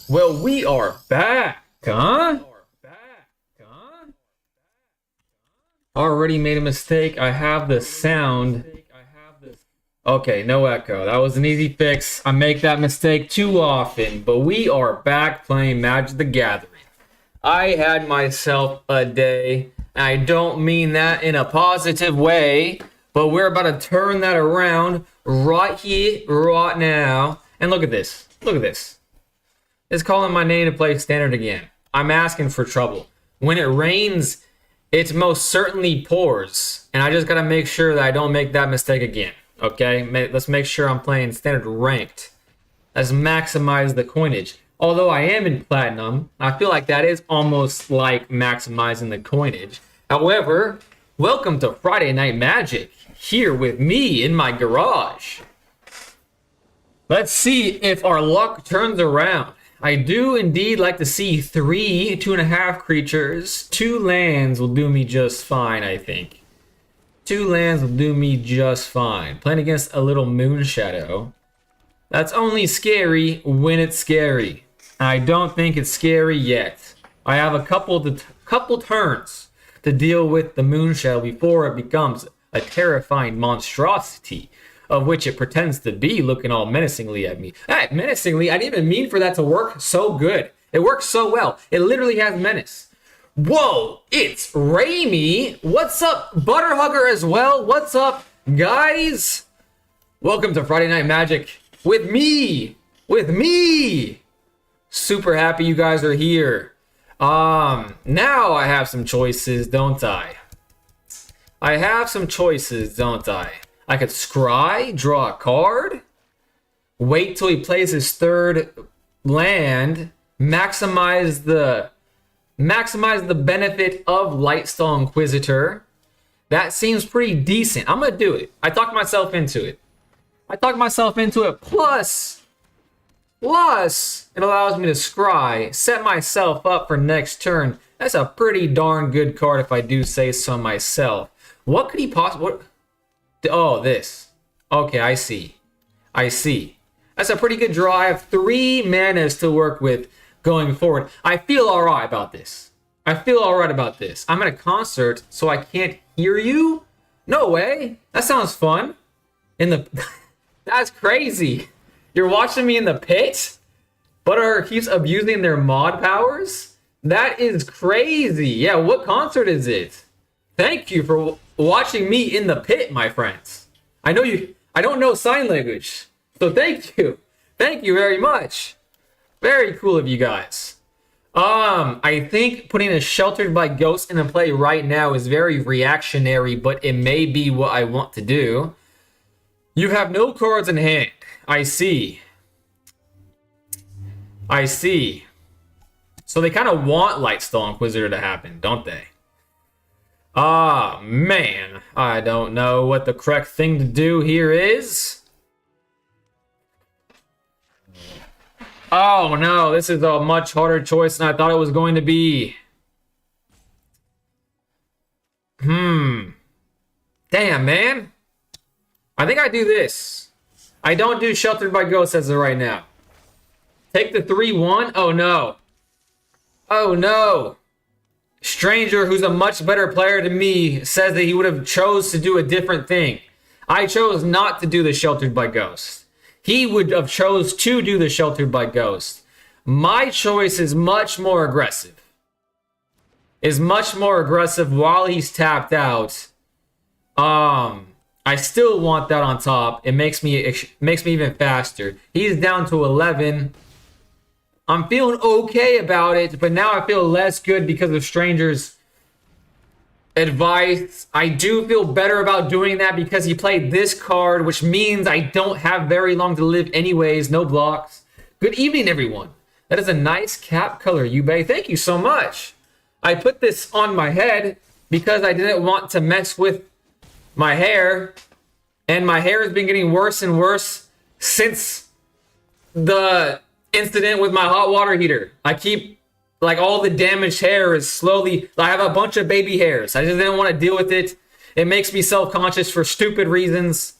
Well, we are back, huh? Already made a mistake. I have the sound. Okay, no echo. That was an easy fix. I make that mistake too often, but we are back playing Magic the Gathering. I had myself a day. I don't mean that in a positive way, but we're about to turn that around right here, right now. And look at this. Look at this. It's calling my name to play standard again. I'm asking for trouble. When it rains, it most certainly pours. And I just got to make sure that I don't make that mistake again. Okay? Let's make sure I'm playing standard ranked. Let's maximize the coinage. Although I am in platinum, I feel like that is almost like maximizing the coinage. However, welcome to Friday Night Magic. Here with me in my garage. Let's see if our luck turns around. I do indeed like to see 3 2.5 creatures. 2 lands will do me just fine, I think. 2 lands will do me just fine. Playing against a little Moon Shadow. That's only scary when it's scary. I don't think it's scary yet. I have a couple turns to deal with the Moon Shadow before it becomes a terrifying monstrosity, of which it pretends to be, looking all menacingly at me. Hey, menacingly? I didn't even mean for that to work so good. It works so well. It literally has menace. Whoa, it's Raimi. What's up, Butterhugger as well? What's up, guys? Welcome to Friday Night Magic with me. Super happy you guys are here. Now I have some choices, don't I? I could scry, draw a card, wait till he plays his 3rd land, maximize the benefit of Lightstall Inquisitor. That seems pretty decent. I'm gonna do it. I talked myself into it. Plus, it allows me to scry, set myself up for next turn. That's a pretty darn good card if I do say so myself. What could he possibly... Oh, this. Okay, I see. That's a pretty good draw. I have 3 manas to work with going forward. I feel all right about this. I'm at a concert, so I can't hear you? No way. That sounds fun. That's crazy. You're watching me in the pit? Butter keeps abusing their mod powers? That is crazy. Yeah, what concert is it? Thank you for watching me in the pit, my friends. I don't know sign language, so thank you very much. Very cool of you guys. I think putting a Sheltered by Ghosts into play right now is very reactionary, but it may be what I want to do. You have no cards in hand. I see. So they kind of want Lightstall Inquisitor to happen, don't they? Ah, man. I don't know what the correct thing to do here is. Oh, no. This is a much harder choice than I thought it was going to be. Damn, man. I think I do this. I don't do Sheltered by Ghosts as of right now. Take the 3-1. Oh, no. Stranger, who's a much better player than me, says that he would have chose to do a different thing. I chose not to do the Sheltered by Ghost. He would have chose to do the Sheltered by Ghost. My choice is much more aggressive. While he's tapped out. I still want that on top. It makes me even faster. He's down to 11. I'm feeling okay about it, but now I feel less good because of Stranger's advice. I do feel better about doing that because he played this card, which means I don't have very long to live anyways. No blocks. Good evening, everyone. That is a nice cap color, Yubei. Thank you so much. I put this on my head because I didn't want to mess with my hair, and my hair has been getting worse and worse since the incident with my hot water heater. I keep, like, all the damaged hair is slowly, I have a bunch of baby hairs. I just didn't want to deal with it. It makes me self-conscious for stupid reasons.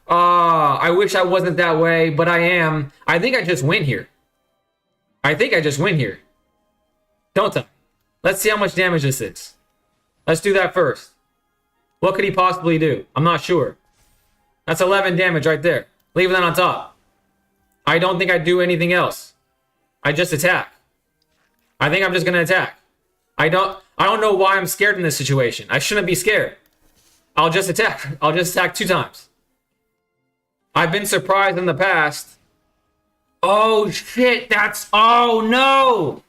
I wish I wasn't that way, but I am. I think I just win here. I think I just win here. Don't I? Let's see how much damage this is. Let's do that first. What could he possibly do? I'm not sure. That's 11 damage right there. Leave that on top. I don't think I do anything else. I just attack. I think I'm just gonna attack. I don't know why I'm scared in this situation. I shouldn't be scared. I'll just attack. I'll just attack 2 times. I've been surprised in the past. Oh shit, oh no!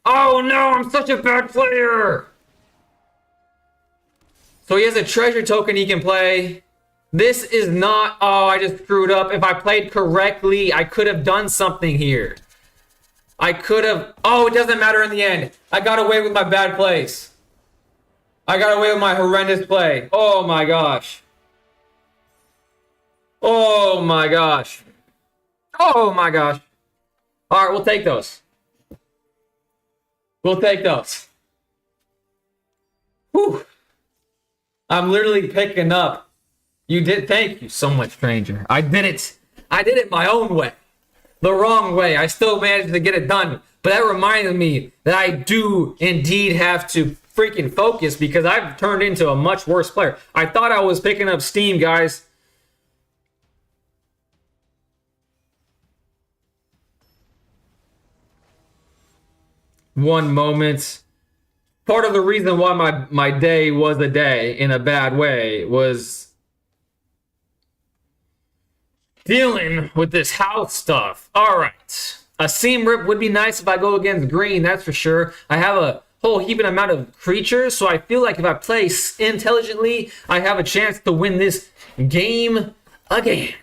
Oh no, I'm such a bad player! So he has a treasure token he can play. This is not, oh, I just screwed up. If I played correctly, I could have done something here. I could have, oh, it doesn't matter in the end. I got away with my bad plays. I got away with my horrendous play. Oh my gosh. Oh my gosh. Oh my gosh. All right, we'll take those. We'll take those. Whew. I'm literally picking up. Thank you so much, stranger. I did it my own way. The wrong way. I still managed to get it done. But that reminded me that I do indeed have to freaking focus because I've turned into a much worse player. I thought I was picking up steam, guys. One moment. Part of the reason why my day was a day in a bad way was dealing with this house stuff. All right. A seam rip would be nice if I go against green, that's for sure. I have a whole heaping amount of creatures, so I feel like if I play intelligently, I have a chance to win this game again.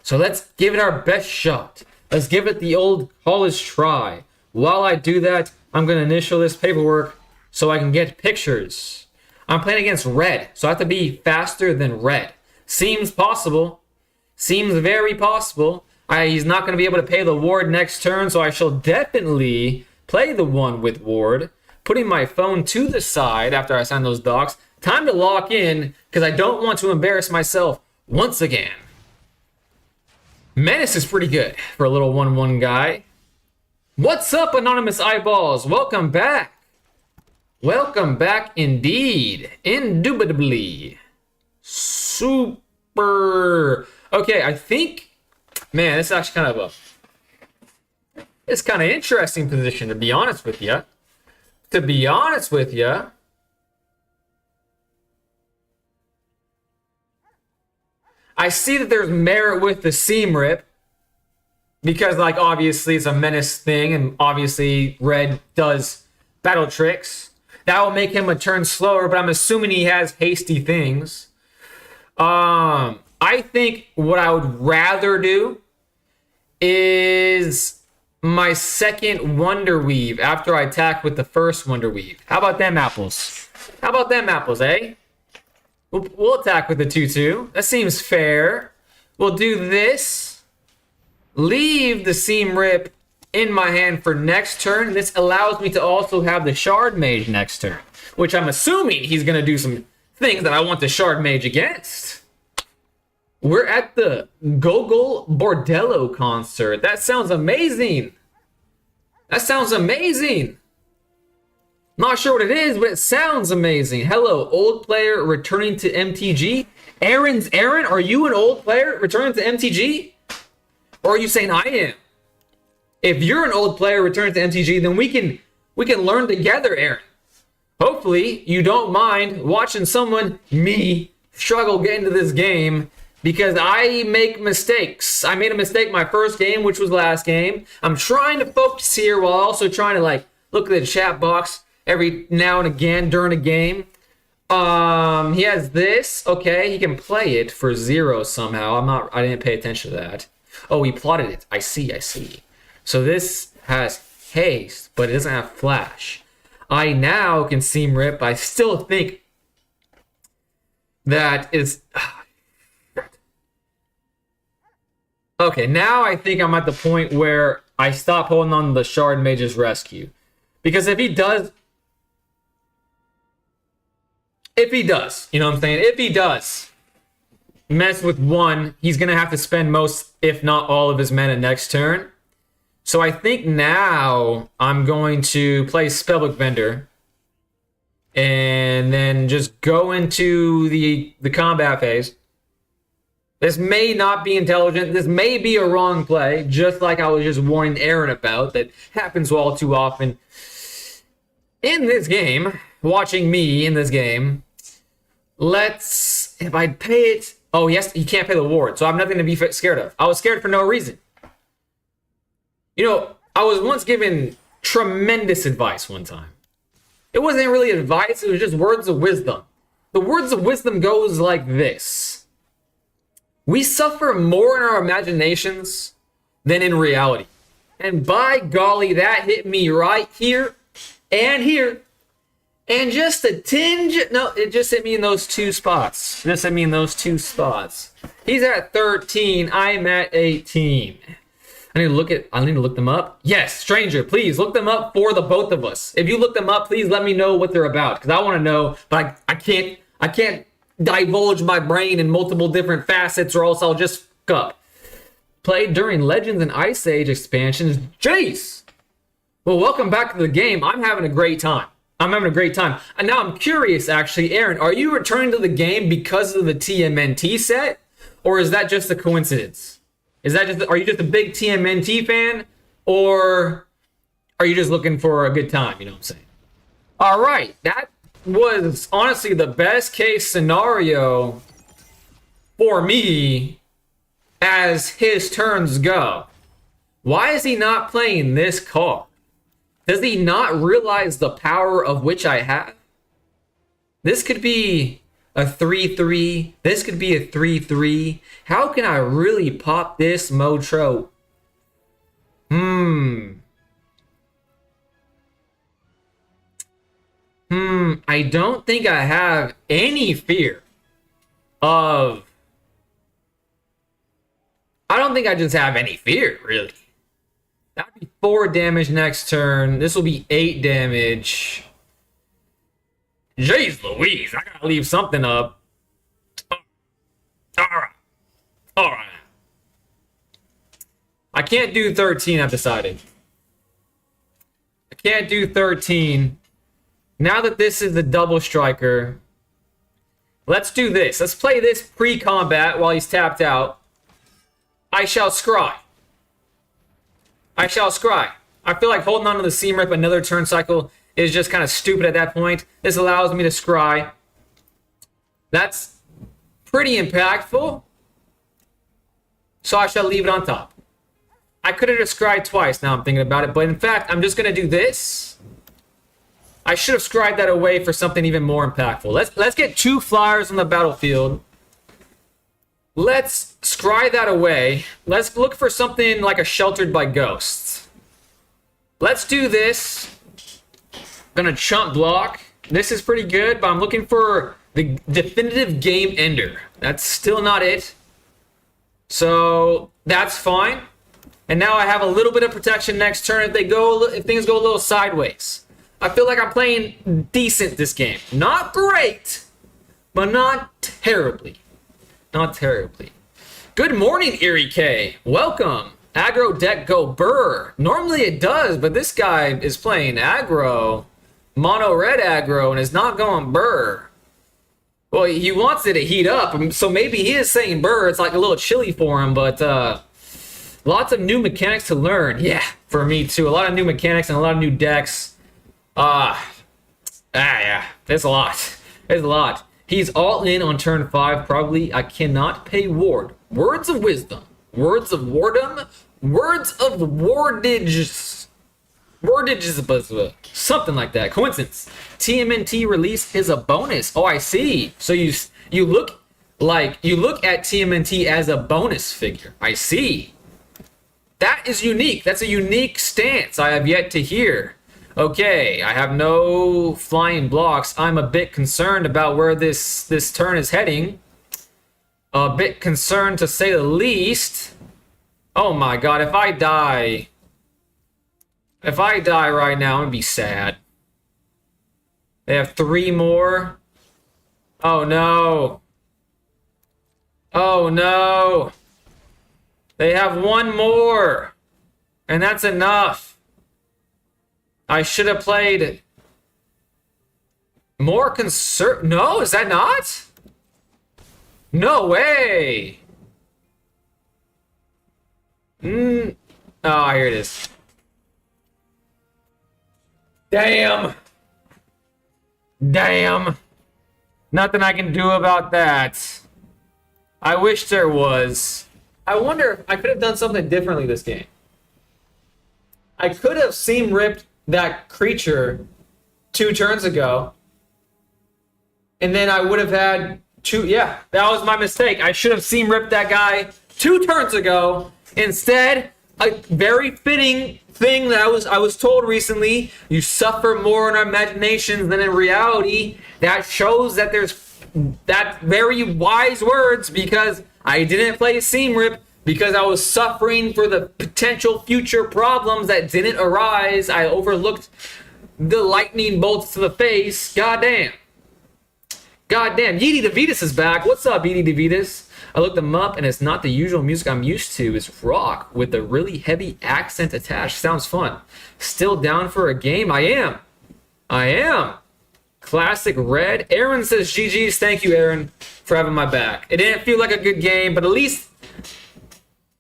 So let's give it our best shot. Let's give it the old college try. While I do that, I'm going to initial this paperwork so I can get pictures. I'm playing against red, so I have to be faster than red. Seems possible. Seems very possible. He's not going to be able to pay the ward next turn, so I shall definitely play the one with ward. Putting my phone to the side after I sign those docs. Time to lock in, because I don't want to embarrass myself once again. Menace is pretty good for a little 1-1 guy. What's up, Anonymous Eyeballs? Welcome back. Welcome back indeed. Indubitably. Super. Okay, I think, man, this is actually it's kind of interesting position, to be honest with you. To be honest with you, I see that there's merit with the seam rip because, like, obviously it's a menace thing, and obviously red does battle tricks. That will make him a turn slower, but I'm assuming he has hasty things. I think what I would rather do is my second Wonder Weave after I attack with the first Wonder Weave. How about them apples? How about them apples, eh? We'll attack with the 2-2. That seems fair. We'll do this. Leave the seam rip in my hand for next turn. This allows me to also have the Shard Mage next turn, which I'm assuming he's going to do some things that I want the Shard Mage against. We're at the Gogol Bordello concert. That sounds amazing. That sounds amazing. Not sure what it is, but it sounds amazing. Hello, old player returning to MTG. Aaron, are you an old player returning to MTG? Or are you saying I am? If you're an old player returning to MTG, then we can learn together, Aaron. Hopefully, you don't mind watching me, struggle getting into this game. Because I make mistakes. I made a mistake my first game, which was last game. I'm trying to focus here while also trying to look at the chat box every now and again during a game. He has this. Okay, he can play it for 0 somehow. I didn't pay attention to that. Oh, he plotted it. I see. So this has haste, but it doesn't have flash. I now can seam rip. I still think that is... Okay, now I think I'm at the point where I stop holding on to the Shard Mage's rescue. Because if he does, you know what I'm saying? If he does mess with one, he's going to have to spend most, if not all of his mana next turn. So I think now I'm going to play Spellbook Vendor and then just go into the combat phase. This may not be intelligent. This may be a wrong play, just like I was just warning Aaron about. That happens all too often in this game. Watching me in this game. If I pay it... Oh, yes, you can't pay the ward, so I have nothing to be scared of. I was scared for no reason. You know, I was once given tremendous advice one time. It wasn't really advice, it was just words of wisdom. The words of wisdom goes like this. We suffer more in our imaginations than in reality. And by golly, that hit me right here and here. And just a tinge, no, it just hit me in those two spots. Just hit me in those two spots. He's at 13, I'm at 18. I need to look them up. Yes, stranger, please look them up for the both of us. If you look them up, please let me know what they're about, because I want to know, but I can't divulge my brain in multiple different facets, or else I'll just fuck up. Played during Legends and Ice Age expansions. Jace! Well, welcome back to the game. I'm having a great time. And now I'm curious, actually, Aaron, are you returning to the game because of the TMNT set? Or is that just a coincidence? Are you just a big TMNT fan? Or are you just looking for a good time? You know what I'm saying? All right. That was honestly the best case scenario for me as his turns go. Why is he not playing this card? Does he not realize the power of which I have? This could be a 3-3. This could be a 3-3. How can I really pop this Motro? I don't think I have any fear of... I don't think I just have any fear, really. That would be 4 damage next turn. This will be 8 damage. Jeez Louise, I gotta leave something up. Alright. I can't do 13, I've decided. I can't do 13. Now that this is the double striker, let's do this. Let's play this pre-combat while he's tapped out. I shall scry. I feel like holding on to the Seam Rip another turn cycle is just kind of stupid at that point. This allows me to scry. That's pretty impactful. So I shall leave it on top. I could have just scried twice, now I'm thinking about it. But in fact, I'm just going to do this. I should have scried that away for something even more impactful. Let's get 2 flyers on the battlefield. Let's scry that away. Let's look for something like a Sheltered by Ghosts. Let's do this. Gonna chump block. This is pretty good, but I'm looking for the definitive game ender. That's still not it. So that's fine. And now I have a little bit of protection next turn if things go a little sideways. I feel like I'm playing decent this game. Not great, but not terribly. Good morning, Erie K. Welcome. Aggro deck go burr. Normally it does, but this guy is playing aggro. Mono red aggro and is not going burr. Well, he wants it to heat up, so maybe he is saying burr. It's like a little chilly for him, but lots of new mechanics to learn. Yeah, for me too. A lot of new mechanics and a lot of new decks. Yeah, there's a lot. He's all in on turn 5, probably. I cannot pay ward. Words of wisdom. Words of wardom. Words of wardage. Wordage, something like that. Coincidence. TMNT release is a bonus. Oh, I see. So you look at TMNT as a bonus figure. I see. That is unique. That's a unique stance I have yet to hear. Okay, I have no flying blocks. I'm a bit concerned about where this turn is heading. A bit concerned, to say the least. Oh my god, if I die right now, I'm gonna be sad. They have 3 more. Oh no. Oh no. They have 1 more. And that's enough. I should have played more No, is that not? No way. Oh, here it is. Damn. Damn. Nothing I can do about that. I wish there was. I wonder if I could have done something differently this game. I could have seam ripped that creature 2 turns ago. And then I would have had 2. Yeah, that was my mistake. I should have seam ripped that guy 2 turns ago. Instead, a very fitting thing that I was told recently, you suffer more in our imaginations than in reality. That shows that there's that very wise words, because I didn't play seam rip because I was suffering for the potential future problems that didn't arise. I overlooked the lightning bolts to the face. Goddamn. Goddamn. Yeety DeVitas is back. What's up, Yeety DeVitas? I looked them up, and it's not the usual music I'm used to. It's rock with a really heavy accent attached. Sounds fun. Still down for a game? I am. I am. Classic red. Aaron says GG's. Thank you, Aaron, for having my back. It didn't feel like a good game, but at least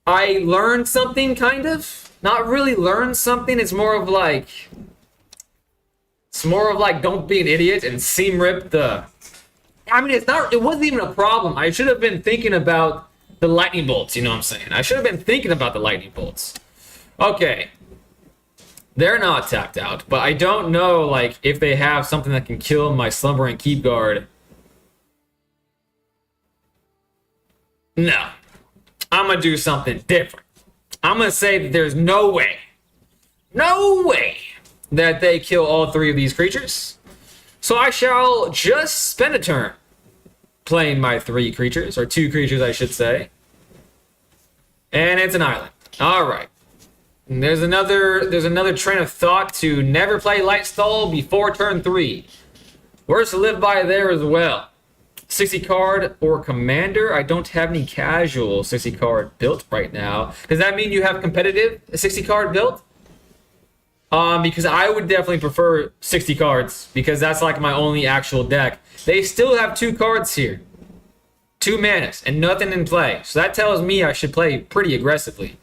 I learned something, kind of. Not really learned something. It's more of like don't be an idiot and seam rip the... I mean, it wasn't even a problem. I should have been thinking about the lightning bolts, you know what I'm saying? I should have been thinking about the lightning bolts. Okay. They're not tapped out, but I don't know, like, if they have something that can kill my Slumbering Keep Guard. No. I'm gonna do something different. I'm gonna say that there's no way that they kill all 3 of these creatures. So I shall just spend a turn playing my 3 creatures, or 2 creatures, I should say. And it's an island. All right. And there's another train of thought to never play Lightstall before turn 3. Words to live by there as well. 60 card or commander. I don't have any casual 60 card built right now. Does that mean you have competitive 60 card built? Because I would definitely prefer 60 cards, because that's like my only actual deck. They still have 2 cards here. 2 manas and nothing in play. So that tells me I should play pretty aggressively.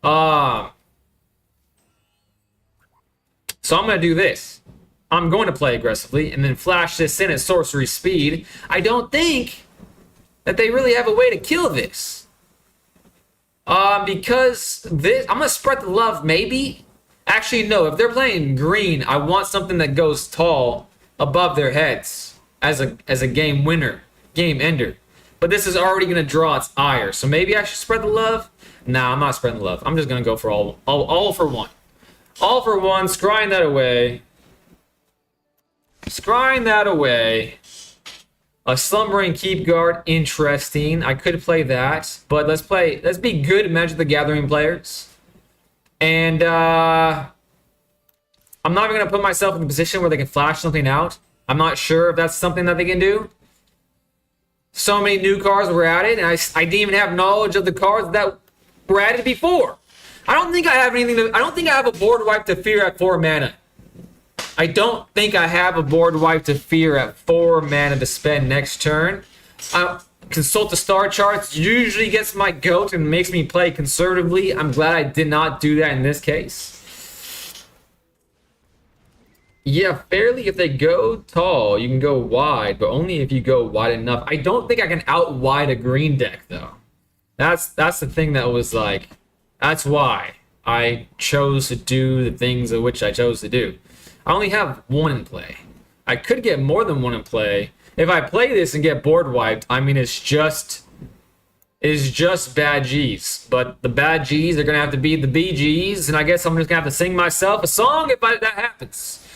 So I'm going to do this. I'm going to play aggressively and then flash this in at sorcery speed. I don't think that they really have a way to kill this. Because this... I'm going to spread the love, maybe. Actually, no. If they're playing green, I want something that goes tall above their heads as a game winner, game ender. But this is already going to draw its ire. So maybe I should spread the love? Nah, I'm not spreading the love. I'm just going to go for all for one. All for one. Scrying that away. Scrying that away. A Slumbering Keep Guard. Interesting. I could play that. But let's be good Magic the Gathering players. And I'm not even going to put myself in a position where they can flash something out. I'm not sure if that's something that they can do. So many new cards were added, and I didn't even have knowledge of the cards that were added before. I don't think I have I don't think I have a board wipe to fear at 4 mana. I don't think I have a board wipe to fear at 4 mana to spend next turn. Consult the star charts usually gets my goat and makes me play conservatively. I'm glad I did not do that in this case. Yeah, fairly. If they go tall, you can go wide, but only if you go wide enough. I don't think I can out wide a green deck, though. That's the thing that was like... That's why I chose to do the things of which I chose to do. I only have 1 in play. I could get more than 1 in play. If I play this and get board wiped, I mean, it's just bad G's. But the bad G's are going to have to be the BG's, and I guess I'm just going to have to sing myself a song if that happens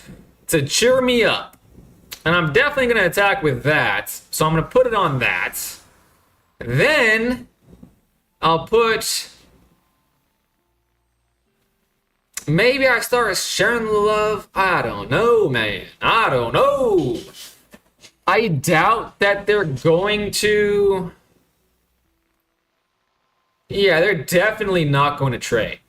to cheer me up. And I'm definitely going to attack with that, so I'm going to put it on that. Then I'll put... Maybe I start sharing the love. I don't know, man. I don't know. I doubt that they're going to... Yeah, they're definitely not going to trade.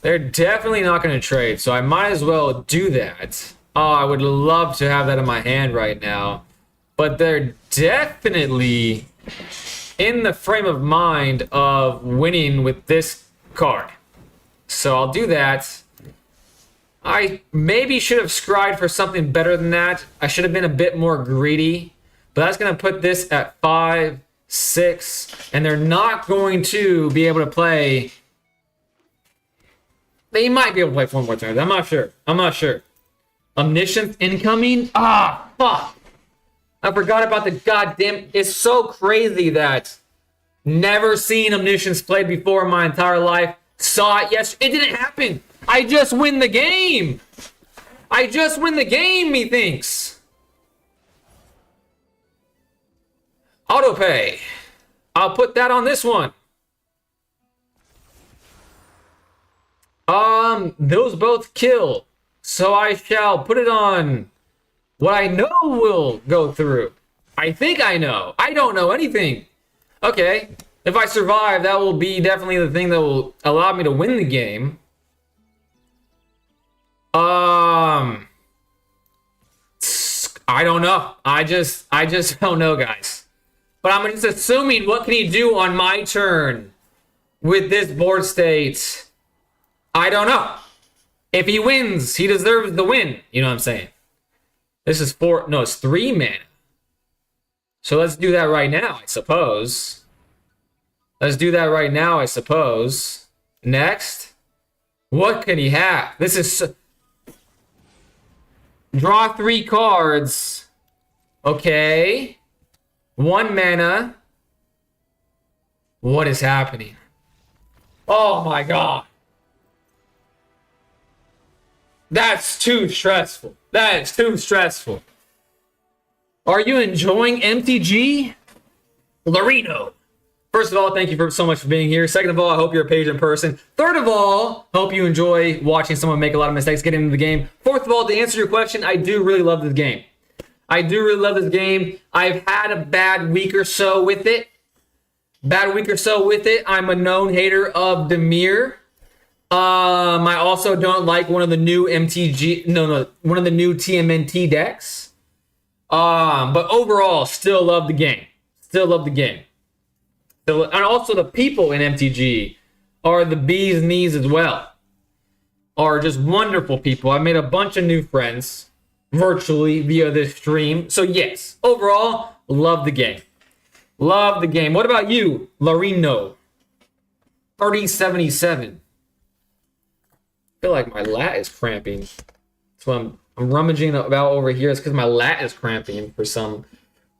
They're definitely not going to trade, so I might as well do that. Oh, I would love to have that in my hand right now. But they're definitely in the frame of mind of winning with this card. So I'll do that. I maybe should have scried for something better than that. I should have been a bit more greedy. But that's going to put this at 5, 6. And they're not going to be able to play... They might be able to play 4 more turns. I'm not sure. I'm not sure. Omniscience incoming? Ah, fuck. I forgot about the goddamn... It's so crazy that never seen Omniscience played before in my entire life. Saw it yesterday. It didn't happen. I just win the game. I just win the game, methinks. Autopay. I'll put that on this one. Those both kill. So I shall put it on what I know will go through. I think I know. I don't know anything. Okay. If I survive, that will be definitely the thing that will allow me to win the game. I don't know. I just don't know, guys. But I'm just assuming, what can he do on my turn with this board state? I don't know. If he wins, he deserves the win. You know what I'm saying? This is 4. No, it's 3 mana. So let's do that right now, I suppose. Let's do that right now, I suppose. Next. What can he have? This is... Draw 3 cards. Okay. 1 mana. What is happening? Oh my god. That's too stressful. That is too stressful. Are you enjoying MTG? Larino. First of all, thank you so much for being here. Second of all, I hope you're a patient person. Third of all, hope you enjoy watching someone make a lot of mistakes getting into the game. Fourth of all, to answer your question, I do really love this game. I do really love this game. I've had a bad week or so with it. I'm a known hater of Demir. I also don't like one of the new one of the new TMNT decks. But overall, still love the game. And also the people in MTG are the bee's knees as well. Are just wonderful people. I made a bunch of new friends virtually via this stream. So yes, overall, love the game. Love the game. What about you, Larino? 3077. I feel like my lat is cramping. That's what I'm rummaging about over here. It's because my lat is cramping for some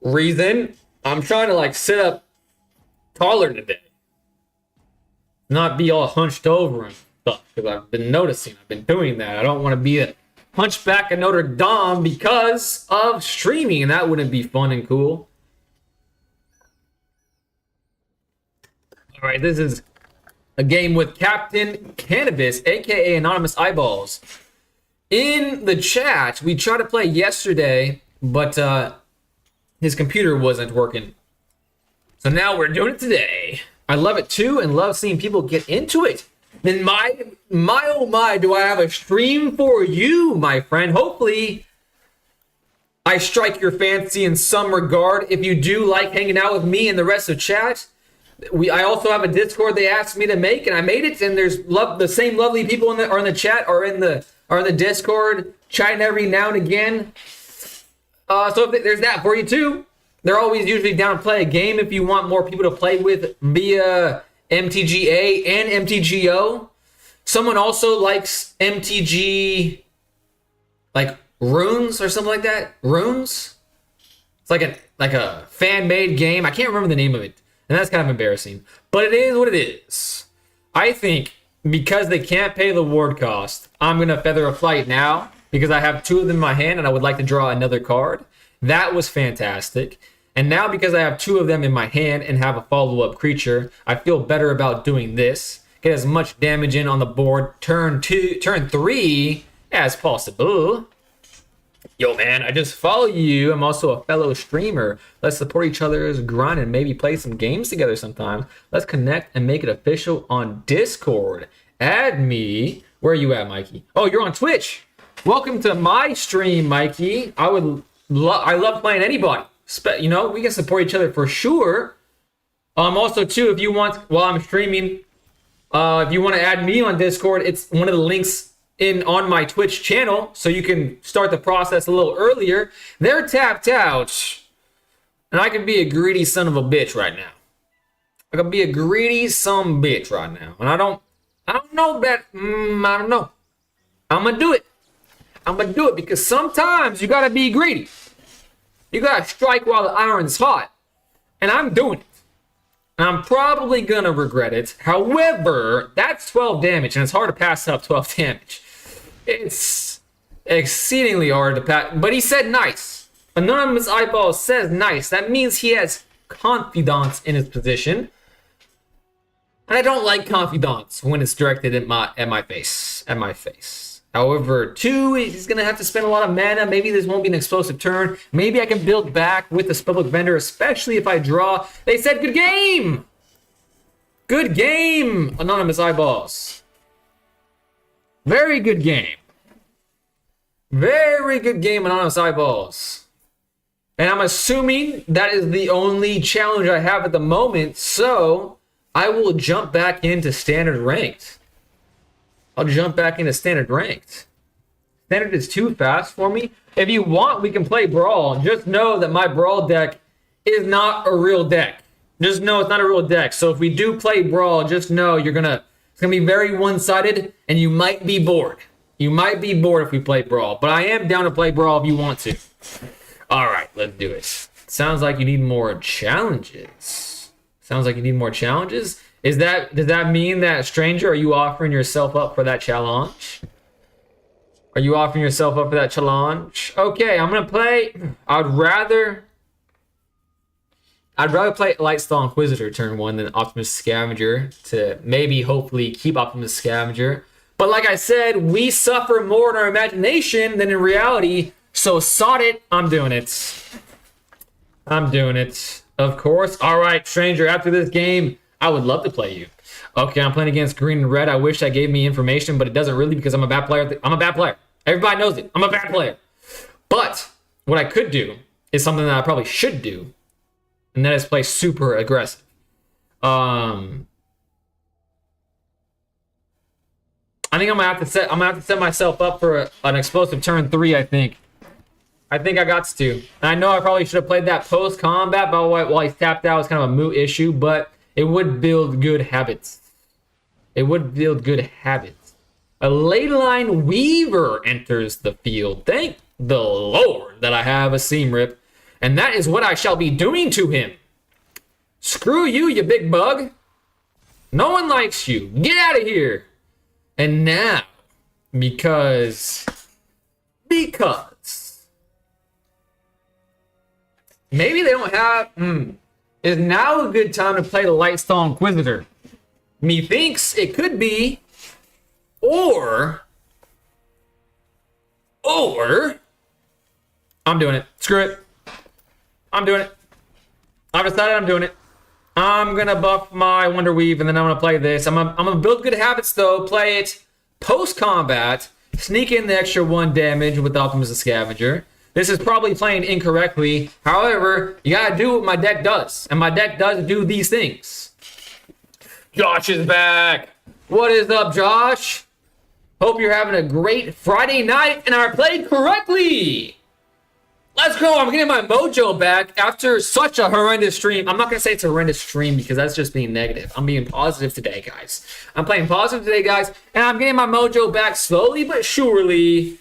reason. I'm trying to like sit up taller today. Not be all hunched over and stuff. Because I've been noticing. I've been doing that. I don't want to be a hunchback of Notre Dame because of streaming. And that wouldn't be fun and cool. Alright, this is a game with Captain Cannabis, aka Anonymous Eyeballs. In the chat, we tried to play yesterday, but his computer wasn't working. So now we're doing it today. I love it too, and love seeing people get into it. Then my oh my, do I have a stream for you, my friend. Hopefully, I strike your fancy in some regard. If you do like hanging out with me and the rest of chat, I also have a Discord they asked me to make, and I made it. And there's the same lovely people in the chat are in the Discord chatting every now and again. So there's that for you too. They're always usually down to play a game if you want more people to play with via MTGA and MTGO. Someone also likes MTG, like Runes or something like that. Runes. It's like a fan-made game. I can't remember the name of it. And that's kind of embarrassing. But it is what it is. I think because they can't pay the ward cost, I'm going to Feather of Flight now because I have 2 of them in my hand and I would like to draw another card. That was fantastic. And now because I have 2 of them in my hand and have a follow-up creature, I feel better about doing this. Get as much damage in on the board turn 3 as possible. Yo, man, I just follow you. I'm also a fellow streamer. Let's support each other's grind and maybe play some games together sometime. Let's connect and make it official on Discord. Add me. Where are you at, Mikey? Oh, you're on Twitch. Welcome to my stream, Mikey. I love playing anybody. You know, we can support each other for sure. Also, too, if you want, while I'm streaming, if you want to add me on Discord, it's one of the links on my Twitch channel, so you can start the process a little earlier. They're tapped out, and I can be a greedy son of a bitch right now. I can be a greedy son bitch right now, and I don't know that. I don't know. I'm gonna do it. I'm gonna do it because sometimes you gotta be greedy. You gotta strike while the iron's hot, and I'm doing it. And I'm probably gonna regret it. However, that's 12 damage, and it's hard to pass up 12 damage. It's exceedingly hard to pass. But he said nice. Anonymous Eyeball says nice. That means he has confidence in his position. And I don't like confidence when it's directed at my face. However, 2, he's gonna have to spend a lot of mana. Maybe this won't be an explosive turn. Maybe I can build back with the Spellbook Vendor, especially if I draw. They said good game! Good game, Anonymous Eyeballs. Very good game. Very good game, Anonymous Eyeballs. And I'm assuming that is the only challenge I have at the moment, so I will jump back into Standard Ranked. I'll jump back into Standard Ranked. Standard is too fast for me. If you want, we can play Brawl. Just know that my Brawl deck is not a real deck. Just know it's not a real deck. So if we do play Brawl, just know it's gonna be very one-sided, and you might be bored. You might be bored if we play Brawl. But I am down to play Brawl if you want to. All right, let's do it. Sounds like you need more challenges. Does that mean that, Stranger, are you offering yourself up for that challenge? Are you offering yourself up for that challenge? Okay, I'm gonna play. I'd rather play Lightstall Inquisitor turn 1 than Optimus Scavenger to maybe hopefully keep Optimus Scavenger. But like I said, we suffer more in our imagination than in reality. So sod it. I'm doing it. Of course. All right, Stranger, after this game, I would love to play you. Okay, I'm playing against green and red. I wish that gave me information, but it doesn't really because I'm a bad player. I'm a bad player. Everybody knows it. I'm a bad player. But what I could do is something that I probably should do, and that is play super aggressive. I think I'm gonna have to set myself up for an explosive turn 3. I think I got to. And I know I probably should have played that post combat, but while he's tapped out, it's kind of a moot issue. But it would build good habits. A Leyline Weaver enters the field. Thank the Lord that I have a Seam Rip, and that is what I shall be doing to him. Screw you, you big bug. No one likes you. Get out of here. And now, because maybe they don't have, is now a good time to play the Lightstall Inquisitor. Methinks it could be, or I'm doing it. Screw it. I'm doing it. I've decided I'm doing it. I'm gonna buff my Wonder Weave, and then I'm gonna play this. I'm gonna build good habits though. Play it post combat. Sneak in the extra 1 damage with Optimus the Scavenger. This is probably playing incorrectly. However, you gotta do what my deck does, and my deck does do these things. Josh is back. What is up, Josh? Hope you're having a great Friday night and I played correctly. Let's go. I'm getting my mojo back after such a horrendous stream. I'm not going to say it's a horrendous stream because that's just being negative. I'm being positive today, guys. I'm playing positive today, guys, and I'm getting my mojo back slowly but surely.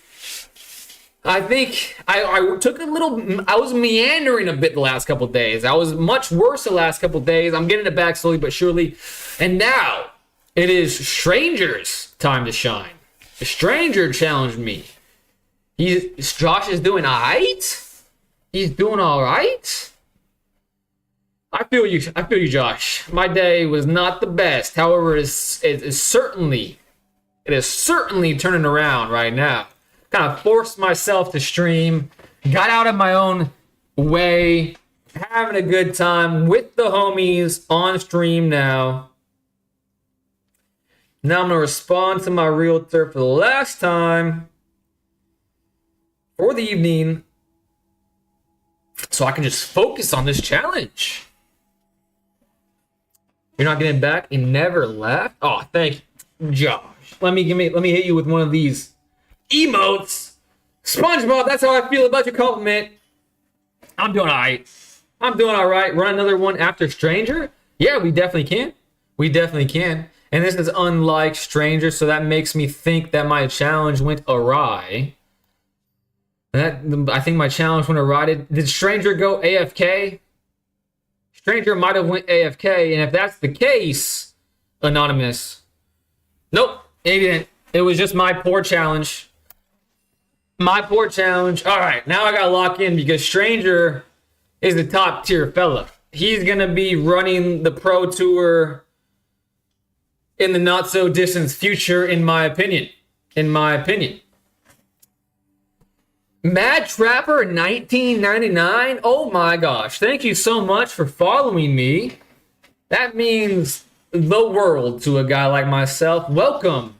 I think I took a little, I was meandering a bit the last couple days. I was much worse the last couple days. I'm getting it back slowly but surely. And now it is Stranger's time to shine. The Stranger challenged me. Josh is doing all right. He's doing all right. I feel you, Josh. My day was not the best. However, it is certainly turning around right now. Kind of forced myself to stream, got out of my own way, having a good time with the homies on stream now. Now I'm going to respond to my realtor for the last time for the evening so I can just focus on this challenge. You're not getting back? He never left? Oh, thank you, Josh. Let me hit you with one of these emotes. SpongeBob, that's how I feel about your compliment. I'm doing all right. Run another one after Stranger? Yeah, we definitely can. And this is unlike Stranger, so that makes me think that my challenge went awry. I think my challenge went awry. Did Stranger go AFK? Stranger might have went AFK, and if that's the case, Anonymous. Nope, he didn't. It was just my poor challenge. All right, now I gotta lock in because Stranger is the top tier fella. He's gonna be running the Pro Tour in the not so distant future, in my opinion. Mad Trapper 1999. Oh my gosh. Thank you so much for following me. That means the world to a guy like myself. Welcome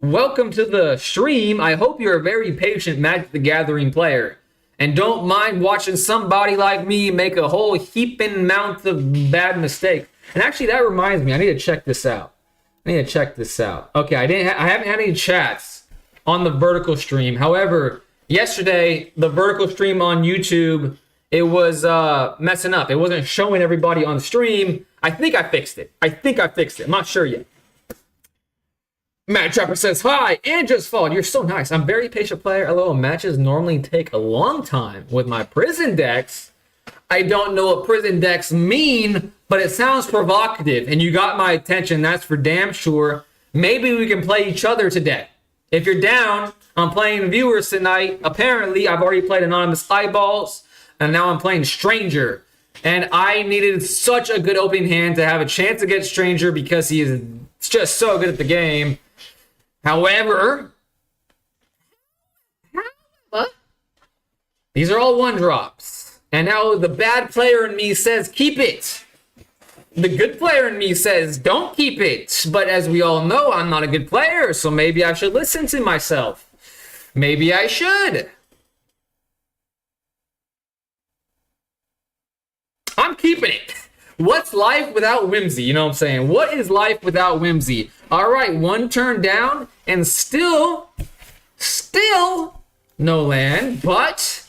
to the stream. I hope you're a very patient Magic the Gathering player and don't mind watching somebody like me make a whole heaping amount of bad mistakes. And actually, that reminds me, I need to check this out. Okay, I haven't had any chats on the vertical stream. However, yesterday, the vertical stream on YouTube, it was messing up. It wasn't showing everybody on the stream. I think I fixed it. I'm not sure yet. Matt Trapper says, hi, and just followed. You're so nice. I'm a very patient player. LOL, matches normally take a long time with my prison decks. I don't know what prison decks mean, but it sounds provocative, and you got my attention. That's for damn sure. Maybe we can play each other today. If you're down, I'm playing viewers tonight. Apparently, I've already played Anonymous Eyeballs, and now I'm playing Stranger. And I needed such a good opening hand to have a chance against Stranger because he is just so good at the game. However, these are all one drops. And now the bad player in me says, keep it. The good player in me says, don't keep it. But as we all know, I'm not a good player, so maybe I should listen to myself. Maybe I should. I'm keeping it. What's life without whimsy? You know what I'm saying? What is life without whimsy? All right, one turn down and still no land, but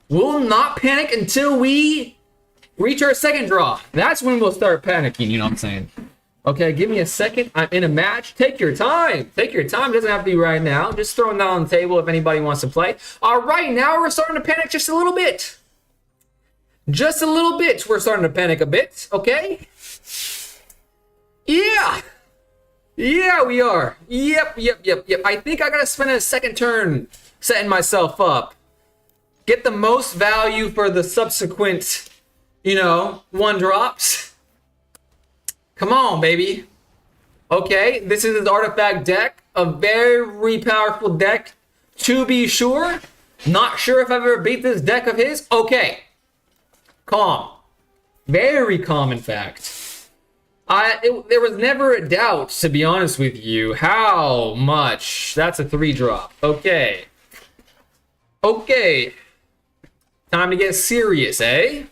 we'll not panic until we reach our second draw. That's when we'll start panicking, you know what I'm saying? Okay, give me a second. I'm in a match. Take your time. It doesn't have to be right now. Just throwing that on the table if anybody wants to play. All right, now we're starting to panic just a little bit. We're starting to panic a bit, okay? Yeah, we are. Yep. I think I gotta spend a second turn setting myself up. Get the most value for the subsequent, one drops. Come on, baby. Okay, this is his artifact deck. A very powerful deck, to be sure. Not sure if I've ever beat this deck of his. Okay. Calm. Very calm, in fact. There was never a doubt, to be honest with you, how much. That's a 3-drop. Okay. Time to get serious, eh?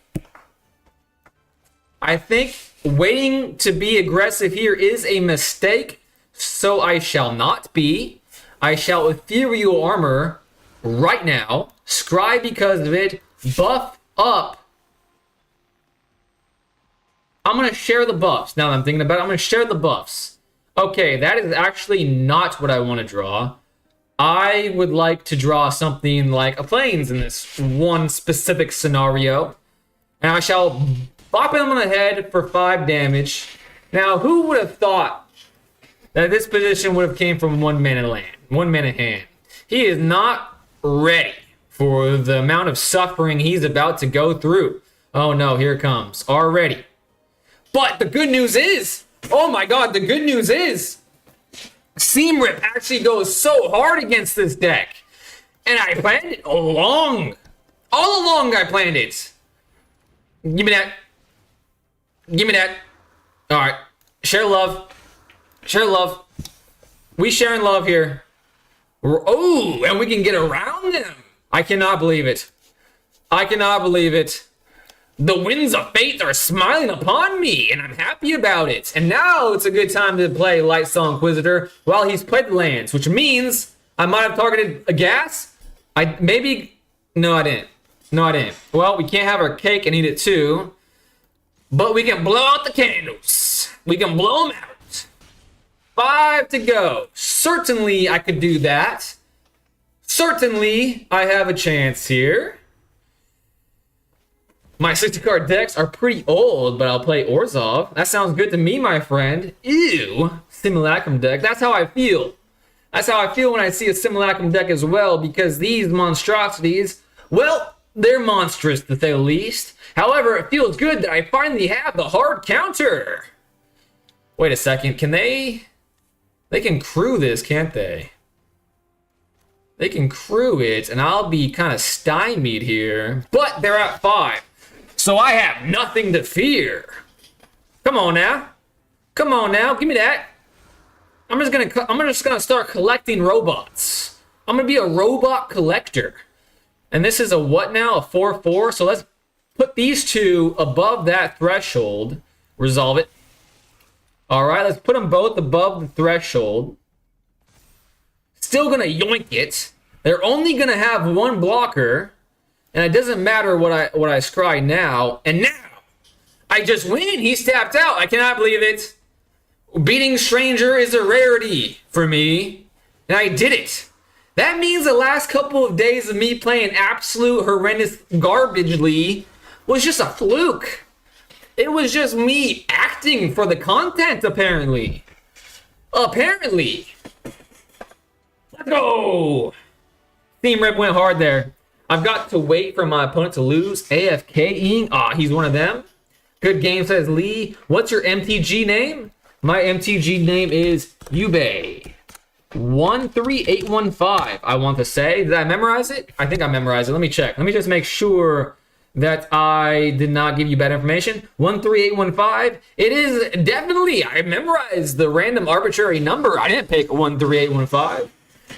I think waiting to be aggressive here is a mistake, so I shall not be. I shall Ethereal Armor right now. Scry because of it. Buff up. I'm going to share the buffs. Now that I'm thinking about it, I'm going to share the buffs. Okay, that is actually not what I want to draw. I would like to draw something like a Plains in this one specific scenario. And I shall bop him on the head for 5 damage. Now, who would have thought that this position would have came from 1 mana land, 1 mana hand? He is not ready for the amount of suffering he's about to go through. Oh no, here it comes. Already. But the good news is, oh my god, the good news is, Seam Rip actually goes so hard against this deck. And I planned it all along. All along I planned it. Give me that. All right. Share love. Share love. We sharing love here. Oh, and we can get around them. I cannot believe it. I cannot believe it. The winds of fate are smiling upon me, and I'm happy about it. And now it's a good time to play Lightsaw Inquisitor while he's played lands, which means I might have targeted a gas. No, I didn't. No, I didn't. Well, we can't have our cake and eat it too. But we can blow out the candles. We can blow them out. 5 to go. Certainly I could do that. Certainly I have a chance here. My 60-card decks are pretty old, but I'll play Orzhov. That sounds good to me, my friend. Ew. Simulacrum deck. That's how I feel. That's how I feel when I see a Simulacrum deck as well, because these monstrosities, well, they're monstrous to say the least. However, it feels good that I finally have the hard counter. Wait a second. Can they can crew this, can't they? They can crew it, and I'll be kind of stymied here. But they're at 5. So I have nothing to fear. Come on now. Come on now. Give me that. I'm just gonna start collecting robots. I'm gonna be a robot collector. And this is a what now? A 4/4. So let's put these two above that threshold. Resolve it. All right, let's put them both above the threshold. Still gonna yoink it. They're only gonna have one blocker, and it doesn't matter what I scry now. And now I just win. He's tapped out. I cannot believe it. Beating Stranger is a rarity for me, and I did it. That means the last couple of days of me playing absolute horrendous garbagely was just a fluke. It was just me acting for the content, apparently. Apparently. Let's go. Team Rip went hard there. I've got to wait for my opponent to lose. AFKing. He's one of them. Good game, says Lee. What's your MTG name? My MTG name is Yubei. 13815, I want to say. Did I memorize it? I think I memorized it. Let me check. Let me just make sure that I did not give you bad information. 13815. It is definitely, I memorized the random arbitrary number. I didn't pick 13815.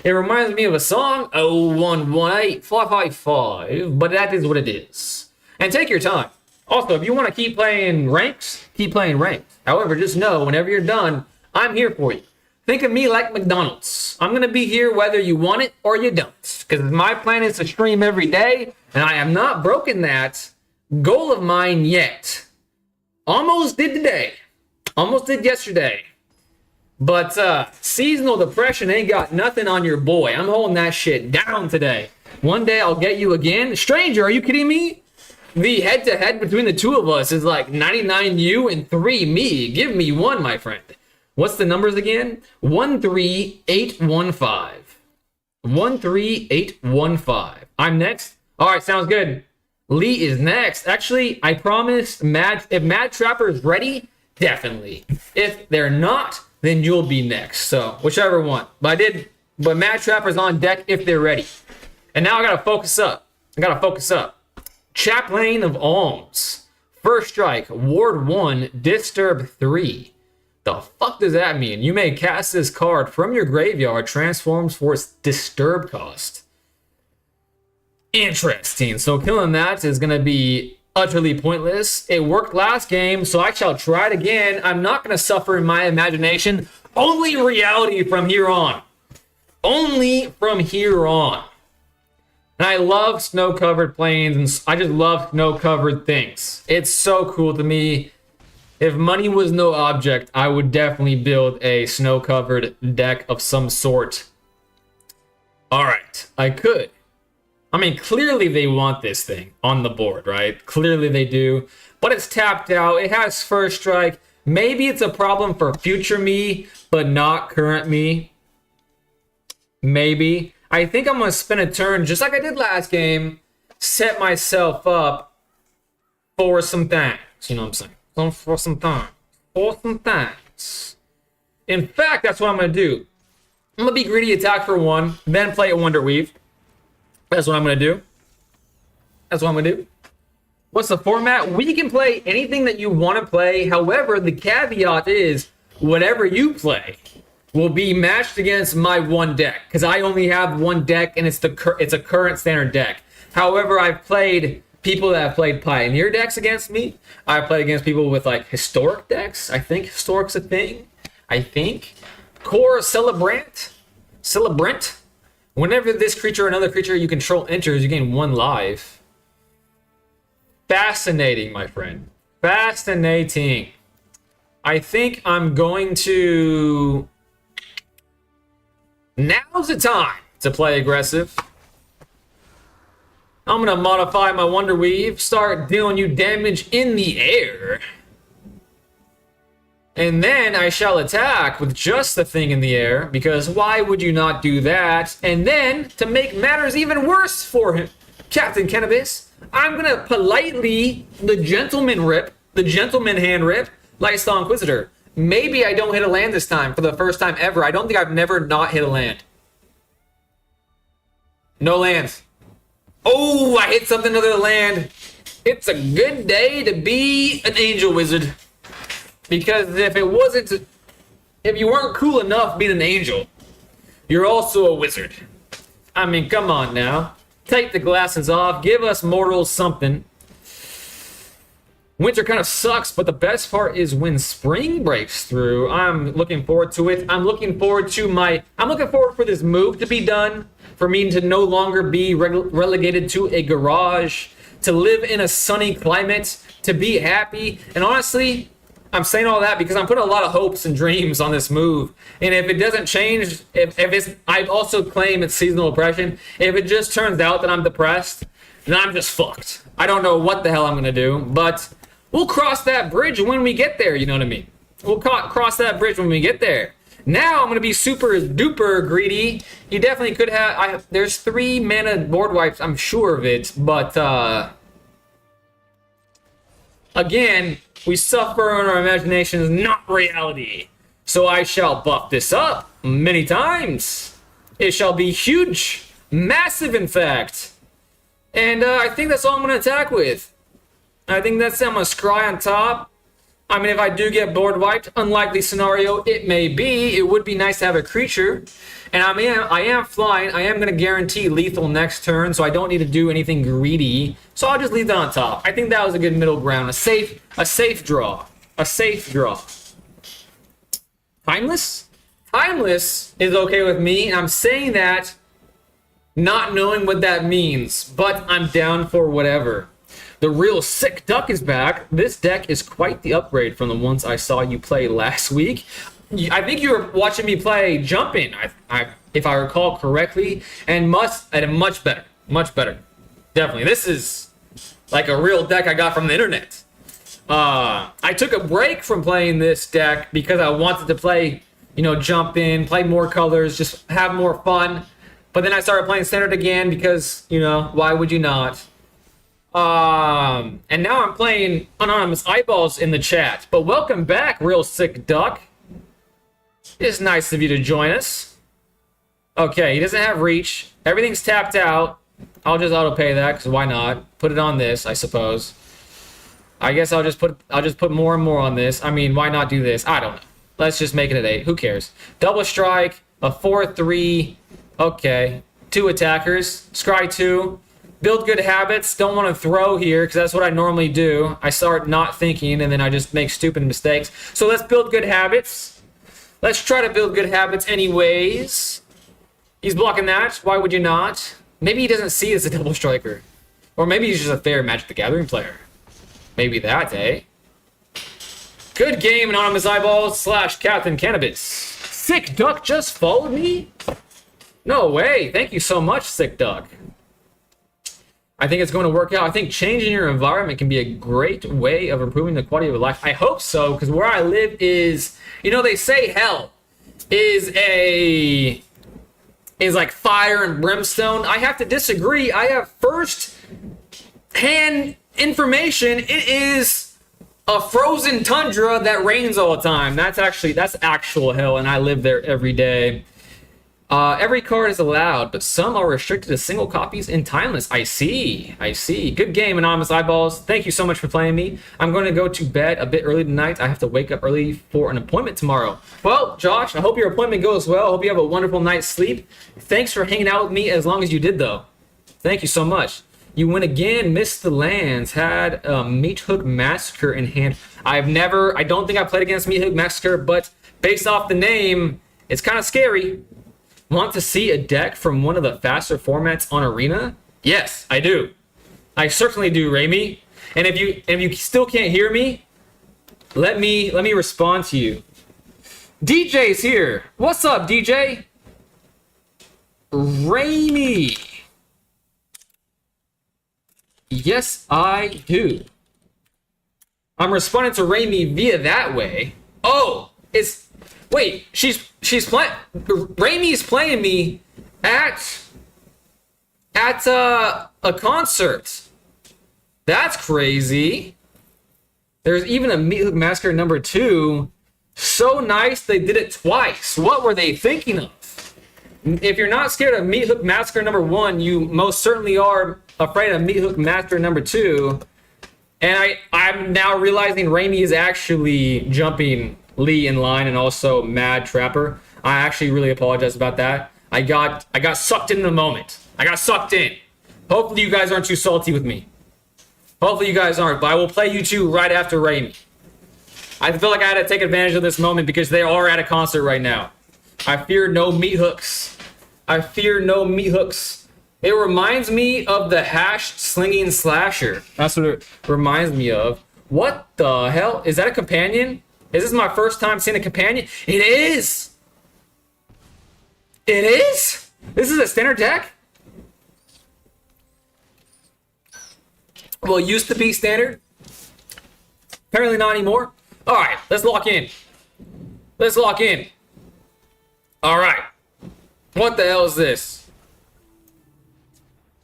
It reminds me of a song, 0118555, but that is what it is. And take your time. Also, if you want to keep playing ranks, keep playing ranks. However, just know, whenever you're done, I'm here for you. Think of me like McDonald's. I'm going to be here whether you want it or you don't. Because my plan is to stream every day, and I have not broken that goal of mine yet. Almost did today. Almost did yesterday. But seasonal depression ain't got nothing on your boy. I'm holding that shit down today. One day I'll get you again. Stranger, are you kidding me? The head-to-head between the two of us is like 99 you and 3 me. Give me one, my friend. What's the numbers again? 13815. 13815. I'm next. All right, sounds good. Lee is next. Actually, I promised if Mad Trapper is ready, definitely. If they're not, then you'll be next. So whichever one. But Mad Trapper's on deck if they're ready. And now I gotta focus up. Chaplain of Alms. First strike, Ward 1, Disturb 3. The fuck does that mean? You may cast this card from your graveyard, transforms for its disturb cost. Interesting. So killing that is going to be utterly pointless. It worked last game, so I shall try it again. I'm not going to suffer in my imagination. Only reality from here on. Only from here on. And I love snow-covered plains, and I just love snow-covered things. It's so cool to me. If money was no object, I would definitely build a snow-covered deck of some sort. Alright, I could. I mean, clearly they want this thing on the board, right? Clearly they do. But it's tapped out. It has first strike. Maybe it's a problem for future me, but not current me. Maybe. I think I'm going to spend a turn, just like I did last game, set myself up for some things. You know what I'm saying? For some things. In fact, that's what I'm going to do. I'm going to be greedy, attack for 1, then play a Wonder Weave. That's what I'm going to do. What's the format? We can play anything that you want to play. However, the caveat is whatever you play will be matched against my one deck, because I only have one deck and it's a current standard deck. However, I've played people that have played Pioneer decks against me. I've played against people with like historic decks. I think historic's a thing. I think. Core Celebrant. Whenever this creature or another creature you control enters, you gain 1 life. Fascinating, my friend. Fascinating. I think I'm going to... Now's the time to play aggressive. I'm going to modify my Wonder Weave, start dealing you damage in the air. And then I shall attack with just the thing in the air, because why would you not do that? And then, to make matters even worse for him, Captain Cannabis, I'm going to politely, the gentleman hand rip, Lightstone Inquisitor. Maybe I don't hit a land this time for the first time ever. I don't think I've never not hit a land. No lands. Oh, I hit something other than land. It's a good day to be an angel wizard. Because if you weren't cool enough being an angel, you're also a wizard. I mean, come on now. Take the glasses off. Give us mortals something. Winter kind of sucks, but the best part is when spring breaks through. I'm looking forward to it. I'm looking forward for this move to be done, for me to no longer be relegated to a garage, to live in a sunny climate, to be happy. And honestly, I'm saying all that because I'm putting a lot of hopes and dreams on this move. And if it doesn't change, I also claim it's seasonal depression. If it just turns out that I'm depressed, then I'm just fucked. I don't know what the hell I'm going to do, but we'll cross that bridge when we get there, you know what I mean? We'll cross that bridge when we get there. Now I'm going to be super duper greedy. You definitely could have... there's 3 mana board wipes, I'm sure of it, but... Again, we suffer in our imaginations, not reality. So I shall buff this up many times. It shall be huge. Massive, in fact. And I think that's all I'm going to attack with. I think that's it. I'm going to scry on top. I mean, if I do get board wiped, unlikely scenario it may be, it would be nice to have a creature. And I am flying. I am going to guarantee lethal next turn, so I don't need to do anything greedy. So I'll just leave that on top. I think that was a good middle ground. A safe draw. A safe draw. Timeless? Timeless is okay with me. I'm saying that not knowing what that means, but I'm down for whatever. The real sick duck is back. This deck is quite the upgrade from the ones I saw you play last week. I think you were watching me play Jumpin', if I recall correctly, and much better. Definitely. This is like a real deck I got from the internet. I took a break from playing this deck because I wanted to play, Jumpin', play more colors, just have more fun. But then I started playing Standard again because, why would you not? And now I'm playing Anonymous Eyeballs in the chat. But welcome back, real sick duck. It's nice of you to join us. Okay, he doesn't have reach. Everything's tapped out. I'll just auto pay that because why not? Put it on this, I suppose. I guess I'll just put more and more on this. I mean, why not do this? I don't know. Let's just make it an 8. Who cares? Double strike, a 4/3. Okay, 2 attackers. Scry 2. Build good habits. Don't want to throw here because that's what I normally do. I start not thinking and then I just make stupid mistakes. So let's build good habits. Let's try to build good habits anyways. He's blocking that. Why would you not? Maybe he doesn't see it's a double striker. Or maybe he's just a fair Magic the Gathering player. Maybe that, eh? Good game, Anonymous Eyeballs / Captain Cannabis. Sick Duck just followed me? No way. Thank you so much, Sick Duck. I think it's going to work out. I think changing your environment can be a great way of improving the quality of your life. I hope so, because where I live is, they say hell is like fire and brimstone. I have to disagree. I have first-hand information. It is a frozen tundra that rains all the time. That's actual hell, and I live there every day. Every card is allowed, but some are restricted to single copies and timeless. I see. I see. Good game, Anonymous Eyeballs. Thank you so much for playing me. I'm going to go to bed a bit early tonight. I have to wake up early for an appointment tomorrow. Well, Josh, I hope your appointment goes well. I hope you have a wonderful night's sleep. Thanks for hanging out with me as long as you did, though. Thank you so much. You win again, missed the lands, had Meat Hook Massacre in hand. I don't think I played against Meat Hook Massacre, but based off the name, it's kind of scary. Want to see a deck from one of the faster formats on Arena? Yes, I do. I certainly do, Raimi. And if you still can't hear me, let me respond to you. DJ's here. What's up, DJ? Raimi. Yes, I do. I'm responding to Raimi via that way. Oh, wait, she's playing. Raimi's playing me at a concert. That's crazy. There's even a Meat Hook Massacre number 2. So nice they did it twice. What were they thinking of? If you're not scared of Meat Hook Massacre number 1, you most certainly are afraid of Meat Hook Massacre number 2. And I'm now realizing Raimi is actually jumping Lee in line and also Mad Trapper. I actually really apologize about that. I got sucked in the moment. I got sucked in. Hopefully you guys aren't too salty with me. Hopefully you guys aren't, but I will play you two right after Raimi. I feel like I had to take advantage of this moment because they are at a concert right now. I fear no meat hooks. I fear no meat hooks. It reminds me of the hash slinging slasher. That's what it reminds me of. What the hell? Is that a companion? Is this my first time seeing a companion? It is! It is? This is a standard deck? Well, it used to be standard. Apparently not anymore. Alright, let's lock in. Let's lock in. Alright. What the hell is this?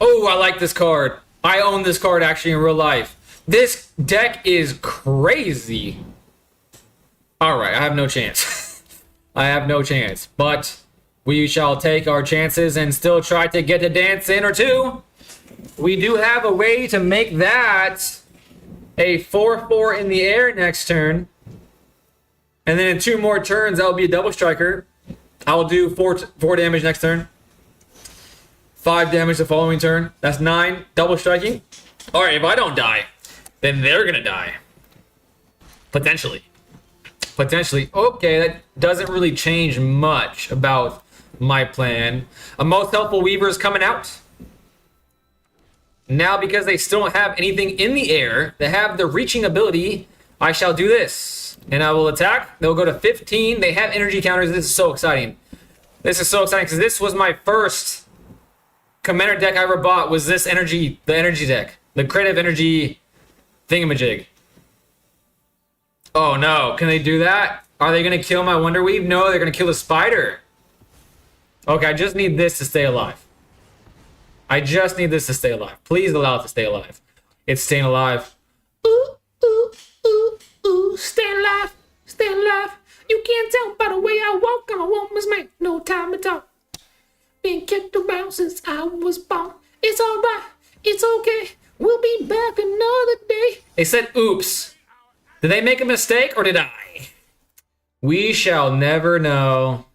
Oh, I like this card. I own this card actually in real life. This deck is crazy. Alright, I have no chance. I have no chance. But we shall take our chances and still try to get a dance in or two. We do have a way to make that a 4/4 in the air next turn. And then in 2 more turns, that will be a double striker. I'll do 4 damage next turn. 5 damage the following turn. That's 9. Double striking. Alright, if I don't die, then they're gonna die. Potentially. Potentially. Okay, that doesn't really change much about my plan. A most helpful Weaver is coming out. Now, because they still don't have anything in the air, they have the reaching ability, I shall do this. And I will attack. They'll go to 15. They have energy counters. This is so exciting. This is so exciting because this was my first commander deck I ever bought was this the energy deck. The creative energy thingamajig. Oh no, can they do that? Are they gonna kill my Wonder Weave? No, they're gonna kill the spider. Okay, I just need this to stay alive. I just need this to stay alive. Please allow it to stay alive. It's staying alive. Ooh, ooh, ooh, ooh, stay alive, stay alive. You can't tell by the way I walk. I'm a woman's man, no time to talk. Been kicked around since I was born. It's alright, it's okay. We'll be back another day. They said oops. Did they make a mistake or did I? We shall never know.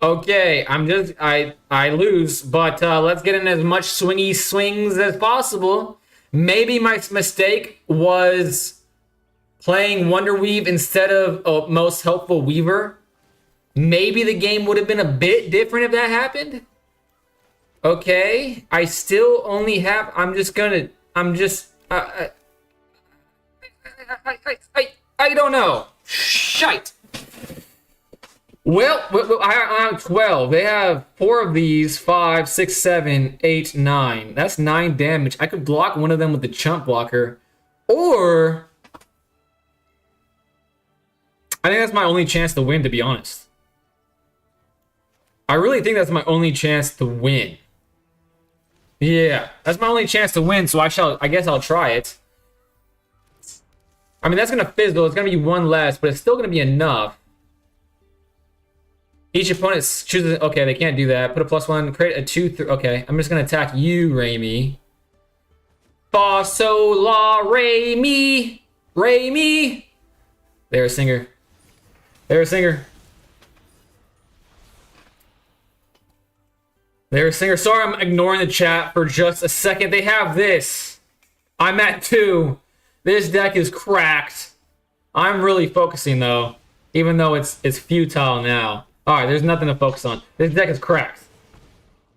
Okay, I lose, but let's get in as much swingy swings as possible. Maybe my mistake was playing Wonder Weave instead of Most Helpful Weaver. Maybe the game would have been a bit different if that happened. Okay, I still only have. I don't know. Shite. Well, I have 12. They have 4 of these. 5, 6, 7, 8, 9. That's 9 damage. I could block one of them with the chump blocker. Or I think that's my only chance to win, to be honest. I really think that's my only chance to win. Yeah, that's my only chance to win, so I guess I'll try it. I mean, that's gonna fizzle. It's gonna be 1 less, but it's still gonna be enough. Each opponent chooses. Okay, they can't do that. Put a +1. Create a 2. Okay, I'm just gonna attack you, Raimi. Fa sol la re mi, re mi. They're a singer. They're a singer. They're a singer. Sorry, I'm ignoring the chat for just a second. They have this. I'm at 2. This deck is cracked. I'm really focusing though, even though it's futile now. All right, there's nothing to focus on. This deck is cracked.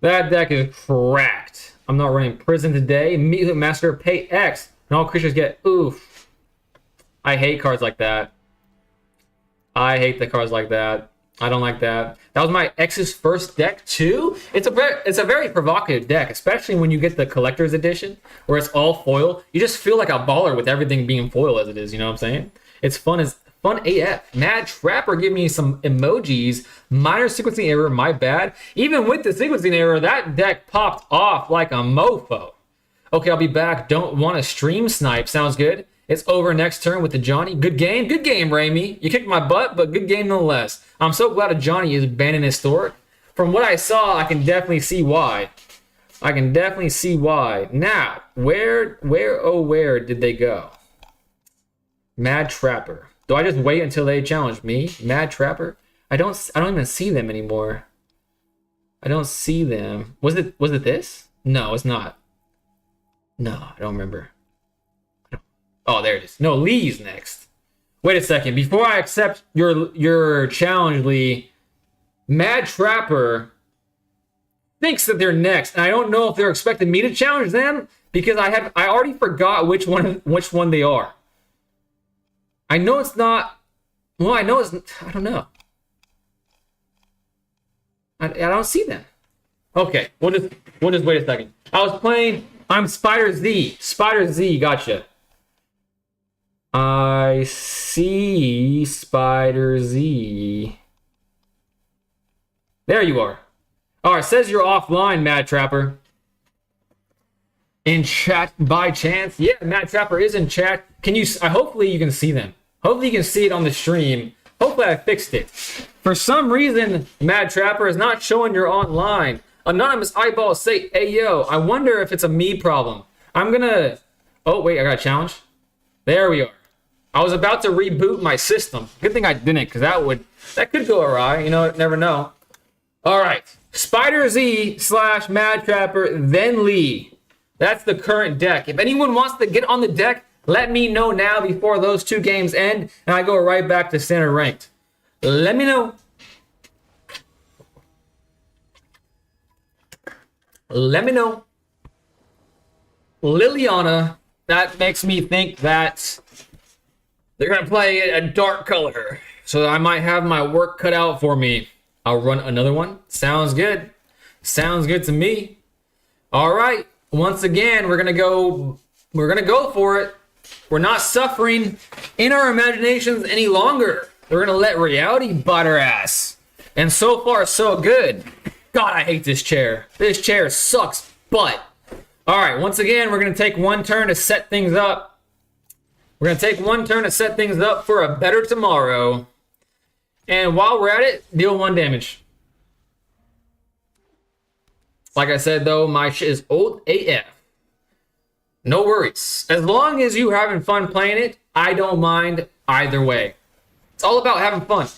That deck is cracked. I'm not running Prison today. Meat Master, pay X, and all creatures get oof. I hate cards like that. I hate the cards like that. I don't like that. That was my ex's first deck too. It's a very provocative deck, especially when you get the collector's edition where it's all foil. You just feel like a baller with everything being foil as it is. You know what I'm saying? It's fun AF. Mad Trapper, give me some emojis. Minor sequencing error, my bad. Even with the sequencing error, that deck popped off like a mofo. Okay, I'll be back. Don't want to stream snipe. Sounds good. It's over next turn with the Johnny. Good game, Raimi. You kicked my butt, but good game nonetheless. I'm so glad a Johnny is banned in Historic. From what I saw, I can definitely see why. Now, where did they go? Mad Trapper. Do I just wait until they challenge me? Mad Trapper? I don't even see them anymore. I don't see them. Was it this? No, it's not. No, I don't remember. Oh, there it is. No, Lee's next. Wait a second. Before I accept your challenge, Lee, Mad Trapper thinks that they're next. And I don't know if they're expecting me to challenge them because I already forgot which one they are. I know it's not. Well, I know it's. I don't know. I don't see them. Okay, we'll just wait a second. I was playing. I'm Spider Z. Spider Z. Gotcha. I see Spider Z. There you are. All right, says you're offline, Mad Trapper. In chat by chance? Yeah, Mad Trapper is in chat. Can you? Hopefully you can see them. Hopefully you can see it on the stream. Hopefully I fixed it. For some reason, Mad Trapper is not showing you're online. Anonymous eyeballs say, "Hey yo, I wonder if it's a me problem." I'm gonna. Oh wait, I got a challenge. There we are. I was about to reboot my system. Good thing I didn't, because that could go awry. You know, never know. All right, Spider Z / Mad Trapper, then Lee. That's the current deck. If anyone wants to get on the deck, let me know now before those 2 games end, and I go right back to standard ranked. Let me know. Let me know. Liliana, that makes me think that they're going to play a dark color. So I might have my work cut out for me. I'll run another one. Sounds good. Sounds good to me. All right. Once again, we're going to go for it. We're not suffering in our imaginations any longer. We're going to let reality bite our ass. And so far, so good. God, I hate this chair. This chair sucks butt. All right, once again, we're going to take one turn to set things up. We're going to take one turn to set things up for a better tomorrow. And while we're at it, deal 1 damage. Like I said, though, my shit is old AF. No worries. As long as you're having fun playing it, I don't mind either way. It's all about having fun.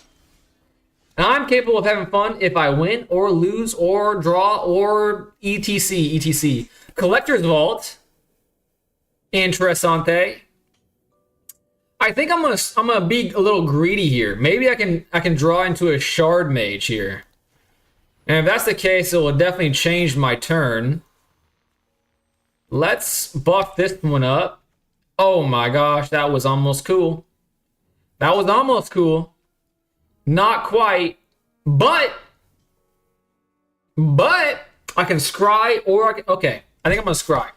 And I'm capable of having fun if I win or lose or draw or etc. Collector's Vault. Interessante. I think I'm gonna be a little greedy here. Maybe I can draw into a Shard Mage here. And if that's the case, it will definitely change my turn. Let's buff this one up. Oh my gosh, that was almost cool. That was almost cool. Not quite, but I can scry or I can, okay, I think I'm gonna scry.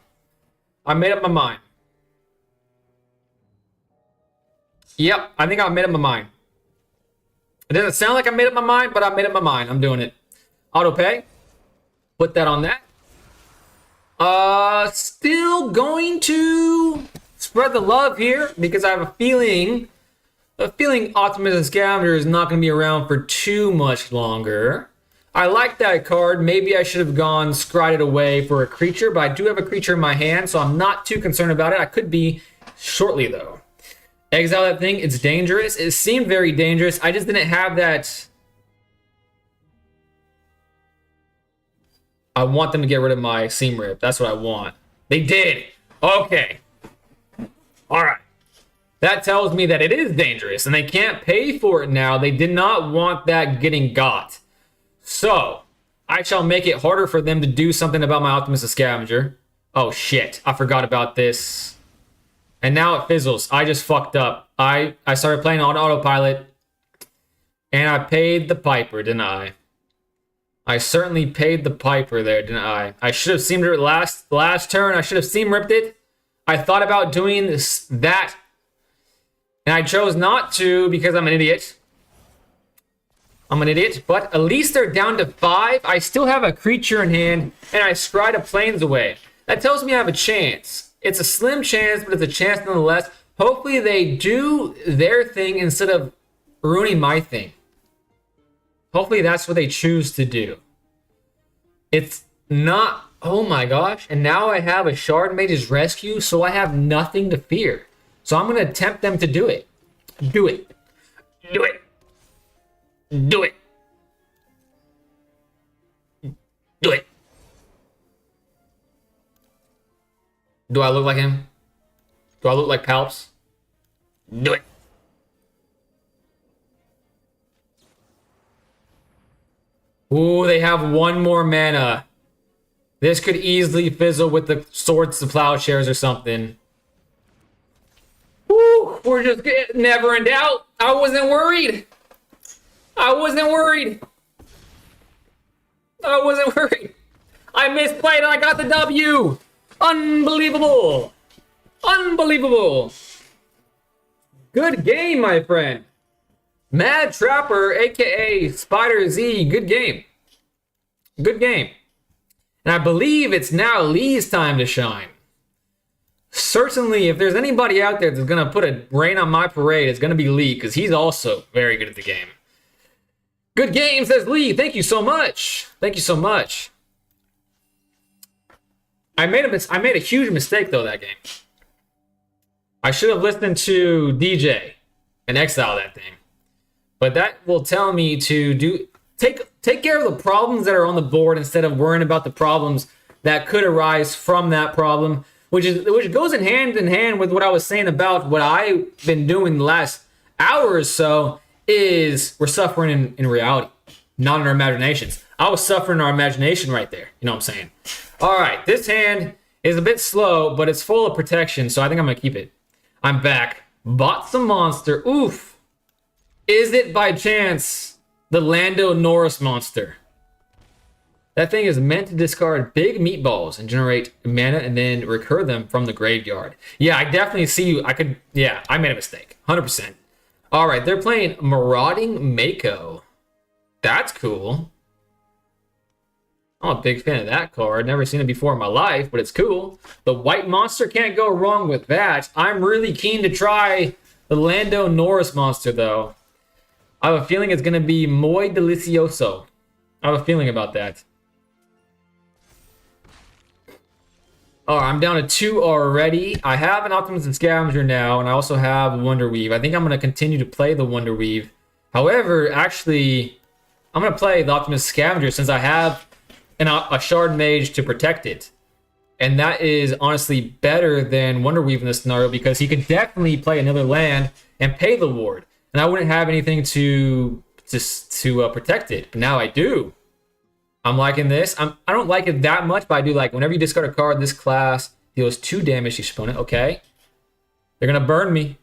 I made up my mind. Yep, I think I made up my mind. It doesn't sound like I made up my mind, but I made up my mind. I'm doing it. Auto pay. Put that on that. Still going to spread the love here because I have a feeling a feeling Optimism Scavenger is not going to be around for too much longer. I like that card. Maybe I should have gone scryed it away for a creature, but I do have a creature in my hand, so I'm not too concerned about it. I could be shortly, though. Exile that thing. It's dangerous. It seemed very dangerous. I just didn't have that. I want them to get rid of my Seam Rip. That's what I want. They did. Okay. All right. That tells me that it is dangerous, and they can't pay for it now. They did not want that getting got. So, I shall make it harder for them to do something about my Optimistic Scavenger. Oh, shit. I forgot about this. And now it fizzles. I just fucked up. I started playing on autopilot, and I paid the piper, didn't I? I certainly paid the piper there, didn't I? I should have seamed it last turn. I should have seam ripped it. I thought about doing that, and I chose not to because I'm an idiot. But at least they're down to 5. I still have a creature in hand, and I scryed a planes away. That tells me I have a chance. It's a slim chance, but it's a chance nonetheless. Hopefully they do their thing instead of ruining my thing. Hopefully that's what they choose to do. It's not... Oh my gosh. And now I have a Shard Mage's Rescue, so I have nothing to fear. So I'm going to tempt them to do it. Do it. Do it. Do it. Do it. Do I look like him? Do I look like Palps? Do it. Ooh, they have one more mana. This could easily fizzle with the Swords to Plowshares or something. Ooh, we're just never in doubt. I wasn't worried. I wasn't worried. I misplayed and I got the W. Unbelievable. Unbelievable. Good game, my friend. Mad Trapper, aka Spider Z, good game. Good game. And I believe it's now Lee's time to shine. Certainly, if there's anybody out there that's going to put a rain on my parade, it's going to be Lee, because he's also very good at the game. Good game, says Lee. Thank you so much. Thank you so much. I made a huge mistake, though, that game. I should have listened to DJ and exile that thing. But that will tell me to take care of the problems that are on the board instead of worrying about the problems that could arise from that problem, which goes in hand with what I was saying about what I've been doing the last hour or so. Is we're suffering in reality, not in our imaginations. I was suffering in our imagination right there. You know what I'm saying? All right, this hand is a bit slow, but it's full of protection, so I think I'm going to keep it. I'm back. Bought some monster. Oof. Is it by chance the Lando Norris monster? That thing is meant to discard big meatballs and generate mana and then recur them from the graveyard. Yeah, I definitely see you. I made a mistake. 100%. All right, they're playing Marauding Mako. That's cool. I'm a big fan of that card. Never seen it before in my life, but it's cool. The white monster, can't go wrong with that. I'm really keen to try the Lando Norris monster, though. I have a feeling it's going to be muy delicioso. I have a feeling about that. All right, I'm down to 2 already. I have an Optimism Scavenger now, and I also have Wonder Weave. I think I'm going to continue to play the Wonder Weave. However, actually, I'm going to play the Optimism Scavenger since I have a Shard Mage to protect it. And that is honestly better than Wonder Weave in this scenario because he could definitely play another land and pay the ward. And I wouldn't have anything to protect it. But now I do. I'm liking this. I don't like it that much, but I do like whenever you discard a card, this class deals 2 damage to each opponent. Okay. They're going to burn me.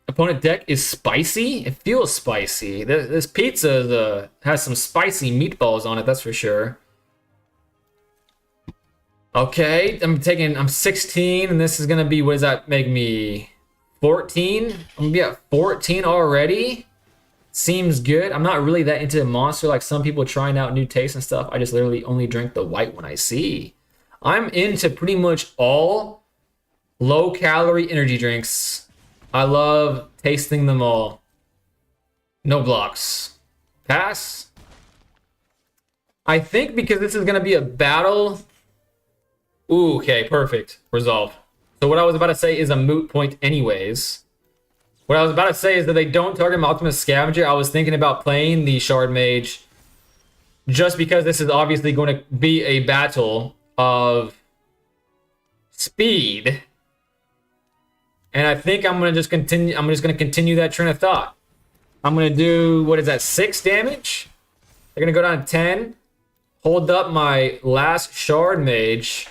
Opponent deck is spicy. It feels spicy. This pizza has some spicy meatballs on it, that's for sure. Okay, I'm 16, and this is going to be, what does that make me? 14? I'm going to be at 14 already? Seems good. I'm not really that into the monster like some people trying out new tastes and stuff. I just literally only drink the white one I see. I'm into pretty much all low-calorie energy drinks. I love tasting them all. No blocks. Pass. I think because this is going to be a battle. Ooh, okay, perfect. Resolve. So what I was about to say is a moot point anyways. What I was about to say is that they don't target my Ultimate Scavenger. I was thinking about playing the Shard Mage just because this is obviously going to be a battle of speed. And I think I'm going to just continue. I'm just going to continue that train of thought. I'm going to do, what is that, 6 damage? They're going to go down to 10. Hold up my last Shard Mage.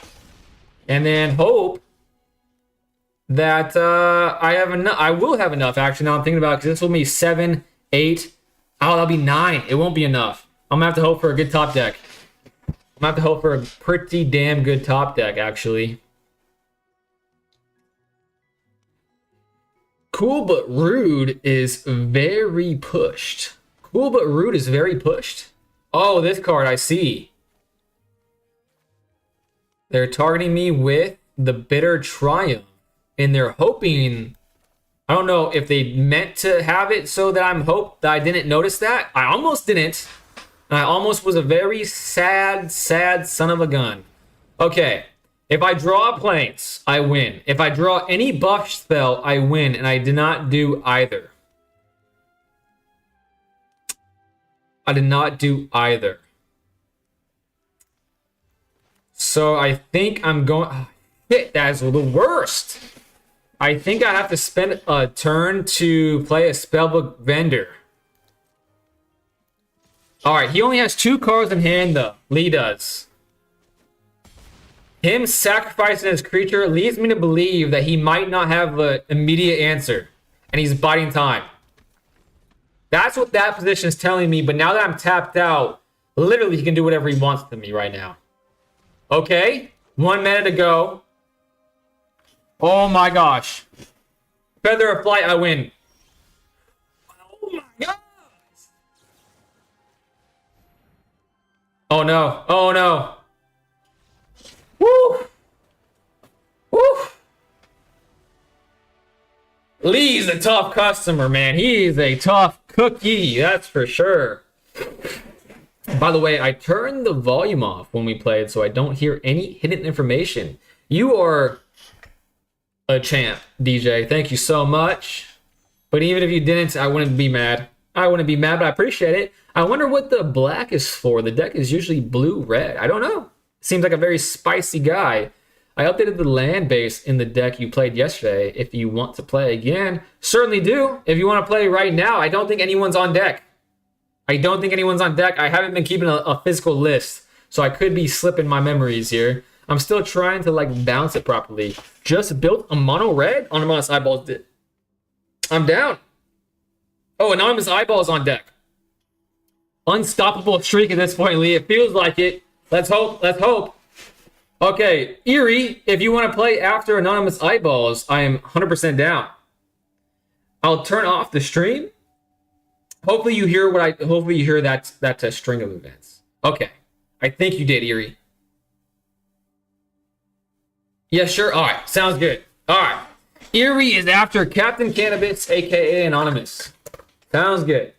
And then hope that I have enough. I will have enough, actually, now I'm thinking about it, because this will be 7, 8. Oh, that'll be 9. It won't be enough. I'm going to have to hope for a good top deck. I'm going to have to hope for a pretty damn good top deck, actually. Cool but Rude is very pushed. Cool but Rude is very pushed. Oh, this card, I see. They're targeting me with the Bitter Triumph. And they're hoping... I don't know if they meant to have it so that I didn't notice that. I almost didn't. And I almost was a very sad son of a gun. Okay. If I draw Plains, I win. If I draw any buff spell, I win. And I did not do either. I did not do either. So I think I'm going... Oh, shit, that's the worst. I think I have to spend a turn to play a Spellbook Vendor. Alright, he only has 2 cards in hand, though. Lee does. Him sacrificing his creature leads me to believe that he might not have an immediate answer. And he's biding time. That's what that position is telling me. But now that I'm tapped out, literally he can do whatever he wants to me right now. Okay. 1 minute to go. Oh my gosh. Feather of Flight, I win. Oh my gosh. Oh no. Oh no. Woo. Woo. Lee's a tough customer, man. He's a tough cookie, that's for sure. By the way, I turned the volume off when we played so I don't hear any hidden information. You are a champ, DJ. Thank you so much. But even if you didn't, I wouldn't be mad. I wouldn't be mad, but I appreciate it. I wonder what the black is for. The deck is usually blue-red. I don't know. Seems like a very spicy guy. I updated the land base in the deck you played yesterday. If you want to play again, certainly do. If you want to play right now, I don't think anyone's on deck. I don't think anyone's on deck. I haven't been keeping a physical list, so I could be slipping my memories here. I'm still trying to like bounce it properly. Just built a mono red. Anonymous Eyeballs did. I'm down. Oh, Anonymous Eyeballs on deck. Unstoppable streak at this point, Lee. It feels like it. Let's hope. Let's hope. Okay, Eerie, if you want to play after Anonymous Eyeballs, I am 100% down. I'll turn off the stream. Hopefully you hear hopefully you hear that string of events. Okay. I think you did, Eerie. Yeah, sure. All right. Sounds good. All right. Eerie is after Captain Cannabis, aka Anonymous. Sounds good.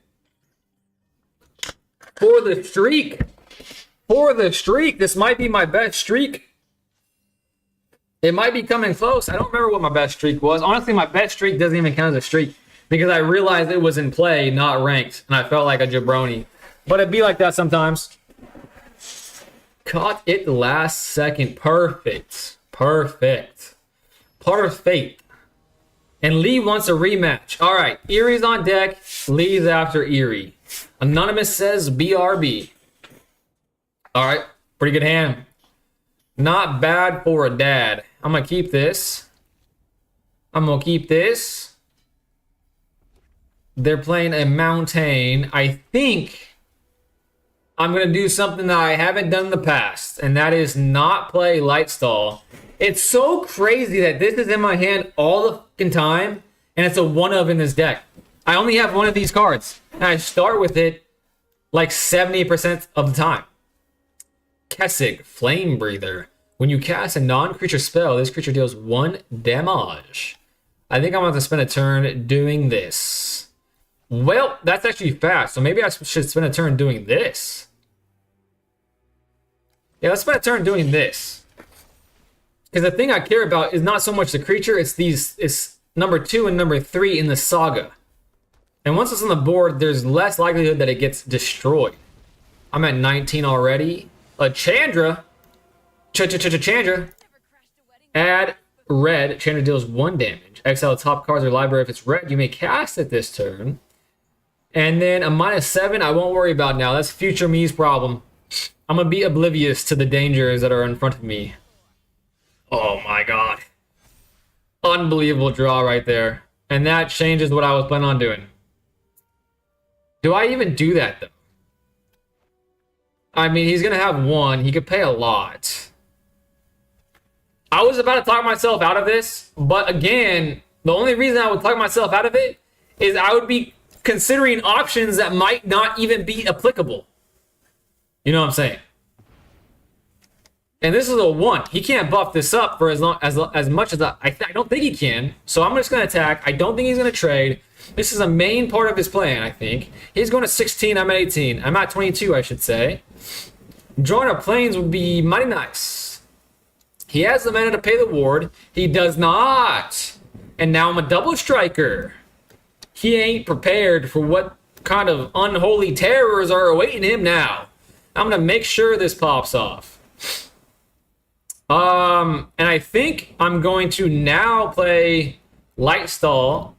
For the streak. For the streak. This might be my best streak. It might be coming close. I don't remember what my best streak was. Honestly, my best streak doesn't even count as a streak because I realized it was in play, not ranked, and I felt like a jabroni. But it'd be like that sometimes. Caught it last second. Perfect. Perfect. Perfect. And Lee wants a rematch. All right. Eerie's on deck. Lee's after Eerie. Anonymous says BRB. All right. Pretty good hand. Not bad for a dad. I'm going to keep this. I'm going to keep this. They're playing a mountain. I think I'm going to do something that I haven't done in the past, and that is not play Lightstall. It's so crazy that this is in my hand all the fucking time, and it's a one of in this deck. I only have one of these cards, and I start with it like 70% of the time. Kessig, Flame Breather. When you cast a non-creature spell, this creature deals 1 damage. I think I'm going to spend a turn doing this. Well, that's actually fast, so maybe I should spend a turn doing this. Yeah, let's spend a turn doing this. Because the thing I care about is not so much the creature, it's number 2 and number 3 in the saga. And once it's on the board, there's less likelihood that it gets destroyed. I'm at 19 already. A Chandra. Chandra. Add red. Chandra deals 1 damage. Exile the top cards of your library. If it's red, you may cast it this turn. And then a -7, I won't worry about now. That's future me's problem. I'm going to be oblivious to the dangers that are in front of me. Oh my god. Unbelievable draw right there. And that changes what I was planning on doing. Do I even do that, though? I mean, he's going to have 1. He could pay a lot. I was about to talk myself out of this, but again, the only reason I would talk myself out of it is I would be considering options that might not even be applicable. You know what I'm saying? And this is a 1. He can't buff this up for as much as I don't think he can. So I'm just going to attack. I don't think he's going to trade. This is a main part of his plan, I think. He's going to 16. I'm at 18. I'm at 22, I should say. Drawing a planes would be mighty nice. He has the mana to pay the ward. He does not. And now I'm a double striker. He ain't prepared for what kind of unholy terrors are awaiting him now. I'm going to make sure this pops off. And I think I'm going to now play Lightstall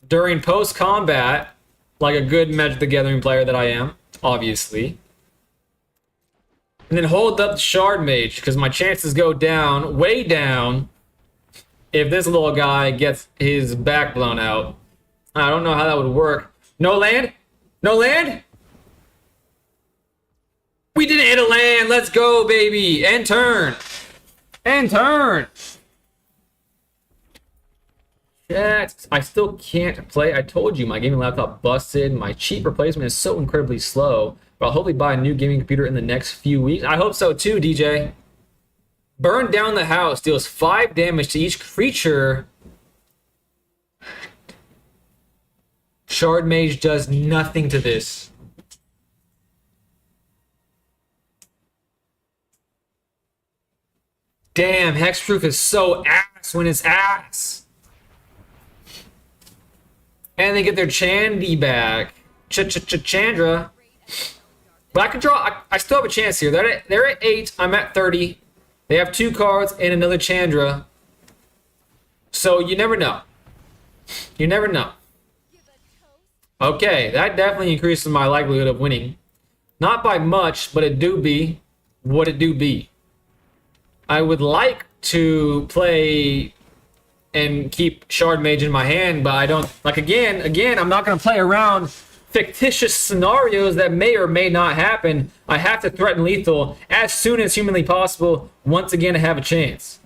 during post-combat, like a good Magic the Gathering player that I am, obviously. And then hold up the Shard Mage, because my chances go down, way down, if this little guy gets his back blown out. I don't know how that would work. No land? No land? We didn't hit a land. Let's go, baby. End turn. End turn. Shit. I still can't play. I told you my gaming laptop busted. My cheap replacement is so incredibly slow. But I'll hopefully buy a new gaming computer in the next few weeks. I hope so too, DJ. Burn down the house. Deals 5 damage to each creature. Shard Mage does nothing to this. Damn, Hexproof is so ass when it's ass. And they get their Chandy back. Chandra. But I can draw. I still have a chance here. They're at 8. I'm at 30. They have 2 cards and another Chandra. So you never know. You never know. Okay, that definitely increases my likelihood of winning. Not by much, but it do be what it do be. I would like to play and keep Shard Mage in my hand, but I don't, like, again, I'm not going to play around fictitious scenarios that may or may not happen. I have to threaten lethal as soon as humanly possible, once again to have a chance.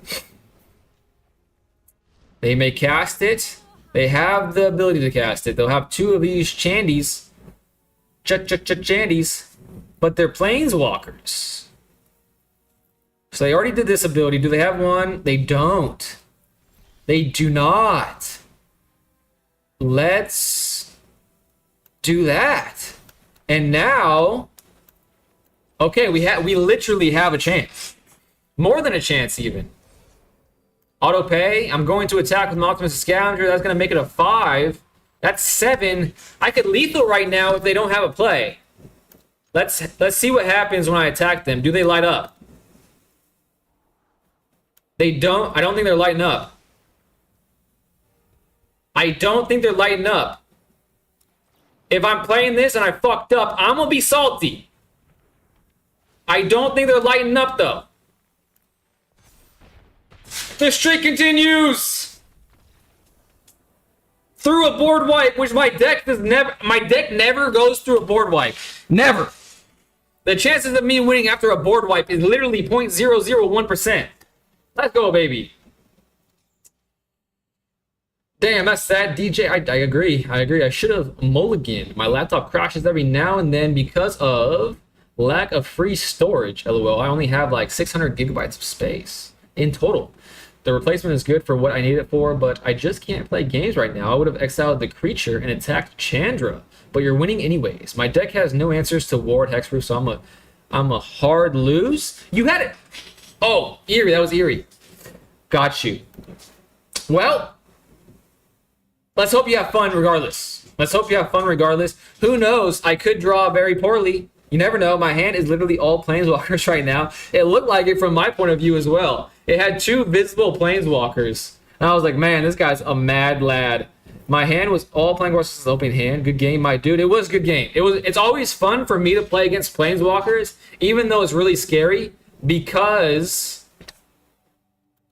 They may cast it. They have the ability to cast it. They'll have 2 of these Chandies. Chandies. But they're Planeswalkers. So they already did this ability. Do they have one? They don't. They do not. Let's do that. And now, okay, we literally have a chance. More than a chance, even. Auto pay. I'm going to attack with my Optimus Scavenger. That's going to make it a 5. That's 7. I could lethal right now if they don't have a play. Let's see what happens when I attack them. Do they light up? They don't. I don't think they're lighting up. I don't think they're lighting up. If I'm playing this and I fucked up, I'm going to be salty. I don't think they're lighting up, though. The streak continues! Through a board wipe, which my deck never goes through a board wipe. Never. The chances of me winning after a board wipe is literally 0.001%. Let's go, baby. Damn, that's sad, DJ. I agree. I should have mulliganed. My laptop crashes every now and then because of lack of free storage. LOL. I only have like 600 gigabytes of space in total. The replacement is good for what I need it for, but I just can't play games right now. I would have exiled the creature and attacked Chandra, but you're winning anyways. My deck has no answers to Ward Hexproof, so I'm a hard lose. You had it. Oh, Eerie. That was Eerie. Got you. Well, let's hope you have fun regardless. Let's hope you have fun regardless. Who knows? I could draw very poorly. You never know. My hand is literally all Planeswalkers right now. It looked like it from my point of view as well. It had 2 visible Planeswalkers. And I was like, man, this guy's a mad lad. My hand was all Planeswalkers open hand. Good game, my dude. It was a good game. It's always fun for me to play against Planeswalkers, even though it's really scary, because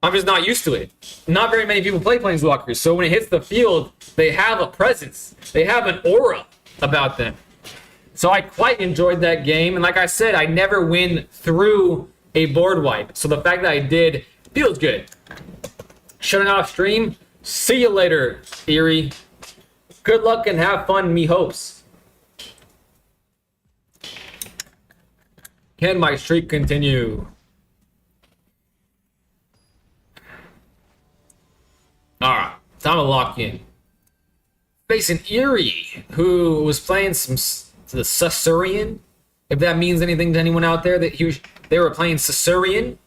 I'm just not used to it. Not very many people play Planeswalkers, so when it hits the field, they have a presence. They have an aura about them. So I quite enjoyed that game, and like I said, I never win through a board wipe. So the fact that I did feels good. Shutting off stream. See you later, Eerie. Good luck and have fun, me hopes. Can my streak continue? Alright, time to lock in. Facing Eerie, who was playing the Sasurian, if that means anything to anyone out there, that they were playing Sasurian.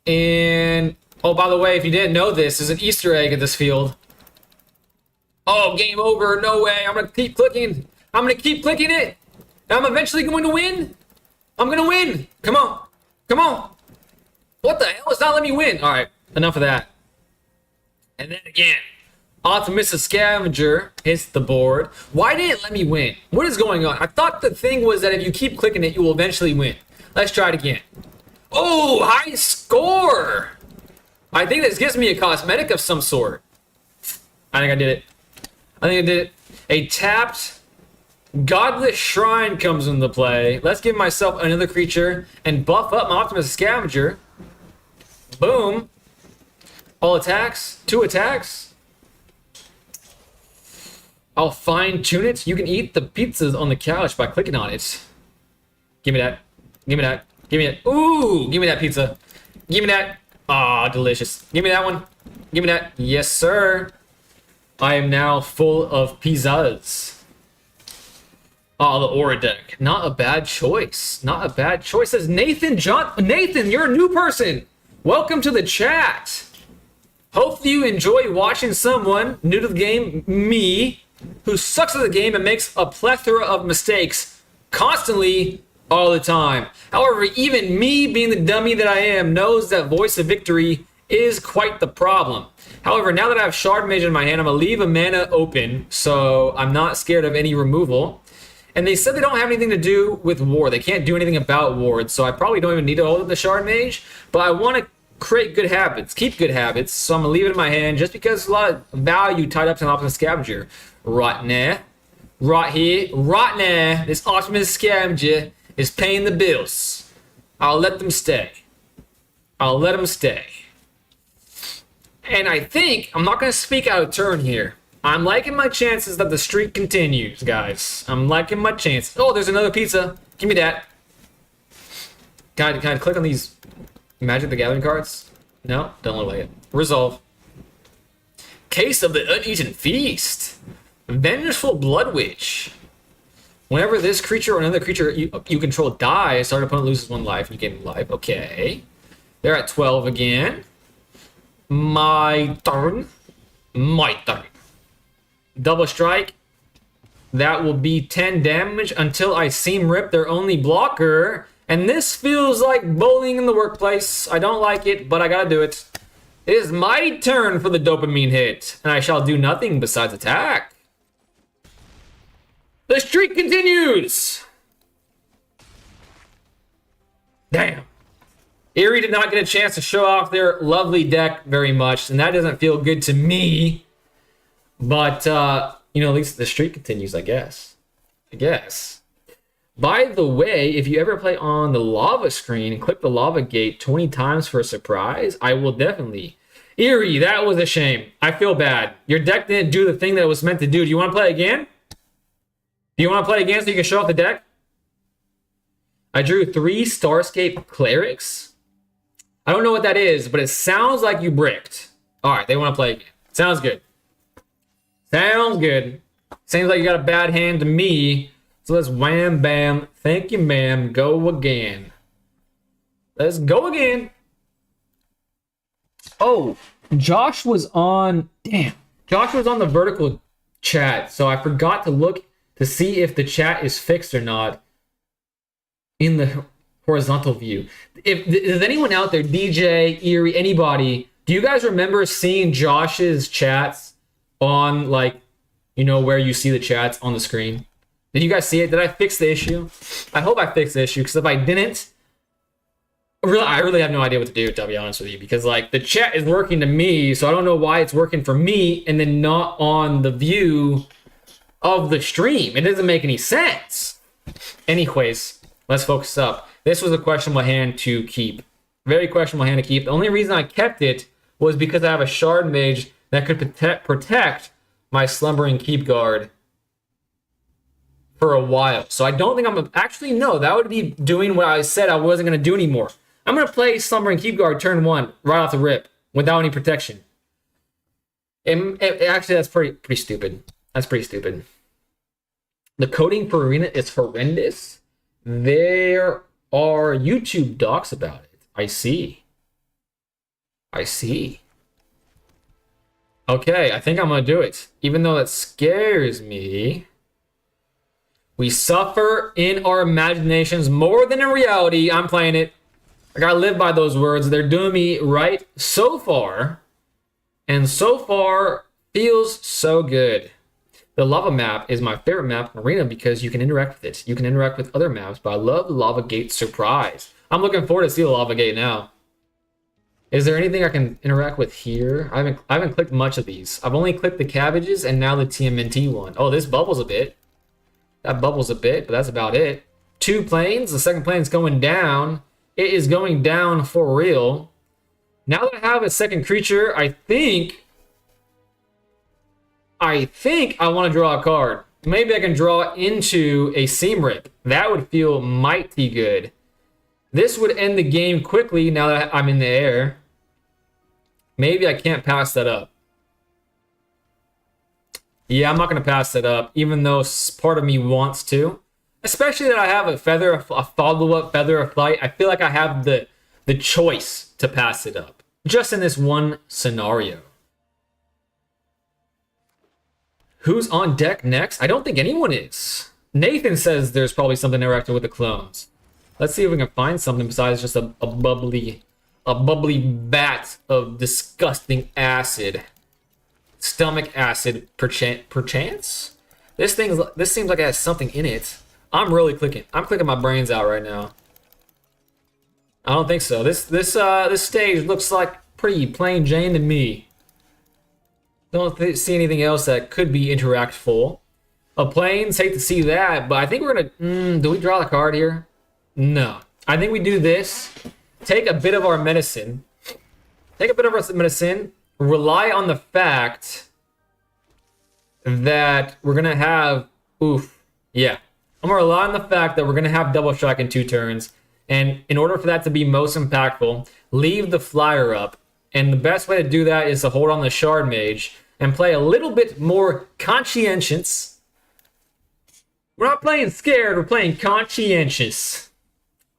And oh, by the way, if you didn't know this, there's an Easter egg at this field. Oh, game over. No way. I'm gonna keep clicking. I'm gonna keep clicking it. I'm eventually going to win. I'm gonna win. Come on. Come on. What the hell? It's not letting me win. All right, enough of that. And then again, Optimistic Scavenger hits the board. Why didn't it let me win? What is going on? I thought the thing was that if you keep clicking it, you will eventually win. Let's try it again. Oh, high score! I think this gives me a cosmetic of some sort. I think I did it. I think I did it. A tapped Godless Shrine comes into play. Let's give myself another creature and buff up my Optimistic Scavenger. Boom. All attacks. 2 attacks. I'll fine-tune it. You can eat the pizzas on the couch by clicking on it. Give me that. Give me that. Give me that. Ooh, give me that pizza. Give me that. Ah, delicious. Give me that one. Give me that. Yes, sir. I am now full of pizzas. Oh, the Aura deck. Not a bad choice. Not a bad choice. Says Nathan John. Nathan, you're a new person. Welcome to the chat. Hopefully you enjoy watching someone new to the game, me, who sucks at the game and makes a plethora of mistakes constantly all the time. However, even me, being the dummy that I am, knows that Voice of Victory is quite the problem. However, now that I have Shard Mage in my hand, I'm going to leave a mana open, so I'm not scared of any removal. And they said they don't have anything to do with Ward. They can't do anything about Ward, so I probably don't even need to hold up the Shard Mage, but I want to create good habits, keep good habits, so I'm going to leave it in my hand just because there's a lot of value tied up to an Optimus Scavenger. Right now. Right here. Right now. This Optimus Scavenger is paying the bills. I'll let them stay. I'll let them stay. And I think, I'm not going to speak out of turn here. I'm liking my chances that the streak continues, guys. I'm liking my chances. Oh, there's another pizza. Give me that. Can I click on these Magic the Gathering cards? No, don't look like it. Resolve. Case of the Uneaten Feast. Vengeful Blood Witch. Whenever this creature or another creature you control dies, our opponent loses 1 life and you gain life. Okay. They're at 12 again. My turn. My turn. Double strike. That will be 10 damage until I seam rip their only blocker. And this feels like bowling in the workplace. I don't like it, but I gotta do it. It is my turn for the dopamine hit, and I shall do nothing besides attack. The streak continues! Damn. Eerie did not get a chance to show off their lovely deck very much, and that doesn't feel good to me. But, you know, at least the streak continues, I guess. By the way, if you ever play on the lava screen and click the lava gate 20 times for a surprise, I will definitely. Eerie, that was a shame. I feel bad. Your deck didn't do the thing that it was meant to do. Do you want to play again? Do you want to play again so you can show off the deck? I drew 3 Starscape Clerics. I don't know what that is, but it sounds like you bricked. All right, they want to play again. Sounds good. Sounds good. Seems like you got a bad hand to me. So let's wham bam. Thank you, ma'am. Go again. Let's go again. Oh, Josh was on. Damn. Josh was on the vertical chat, so I forgot to look to see if the chat is fixed or not in the horizontal view. If is anyone out there, DJ, Erie, anybody, do you guys remember seeing Josh's chats on, like, you know, where you see the chats on the screen? Did you guys see it? Did I fix the issue? I hope I fixed the issue, because if I didn't, I really have no idea what to do, to be honest with you, because, like, the chat is working to me, so I don't know why it's working for me and then not on the view of the stream. It doesn't make any sense. Anyways, let's focus up. This was a questionable hand to keep. Very questionable hand to keep. The only reason I kept it was because I have a Shard Mage that could protect my Slumbering Keep Guard for a while. So I don't think I'm... Actually, no. That would be doing what I said I wasn't going to do anymore. I'm going to play Slumbering Keep Guard turn 1 right off the rip without any protection. Actually, that's pretty stupid. That's pretty stupid. The coding for Arena is horrendous. There are YouTube docs about it. I see. Okay, I think I'm going to do it. Even though that scares me. We suffer in our imaginations more than in reality. I'm playing it. I gotta live by those words. They're doing me right so far. And so far feels so good. The lava map is my favorite map in Arena because you can interact with it. You can interact with other maps, but I love the Lava Gate Surprise. I'm looking forward to see the Lava Gate now. Is there anything I can interact with here? I haven't clicked much of these. I've only clicked the cabbages and now the TMNT one. Oh, this bubbles a bit. That bubbles a bit, but that's about it. 2 planes. The second plane's going down. It is going down for real. Now that I have a second creature, I think I want to draw a card. Maybe I can draw into a Seam Rip. That would feel mighty good. This would end the game quickly now that I'm in the air. Maybe I can't pass that up. Yeah, I'm not going to pass that up, even though part of me wants to. Especially that I have a follow-up Feather of Flight. I feel like I have the choice to pass it up. Just in this one scenario. Who's on deck next? I don't think anyone is. Nathan says there's probably something interacting with the clones. Let's see if we can find something besides just a bubbly vat of disgusting acid. Stomach acid, perchance? This seems like it has something in it. I'm really clicking. I'm clicking my brains out right now. I don't think so. This stage looks like pretty plain Jane to me. Don't see anything else that could be interactful. Planes, hate to see that, but I think we're gonna. Do we draw the card here? No. I think we do this. Take a bit of our medicine. Rely on the fact that we're gonna have. Yeah. I'm gonna rely on the fact that we're gonna have double strike in 2 turns. And in order for that to be most impactful, leave the flyer up. And the best way to do that is to hold on the Shard Mage and play a little bit more conscientious. We're not playing scared, we're playing conscientious.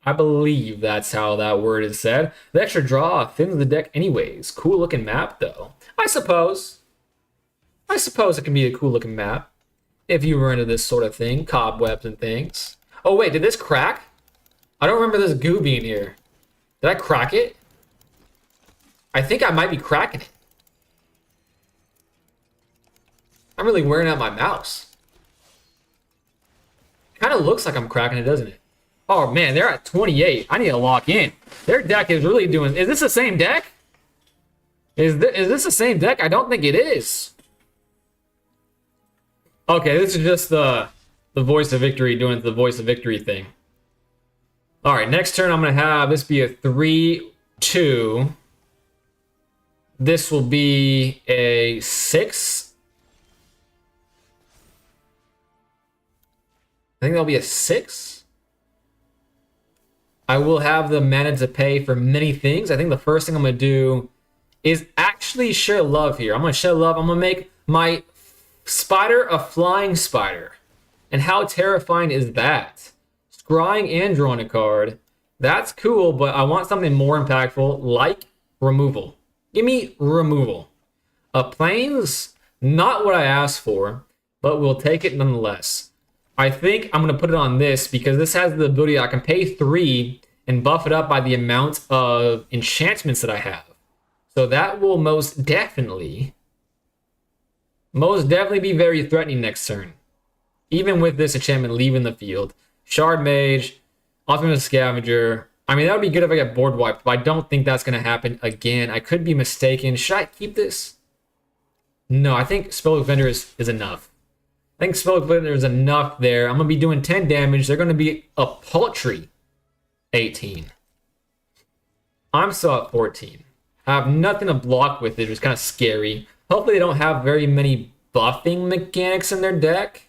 I believe that's how that word is said. The extra draw thins the deck anyways. Cool looking map though. I suppose it can be a cool looking map. If you were into this sort of thing, cobwebs and things. Oh wait, did this crack? I don't remember this goo being here. Did I crack it? I think I might be cracking it. I'm really wearing out my mouse. Kind of looks like I'm cracking it, doesn't it? Oh man, they're at 28. I need to lock in. Their deck is really doing... Is this the same deck? Is this the same deck? I don't think it is. Okay, this is just the Voice of Victory doing the Voice of Victory thing. All right, next turn I'm going to have this be a 3-2. This will be a 6. I think that'll be a 6. I will have the mana to pay for many things. I think the first thing I'm going to do is actually share love here. I'm going to share love. I'm going to make my spider a flying spider. And how terrifying is that? Scrying and drawing a card. That's cool, but I want something more impactful, like removal. Give me removal. Planes, not what I asked for, but we'll take it nonetheless. I think I'm going to put it on this because this has the ability I can pay 3 and buff it up by the amount of enchantments that I have. So that will most definitely be very threatening next turn. Even with this enchantment leaving the field. Shard Mage, Optimus Scavenger. I mean, that would be good if I get board wiped, but I don't think that's going to happen again. I could be mistaken. Should I keep this? No, I think Spell Defender is enough. I think Spell Defender is enough there. I'm going to be doing 10 damage. They're going to be a paltry 18. I'm still at 14. I have nothing to block with it. It's kind of scary. Hopefully they don't have very many buffing mechanics in their deck.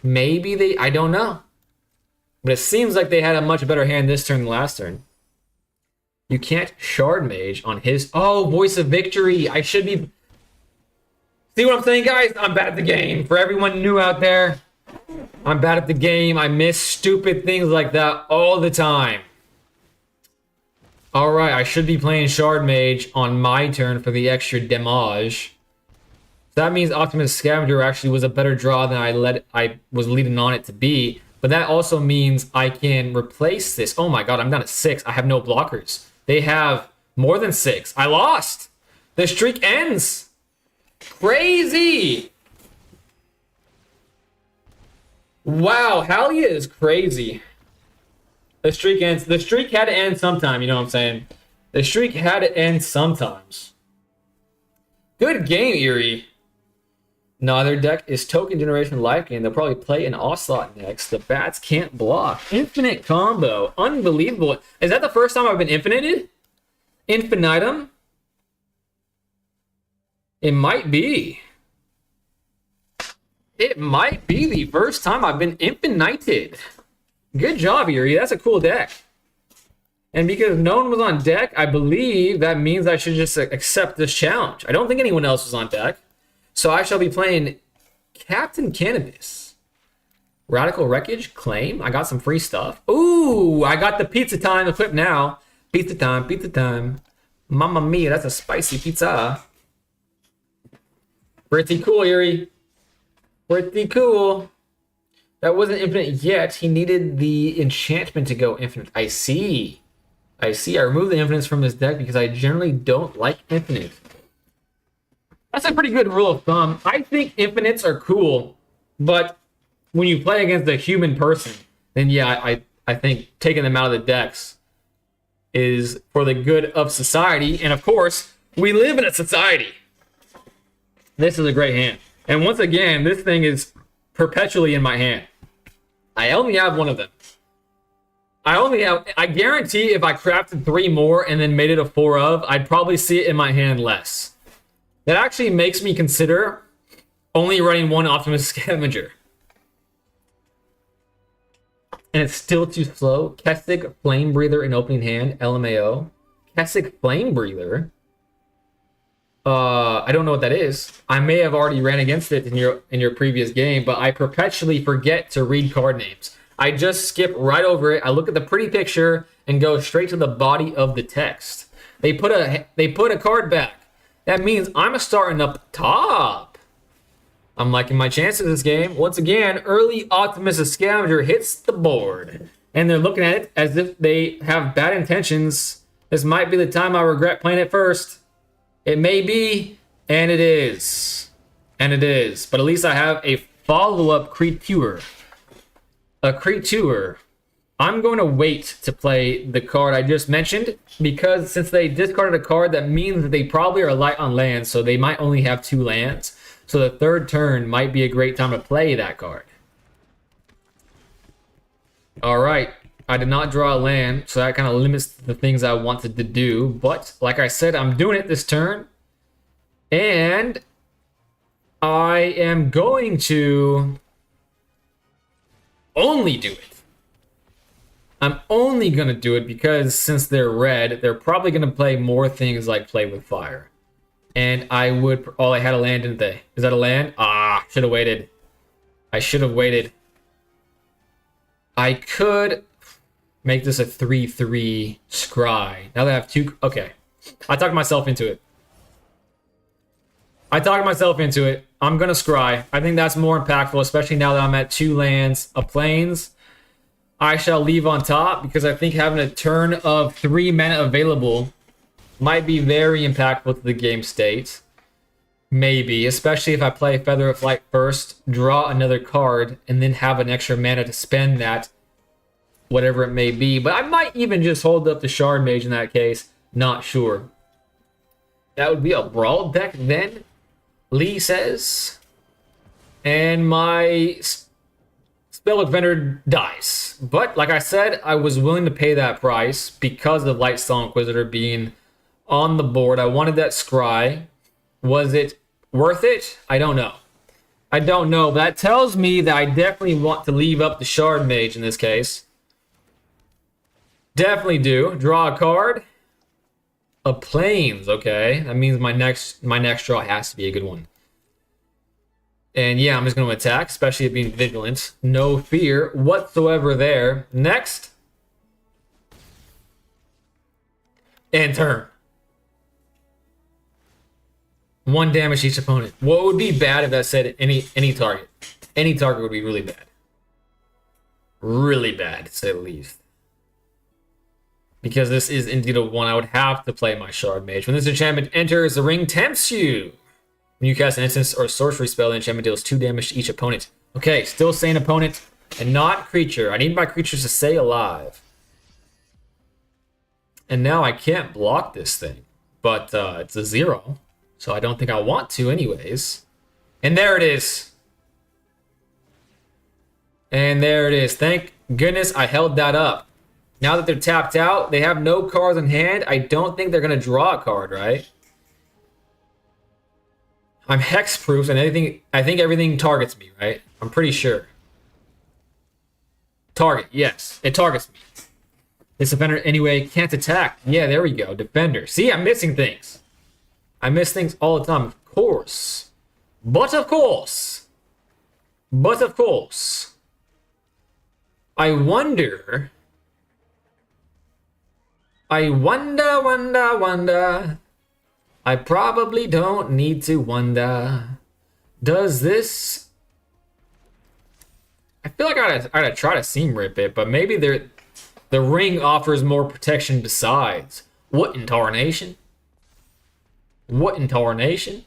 Maybe they... I don't know. But it seems like they had a much better hand this turn than last turn. You can't Shard Mage on his... Oh, Voice of Victory. I should be... See what I'm saying, guys? I'm bad at the game. For everyone new out there, I'm bad at the game. I miss stupid things like that all the time. Alright, I should be playing Shard Mage on my turn for the extra damage. That means Optimus Scavenger actually was a better draw than I was leading on it to be. But that also means I can replace this. Oh my god, I'm down at 6. I have no blockers. They have more than 6. I lost. The streak ends. Crazy. Wow, Halia is crazy. The streak ends. The streak had to end sometime, you know what I'm saying? The streak had to end sometimes. Good game, Eerie. No, their deck is Token Generation Life Gain. They'll probably play an Ocelot next. The bats can't block. Infinite combo. Unbelievable. Is that the first time I've been infinited? Infinitum? It might be. It might be the first time I've been infinited. Good job, Eerie. That's a cool deck. And because no one was on deck, I believe that means I should just accept this challenge. I don't think anyone else was on deck. So I shall be playing Captain Cannabis. Radical Wreckage, Claim. I got some free stuff. Ooh, I got the pizza time equipped now. Pizza time, pizza time. Mamma mia, that's a spicy pizza. Pretty cool, Eerie. Pretty cool. That wasn't infinite yet. He needed the enchantment to go infinite. I see. I see. I removed the infinites from this deck because I generally don't like infinite. That's a pretty good rule of thumb. I think infinites are cool, but when you play against a human person, then yeah, I think taking them out of the decks is for the good of society. And of course, we live in a society. This is a great hand. And once again, this thing is perpetually in my hand. I only have one of them. I guarantee if I crafted 3 more and then made it a 4 of, I'd probably see it in my hand less. That actually makes me consider only running 1 Optimus Scavenger. And it's still too slow. Kessig Flame Breather in opening hand, LMAO. Kessig Flame Breather? I don't know what that is. I may have already ran against it in your previous game, but I perpetually forget to read card names. I just skip right over it. I look at the pretty picture and go straight to the body of the text. They put a card back. That means I'm starting up top. I'm liking my chances this game. Once again, early Optimus Scavenger hits the board. And they're looking at it as if they have bad intentions. This might be the time I regret playing it first. It may be, and it is. And it is. But at least I have a follow-up creature. A creature. I'm going to wait to play the card I just mentioned, because since they discarded a card, that means that they probably are light on lands, so they might only have 2 lands. So the third turn might be a great time to play that card. Alright, I did not draw a land, so that kind of limits the things I wanted to do. But, like I said, I'm doing it this turn. And I am going to only do it I'm only gonna do it because since they're red, they're probably gonna play more things like Play with Fire. And I would... Oh, I had a land, didn't they? Is that a land? Ah, should have waited. I should have waited. I could make this a 3/3 scry. Now that I have two... Okay. I talked myself into it. I'm gonna scry. I think that's more impactful, especially now that I'm at 2 lands of plains. I shall leave on top because I think having a turn of 3 mana available might be very impactful to the game state. Maybe, especially if I play Feather of Flight first, draw another card, and then have an extra mana to spend that, whatever it may be. But I might even just hold up the Shard Mage in that case. Not sure. That would be a Brawl deck then, Lee says. And my Spell Vendor dies. But like I said, I was willing to pay that price because of Lightstone Inquisitor being on the board. I wanted that scry. Was it worth it? I don't know. But that tells me that I definitely want to leave up the Shard Mage in this case. Definitely do. Draw a card. A Plains, okay. That means my next draw has to be a good one. And yeah, I'm just going to attack, especially it being Vigilant. No fear whatsoever there. Next. And turn. 1 damage each opponent. What would be bad if that said any target? Any target would be really bad. Really bad, to say the least. Because this is indeed a 1, I would have to play my Shard Mage. When this enchantment enters, the ring tempts you. When you cast an instant or sorcery spell, the enchantment deals 2 damage to each opponent. Okay, still saying opponent and not creature. I need my creatures to stay alive. And now I can't block this thing. But it's a 0. So I don't think I want to anyways. And there it is. And there it is. Thank goodness I held that up. Now that they're tapped out, they have no cards in hand. I don't think they're going to draw a card, right? I'm hexproof and I think everything targets me, right? I'm pretty sure. Target, yes. It targets me. This defender, anyway, can't attack. Yeah, there we go. Defender. See, I'm missing things. I miss things all the time, of course. But of course. I wonder... wonder. I probably don't need to wonder. Does this... I feel like I gotta try to seam rip it, but maybe the ring offers more protection besides. What in tarnation? What in tarnation?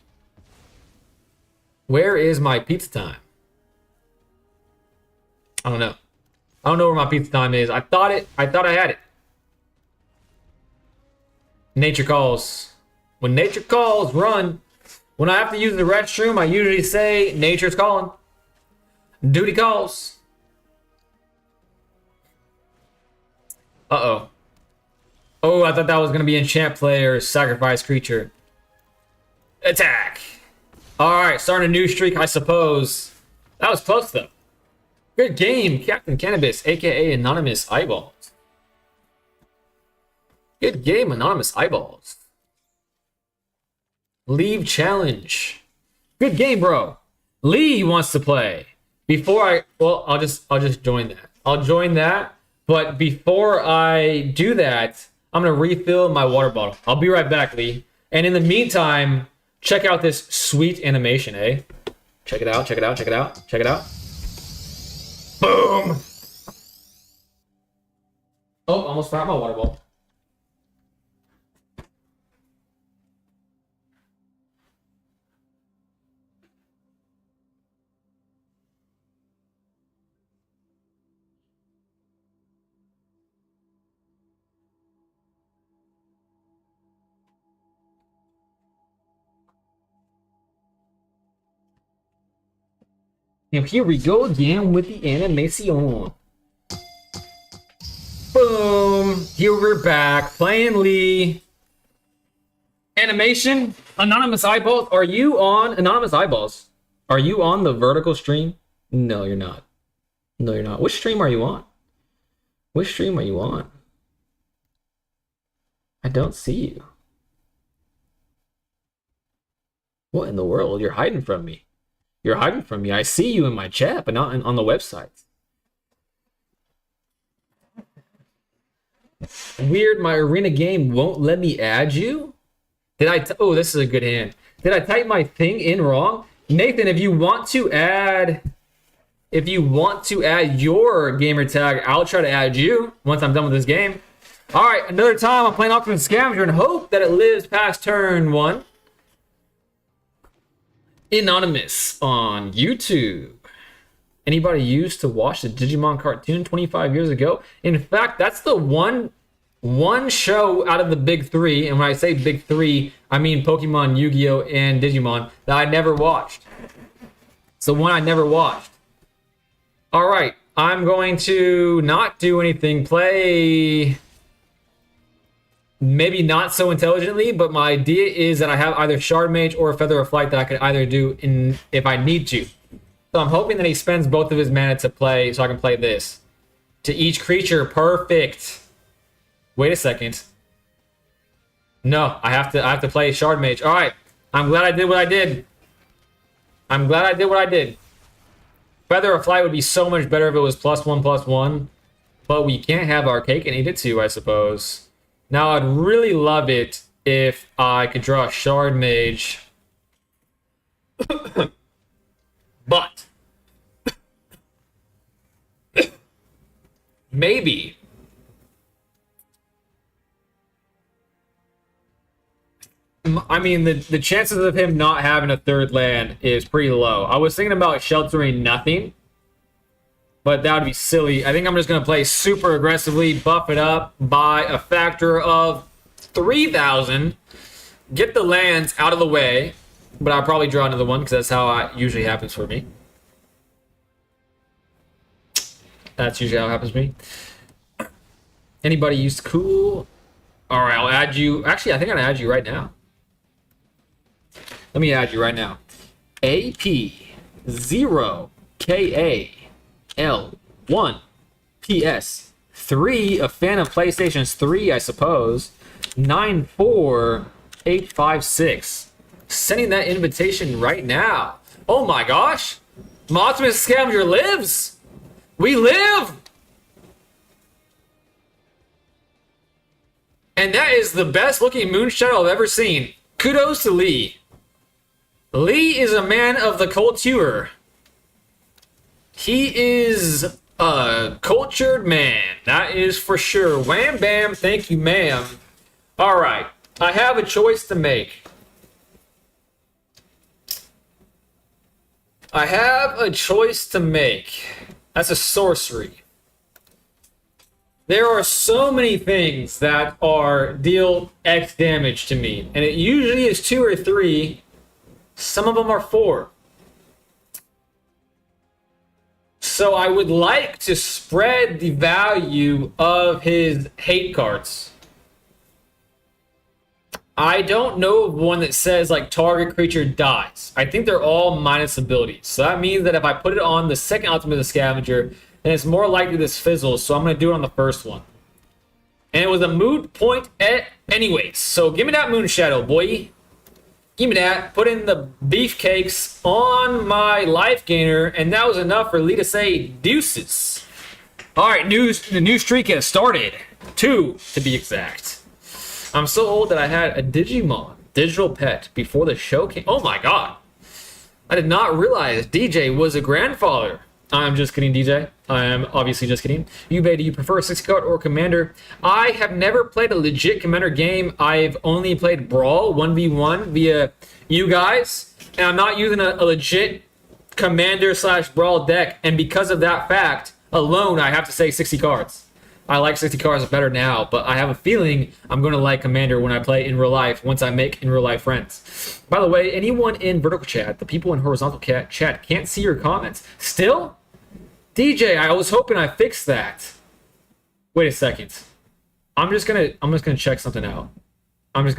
Where is my pizza time? I don't know. I don't know where my pizza time is. I thought I had it. Nature calls. When nature calls, run. When I have to use the restroom, I usually say, nature's calling. Duty calls. Uh-oh. Oh, I thought that was going to be enchant play or sacrifice creature. Attack. Alright, starting a new streak, I suppose. That was close, though. Good game, Captain Cannabis, a.k.a. Anonymous Eyeballs. Good game, Anonymous Eyeballs. Leave challenge. Good game, bro. Lee wants to play. I'll just join that. I'll join that, but before I do that, I'm gonna refill my water bottle. I'll be right back, Lee. And in the meantime, check out this sweet animation, eh? Check it out, check it out, check it out, check it out. Boom! Oh, almost forgot my water bottle. And here we go again with the animation. Boom! Here we're back, playing Lee. Animation? Anonymous Eyeballs? Are you on Anonymous Eyeballs? Are you on the vertical stream? No, you're not. No, you're not. Which stream are you on? Which stream are you on? I don't see you. What in the world? You're hiding from me. You're hiding from me. I see you in my chat, but not on the website. Weird, my arena game won't let me add you? Oh, this is a good hand. Did I type my thing in wrong? Nathan, if you want to add your gamer tag, I'll try to add you once I'm done with this game. All right, another time I'm playing Ultimate Scavenger and hope that it lives past turn 1. Anonymous on YouTube. Anybody used to watch the Digimon cartoon 25 years ago? In fact, that's the one show out of the big 3, and when I say big 3, I mean Pokemon, Yu-Gi-Oh, and Digimon, that I never watched. It's the one I never watched. All right, I'm going to not do anything. Play maybe not so intelligently, but my idea is that I have either Shard Mage or Feather of Flight that I could either do if I need to. So I'm hoping that he spends both of his mana to play, so I can play this. To each creature, perfect. Wait a second. No, I have to play Shard Mage. All right, I'm glad I did what I did. Feather of Flight would be so much better if it was +1/+1, but we can't have our cake and eat it too, I suppose. Now, I'd really love it if I could draw a Shard Mage. But maybe I mean the chances of him not having a third land is pretty low. I was thinking about sheltering nothing, but that would be silly. I think I'm just going to play super aggressively, buff it up by a factor of 3,000, get the lands out of the way, but I'll probably draw another one because that's how it usually happens for me. That's usually how it happens for me. Anybody used cool? All right, I'll add you. Actually, I think I'm going to add you right now. Let me add you right now. AP0KAL1PS3, a fan of PlayStation's 3, I suppose. 94856. Sending that invitation right now. Oh my gosh! Ultimate Scavenger lives! We live! And that is the best looking Moonshadow I've ever seen. Kudos to Lee. Lee is a man of the culture. He is a cultured man. That is for sure. Wham bam, thank you, ma'am. All right, I have a choice to make. That's a sorcery. There are so many things that deal X damage to me, and it usually is 2 or 3. Some of them are 4. So I would like to spread the value of his hate cards. I don't know of one that says like target creature dies. I think they're all minus abilities. So that means that if I put it on the second Ultimate the Scavenger, then it's more likely this fizzles. So I'm going to do it on the first one. And it was a moot point anyways. So give me that Moonshadow, boy. Give me that. Put in the beefcakes on my life gainer. And that was enough for Lee to say deuces. All right, the new streak has started. 2 to be exact. I'm so old that I had a Digimon digital pet before the show came. Oh my god. I did not realize DJ was a grandfather. I'm just kidding, DJ. I am obviously just kidding. Yubei, do you prefer 60 card or Commander? I have never played a legit Commander game. I've only played Brawl 1v1 via you guys. And I'm not using a legit Commander/Brawl deck. And because of that fact alone, I have to say 60 cards. I like 60 cards better now, but I have a feeling I'm going to like Commander when I play in real life, once I make in real life friends. By the way, anyone in vertical chat, the people in horizontal chat can't see your comments. Still? DJ, I was hoping I fixed that. Wait a second. I'm just gonna check something out. I don't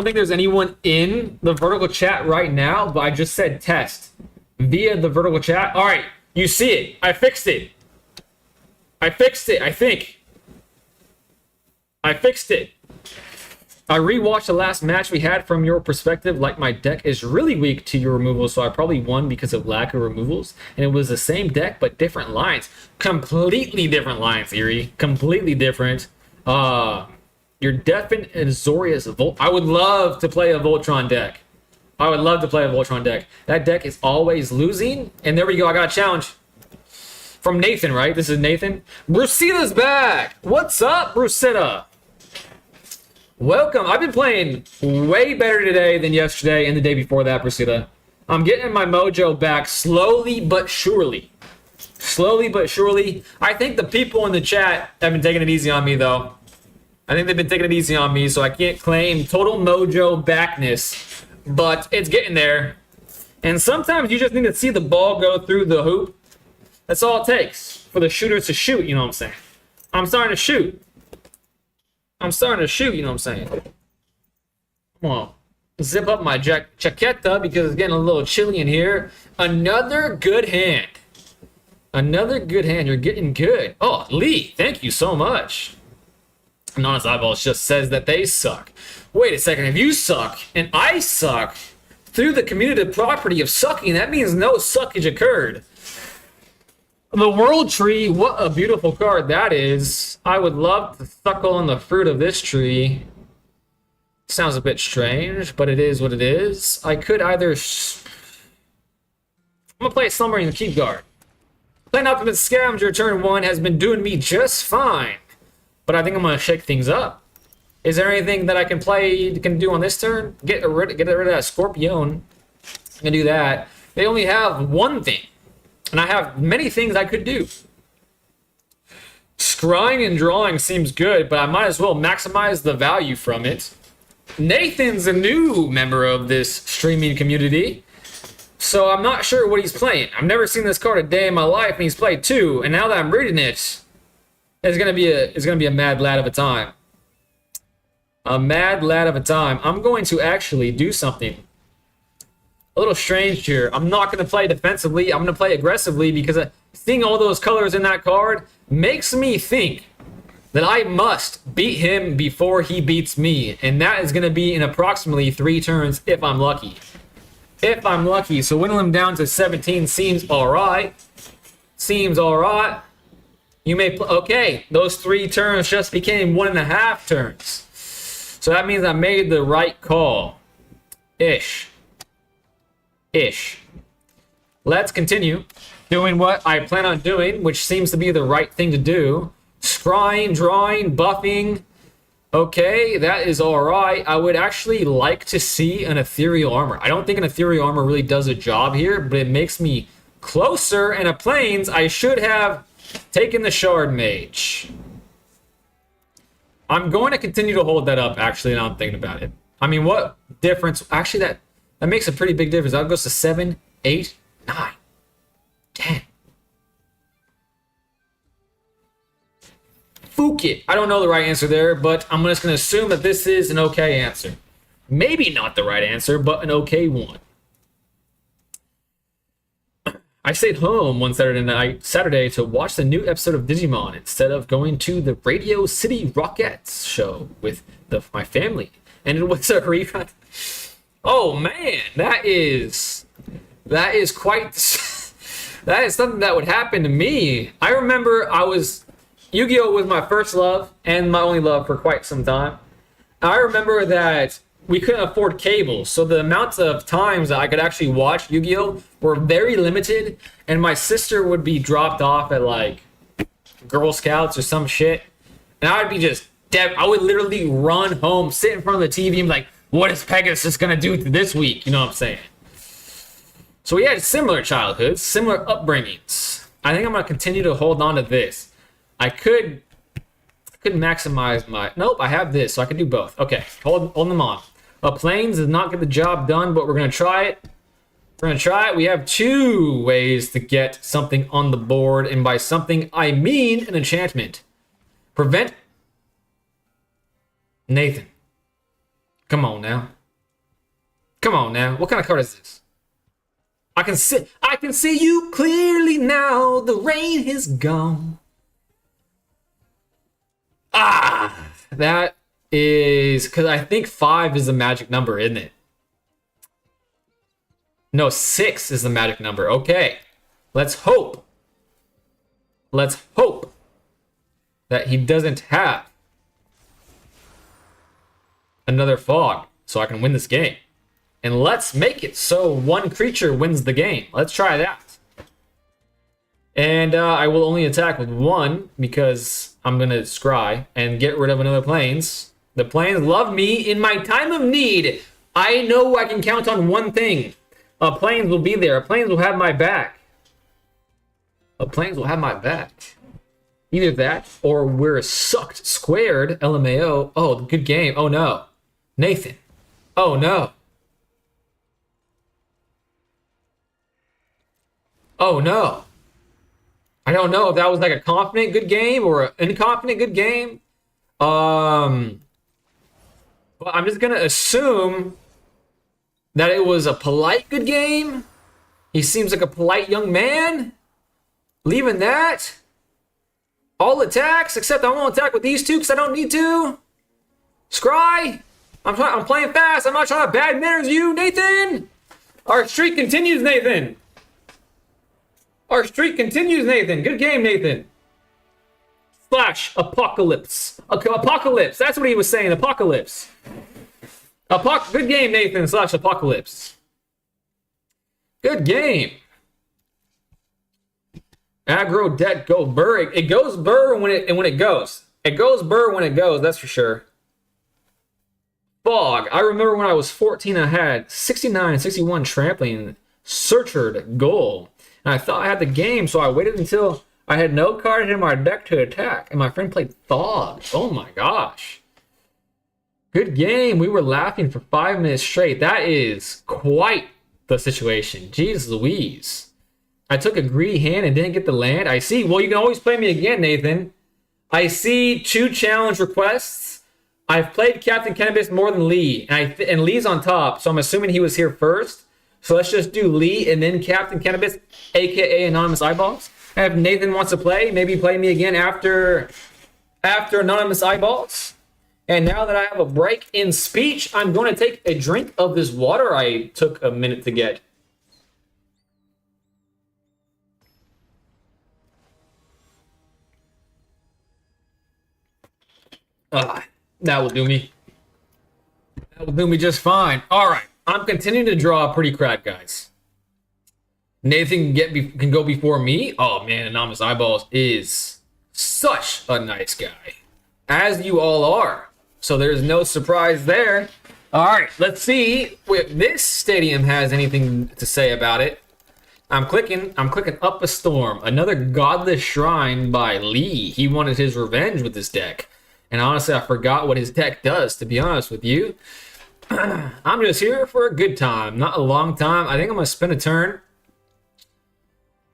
think there's anyone in the vertical chat right now, but I just said test via the vertical chat. All right. You see it. I fixed it. I fixed it, I think. I fixed it. I rewatched the last match we had from your perspective. Like, my deck is really weak to your removals, so I probably won because of lack of removals. And it was the same deck, but different lines. Completely different lines, Erie. Completely different. Your Deafin and Azorius Volt. I would love to play a Voltron deck. I would love to play a Voltron deck. That deck is always losing. And there we go. I got a challenge from Nathan, right? This is Nathan. Brucetta's back. What's up, Brucetta? Welcome. I've been playing way better today than yesterday and the day before that, Brucetta. I'm getting my mojo back slowly but surely. Slowly but surely. I think the people in the chat have been taking it easy on me, though. I think they've been taking it easy on me, so I can't claim total mojo backness. But it's getting there. And sometimes you just need to see the ball go through the hoop. That's all it takes for the shooters to shoot, you know what I'm saying? I'm starting to shoot. I'm starting to shoot, you know what I'm saying? Come on. Zip up my chaqueta because it's getting a little chilly in here. Another good hand. Another good hand. You're getting good. Oh, Lee, thank you so much. Honest Eyeballs just says that they suck. Wait a second. If you suck and I suck through the commutative property of sucking, that means no suckage occurred. The World Tree, what a beautiful card that is. I would love to suckle on the fruit of this tree. Sounds a bit strange, but it is what it is. I could either... I'm going to play Slumbering Keep Guard. Playing Ultimate Scavenger turn 1 has been doing me just fine. But I think I'm going to shake things up. Is there anything that I can do on this turn? Get rid of that Scorpion. I can do that. They only have one thing. And I have many things I could do. Scrying and drawing seems good, but I might as well maximize the value from it. Nathan's a new member of this streaming community, so I'm not sure what he's playing. I've never seen this card a day in my life, and he's played 2. And now that I'm reading it, it's gonna be a mad lad of a time. A mad lad of a time. I'm going to actually do something a little strange here. I'm not going to play defensively. I'm going to play aggressively because seeing all those colors in that card makes me think that I must beat him before he beats me. And that is going to be in approximately 3 turns if I'm lucky. If I'm lucky. So whittling him down to 17 seems alright. Seems alright. You may... Okay, those 3 turns just became 1.5 turns. So that means I made the right call. Ish. Let's continue doing what I plan on doing, which seems to be the right thing to do. Scrying, drawing, buffing. Okay, that is alright. I would actually like to see an ethereal armor. I don't think an ethereal armor really does a job here, but it makes me closer. And a plains, I should have taken the shard mage. I'm going to continue to hold that up, actually, now I'm thinking about it. I mean, what difference? Actually, that makes a pretty big difference. That goes to 7, 8, 9, 10. Fook it. I don't know the right answer there, but I'm just going to assume that this is an okay answer. Maybe not the right answer, but an okay one. I stayed home one Saturday to watch the new episode of Digimon instead of going to the Radio City Rockettes show with my family. And it was a rerun. Oh man, that is quite... That is something that would happen to me. I remember Yu-Gi-Oh! Was my first love and my only love for quite some time. I remember that we couldn't afford cable, so the amounts of times that I could actually watch Yu-Gi-Oh! Were very limited, and my sister would be dropped off at like Girl Scouts or some shit, and I would be just dead. I would literally run home, sit in front of the TV, and be like, what is Pegasus gonna do this week? You know what I'm saying? So we had similar childhoods, similar upbringings. I think I'm gonna continue to hold on to this. I could maximize my... Nope, I have this, so I can do both. Okay, hold them on. Plains does not get the job done, but we're gonna try it. We're gonna try it. We have 2 ways to get something on the board, and by something, I mean an enchantment. Prevent... Nathan. Come on now. Come on now. What kind of card is this? I can see you clearly now. The rain is gone. That is because I think 5 is the magic number, isn't it? No, 6 is the magic number. Okay. Let's hope. Let's hope that he doesn't have another fog so I can win this game. And let's make it so one creature wins the game. Let's try that. And I will only attack with 1 because I'm going to scry and get rid of another planes. The planes love me in my time of need. I know I can count on one thing. A planes will be there. A planes will have my back. A planes will have my back. Either that or we're sucked squared. LMAO. Oh, good game. Oh, no. Nathan. Oh, no. Oh, no. I don't know if that was like a confident good game or an inconfident good game. But I'm just going to assume that it was a polite good game. He seems like a polite young man. Leaving that. All attacks, except I won't attack with these two because I don't need to. Scry. I'm playing fast. I'm not trying to bad manners you, Nathan. Our streak continues, Nathan. Our streak continues, Nathan. Good game, Nathan. Slash apocalypse. Apocalypse. That's what he was saying. Apocalypse. Good game, Nathan. Slash apocalypse. Good game. Aggro deck go burr. It goes burr when it goes. It goes burr when it goes. That's for sure. Fog. I remember when I was 14, I had 69, 61 trampling, searchered goal. And I thought I had the game, so I waited until I had no card in my deck to attack. And my friend played Fog. Oh my gosh. Good game. We were laughing for 5 minutes straight. That is quite the situation. Jeez Louise. I took a greedy hand and didn't get the land. I see. Well, you can always play me again, Nathan. I see 2 challenge requests. I've played Captain Cannabis more than Lee. And Lee's on top, so I'm assuming he was here first. So let's just do Lee and then Captain Cannabis, a.k.a. Anonymous Eyeballs. And if Nathan wants to play, maybe play me again after Anonymous Eyeballs. And now that I have a break in speech, I'm going to take a drink of this water I took a minute to get. That will do me. That will do me just fine. All right. I'm continuing to draw pretty crap, guys. Nathan can go before me. Oh, man, Anonymous Eyeballs is such a nice guy. As you all are. So there's no surprise there. All right, let's see if this stadium has anything to say about it. I'm clicking Up a Storm. Another Godless Shrine by Lee. He wanted his revenge with this deck. And honestly, I forgot what his deck does, to be honest with you. I'm just here for a good time, not a long time. I think I'm going to spend a turn.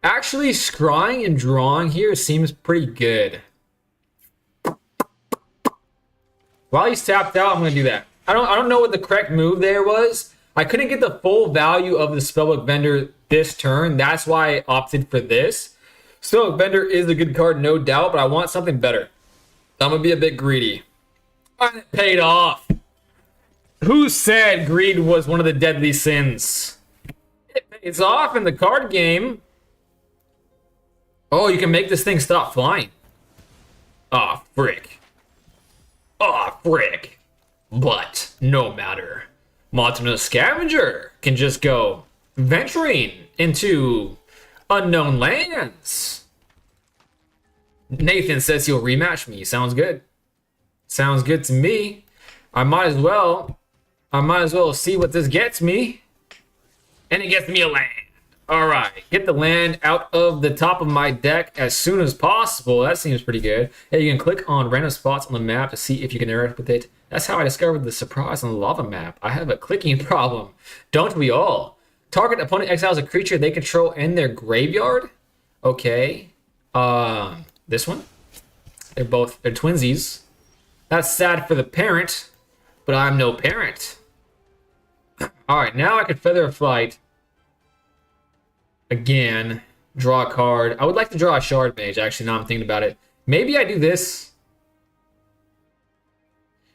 Actually, scrying and drawing here seems pretty good. While he's tapped out, I'm going to do that. I don't know what the correct move there was. I couldn't get the full value of the Spellbook Vendor this turn. That's why I opted for this. Spellbook Vendor is a good card, no doubt, but I want something better. I'm going to be a bit greedy. And it paid off. Who said greed was one of the deadly sins? It's off in the card game. Oh, you can make this thing stop flying. Aw, frick. Aw, frick. But, no matter. Montanus Scavenger can just go venturing into unknown lands. Nathan says he'll rematch me. Sounds good. Sounds good to me. I might as well see what this gets me. And it gets me a land. All right. Get the land out of the top of my deck as soon as possible. That seems pretty good. Hey, you can click on random spots on the map to see if you can interact with it. That's how I discovered the surprise on the lava map. I have a clicking problem. Don't we all? Target opponent exiles a creature they control in their graveyard. Okay. This one? They're twinsies. That's sad for the parent, but I'm no parent. All right, now I can Feather of Flight. again. Draw a card. I would like to draw a Shard Mage, actually, now I'm thinking about it. Maybe I do this.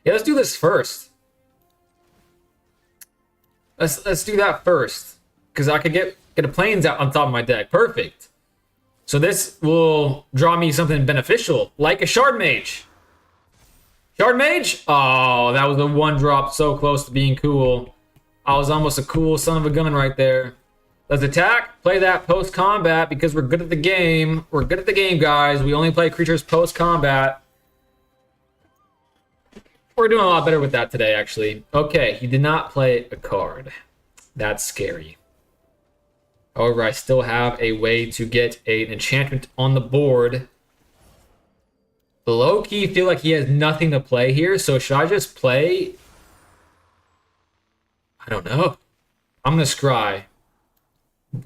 Yeah, let's do this first. Let's do that first. Because I could get a Plains out on top of my deck. Perfect. So this will draw me something beneficial, like a Shard Mage. Shard Mage? Oh, that was a 1-drop so close to being cool. I was almost a cool son of a gun right there. Let's attack, play that post-combat because we're good at the game. We're good at the game, guys. We only play creatures post-combat. We're doing a lot better with that today, actually. Okay, he did not play a card. That's scary. However, I still have a way to get an enchantment on the board. Low-key feel like he has nothing to play here, so should I just play? I don't know. I'm going to scry.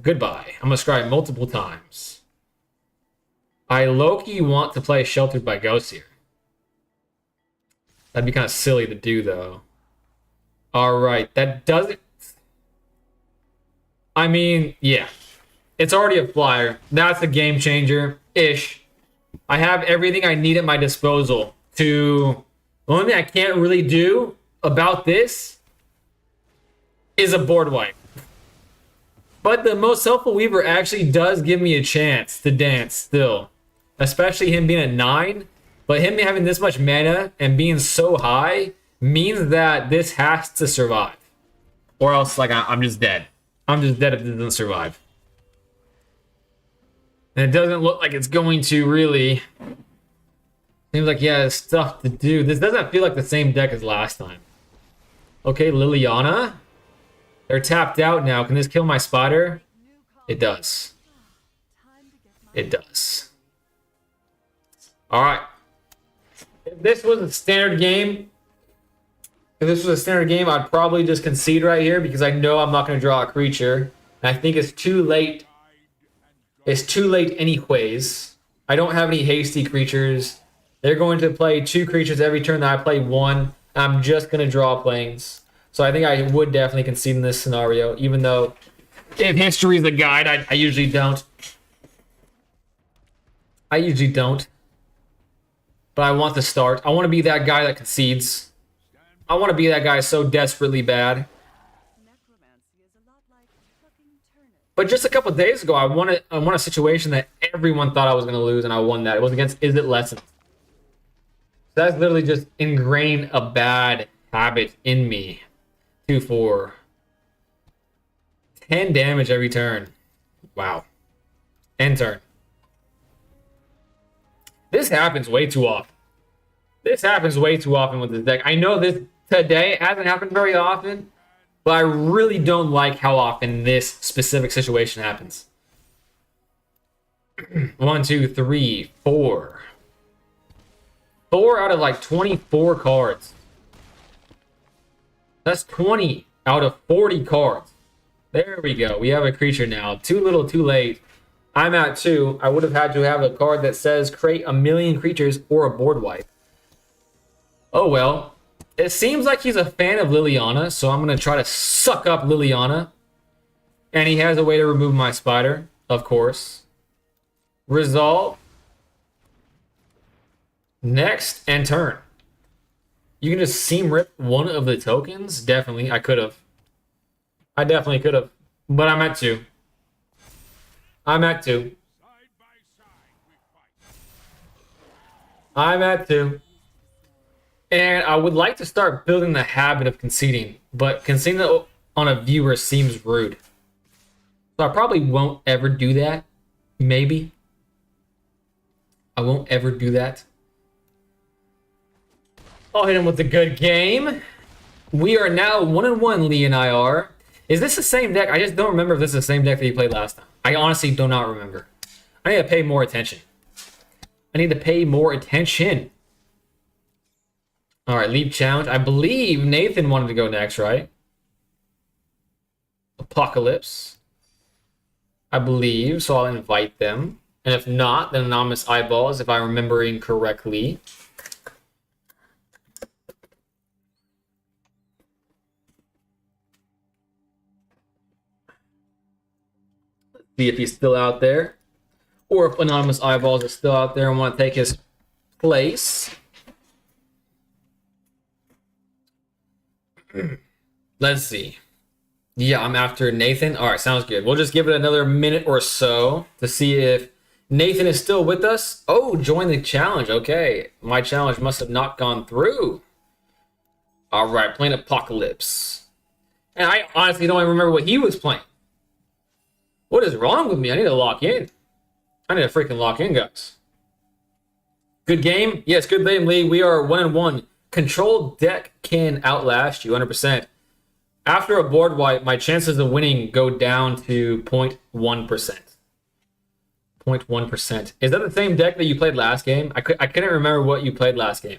Goodbye. I'm going to scry multiple times. I low-key want to play Sheltered by Ghosts here. That'd be kind of silly to do, though. Alright, that doesn't... I mean, yeah. It's already a flyer. That's a game changer-ish. I have everything I need at my disposal to... The only thing I can't really do about this is a board wipe. But the Most Helpful Weaver actually does give me a chance to dance still. Especially him being at 9. But him having this much mana and being so high means that this has to survive. Or else, like, I'm just dead. I'm just dead if it doesn't survive. And it doesn't look like it's going to really. Seems like he has stuff to do. This doesn't feel like the same deck as last time. Okay, Liliana. They're tapped out now. Can this kill my spider? It does. It does. Alright. If this was a standard game, I'd probably just concede right here because I know I'm not going to draw a creature. And I think it's too late. It's too late anyways. I don't have any hasty creatures. They're going to play 2 creatures every turn that I play 1. I'm just going to draw Plains. So I think I would definitely concede in this scenario, even though if history is the guide, I usually don't. I usually don't. But I want to start. I want to be that guy that concedes. I want to be that guy so desperately bad. But just a couple of days ago, I won a situation that everyone thought I was going to lose, and I won that. It was against Is It Lessons. That's literally just ingrained a bad habit in me. 2-4. 10 damage every turn. Wow. End turn. This happens way too often. This happens way too often with this deck. I know this today hasn't happened very often, but I really don't like how often this specific situation happens. 1, 2, 3, 4. 4 out of like 24 cards. That's 20 out of 40 cards. There we go. We have a creature now. Too little, too late. I'm at 2. I would have had to have a card that says create 1,000,000 creatures or a board wipe. Oh well. It seems like he's a fan of Liliana, so I'm going to try to suck up Liliana. And he has a way to remove my spider, of course. Resolve. Next, and turn. You can just seam rip one of the tokens? Definitely. I could have. I definitely could have. But I'm at 2. I'm at 2. I'm at 2. And I would like to start building the habit of conceding. But conceding on a viewer seems rude. So I probably won't ever do that. Maybe. I won't ever do that. I'll hit him with a good game. We are now 1-1, Lee and I are. Is this the same deck? I just don't remember if this is the same deck that he played last time. I honestly do not remember. I need to pay more attention. I need to pay more attention. All right, Leap Challenge. I believe Nathan wanted to go next, right? Apocalypse. I believe, so I'll invite them. And if not, then Anonymous Eyeballs, if I'm remembering correctly. See if he's still out there. Or if Anonymous Eyeballs is still out there and want to take his place. Let's see. Yeah, I'm after Nathan. All right, sounds good. We'll just give it another minute or so to see if Nathan is still with us. Oh, join the challenge. Okay, my challenge must have not gone through. All right, playing Apocalypse. And I honestly don't even remember what he was playing. What is wrong with me? I need to lock in. I need to freaking lock in, guys. Good game? Yes, good game, Lee. We are 1-1. Controlled deck can outlast you 100%. After a board wipe, my chances of winning go down to 0.1%. 0.1%. Is that the same deck that you played last game? I couldn't remember what you played last game.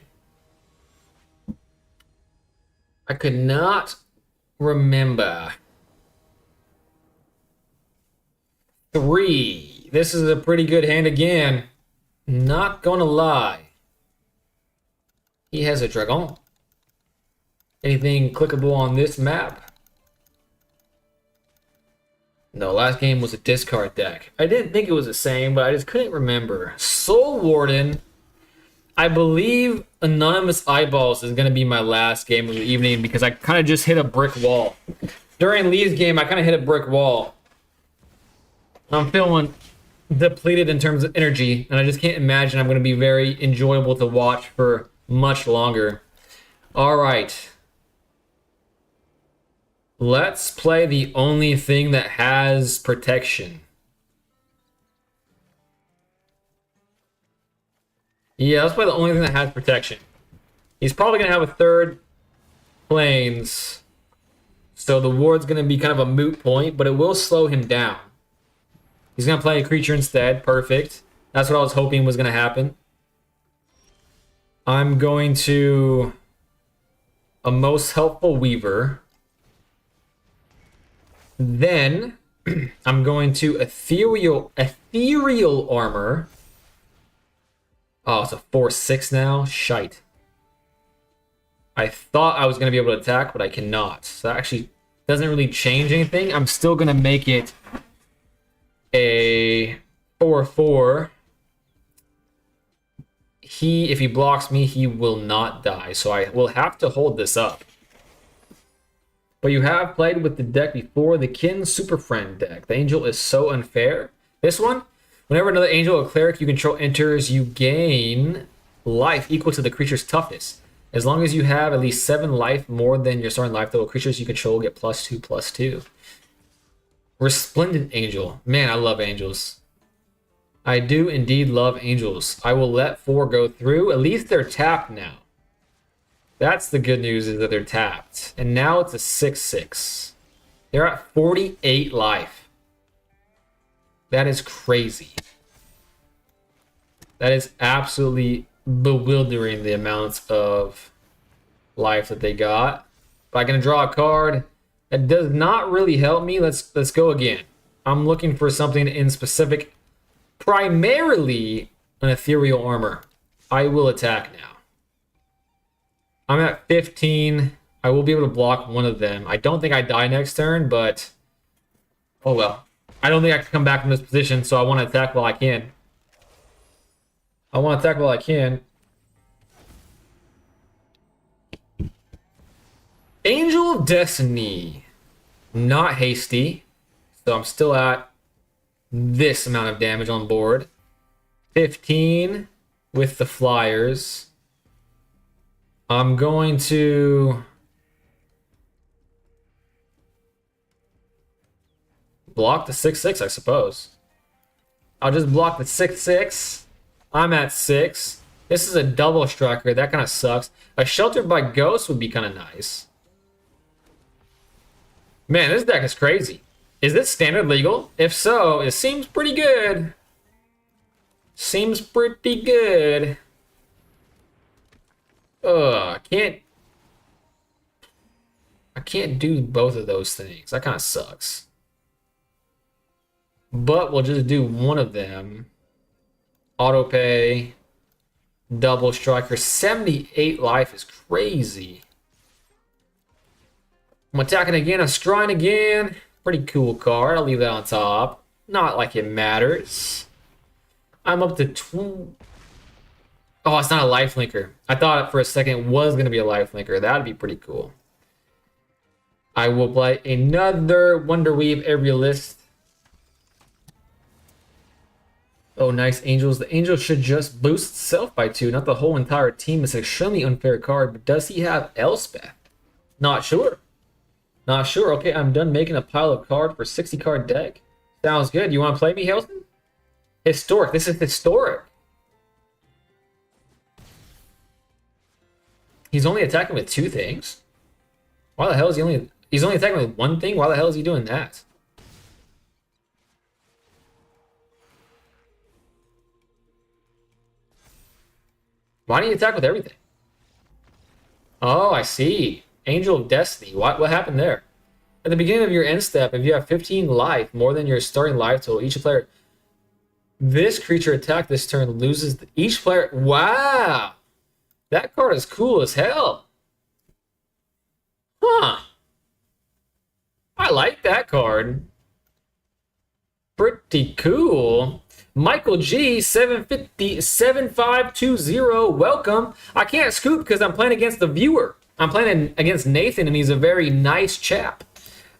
I could not remember. 3. This is a pretty good hand again. Not gonna lie. He has a dragon. Anything clickable on this map? No, last game was a discard deck. I didn't think it was the same, but I just couldn't remember. Soul Warden. I believe Anonymous Eyeballs is going to be my last game of the evening because I kind of just hit a brick wall. During Lee's game, I kind of hit a brick wall. I'm feeling depleted in terms of energy, and I just can't imagine I'm going to be very enjoyable to watch for much longer. All right. Let's play the only thing that has protection. Yeah, let's play the only thing that has protection. He's probably going to have a third planes, so the ward's going to be kind of a moot point, but it will slow him down. He's going to play a creature instead. Perfect. That's what I was hoping was going to happen. I'm going to a Most Helpful Weaver. Then I'm going to Ethereal Armor. Oh, it's a 4/6 now. Shite. I thought I was going to be able to attack, but I cannot. So that actually doesn't really change anything. I'm still going to make it a 4/4. If he blocks me, he will not die. So I will have to hold this up. But you have played with the deck before, the Kin Super Friend deck. The Angel is so unfair. This one, whenever another Angel or Cleric you control enters, you gain life equal to the creature's toughness. As long as you have at least 7 life more than your starting life total, creatures you control get +2/+2. Resplendent Angel. Man, I love angels. I do indeed love angels. I will let 4 go through. At least they're tapped now. That's the good news, is that they're tapped. And now it's a 6/6. They're at 48 life. That is crazy. That is absolutely bewildering, the amounts of life that they got. But I'm going to draw a card. That does not really help me. Let's go again. I'm looking for something in specific. Primarily an Ethereal Armor. I will attack now. I'm at 15. I will be able to block one of them. I don't think I die next turn, but oh well. I don't think I can come back from this position, so I want to attack while I can. Angel of Destiny. Not hasty. So I'm still at this amount of damage on board. 15 with the flyers. I'm going to block the 6/6, I suppose. I'll just block the 6/6. I'm at 6. This is a double striker. That kind of sucks. A Sheltered by Ghosts would be kind of nice. Man, this deck is crazy. Is this standard legal? If so, it seems pretty good. Seems pretty good. I can't do both of those things. That kind of sucks. But we'll just do one of them. Auto pay. Double striker. 78 life is crazy. I'm attacking again. I'm scrying again. Pretty cool card. I'll leave that on top. Not like it matters. I'm up to Oh, it's not a life linker. I thought for a second it was going to be a life linker. That'd be pretty cool. I will play another Wonder Weave every list. Oh, nice Angels. The Angel should just boost itself by 2, not the whole entire team. It's an extremely unfair card, but does he have Elspeth? Not sure. Not sure. Okay, I'm done making a pile of cards for 60 card deck. Sounds good. You want to play me, Haleston? Historic. This is historic. He's only attacking with 2 things? Why the hell is he only... He's only attacking with 1 thing? Why the hell is he doing that? Why do you attack with everything? Oh, I see. Angel of Destiny. What happened there? At the beginning of your end step, if you have 15 life, more than your starting life total, each player... This creature attacked this turn loses... Each player... Wow! That card is cool as hell. Huh. I like that card. Pretty cool. Michael G, 750, 7520, welcome. I can't scoop because I'm playing against the viewer. I'm playing against Nathan, and he's a very nice chap.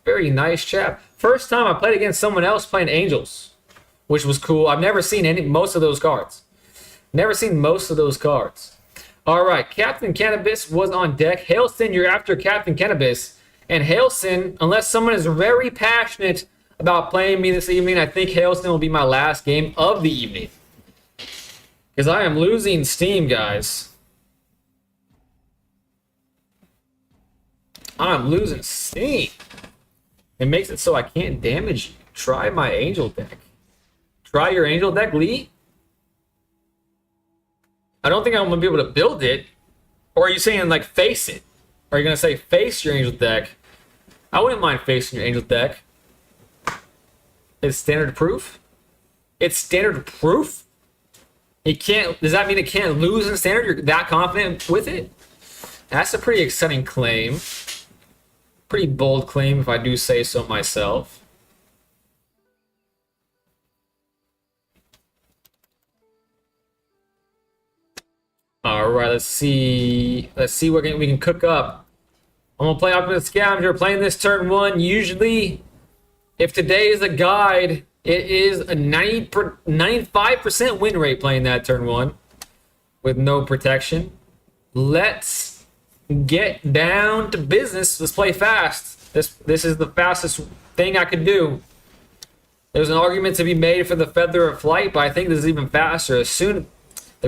Very nice chap. First time I played against someone else playing Angels, which was cool. I've never seen most of those cards. Never seen most of those cards. All right, Captain Cannabis was on deck. Haleston, you're after Captain Cannabis. And Haleston, unless someone is very passionate about playing me this evening, I think Haleston will be my last game of the evening. Because I am losing steam, guys. I'm losing steam. It makes it so I can't damage you. Try my Angel deck. Try your Angel deck, Lee? I don't think I'm going to be able to build it. Or are you saying, like, face it? Are you going to say face your Angel deck? I wouldn't mind facing your Angel deck. It's standard proof? It's standard proof? It can't... Does that mean it can't lose in standard? You're that confident with it? That's a pretty exciting claim. Pretty bold claim, if I do say so myself. All right, let's see. Let's see what we can cook up. I'm gonna play Optimus Scavenger. Playing this turn 1. Usually, if today is a guide, it is a 95% win rate playing that turn 1 with no protection. Let's get down to business. Let's play fast. This is the fastest thing I could do. There's an argument to be made for the Feather of Flight, but I think this is even faster. The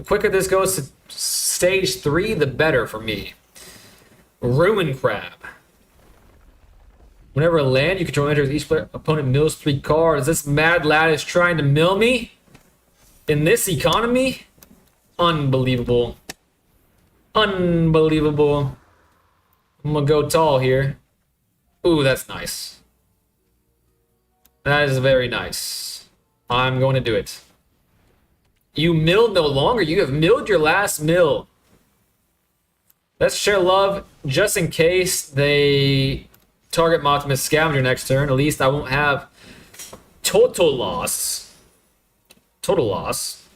quicker this goes to stage 3, the better for me. Ruin Crab. Whenever a land you control enters, each player opponent mills 3 cards. This mad lad is trying to mill me in this economy? Unbelievable. Unbelievable. I'm gonna go tall here. Ooh, that's nice. That is very nice. I'm going to do it. You milled no longer. You have milled your last mill. Let's share love just in case they target Optimus Scavenger next turn. At least I won't have total loss. Total loss.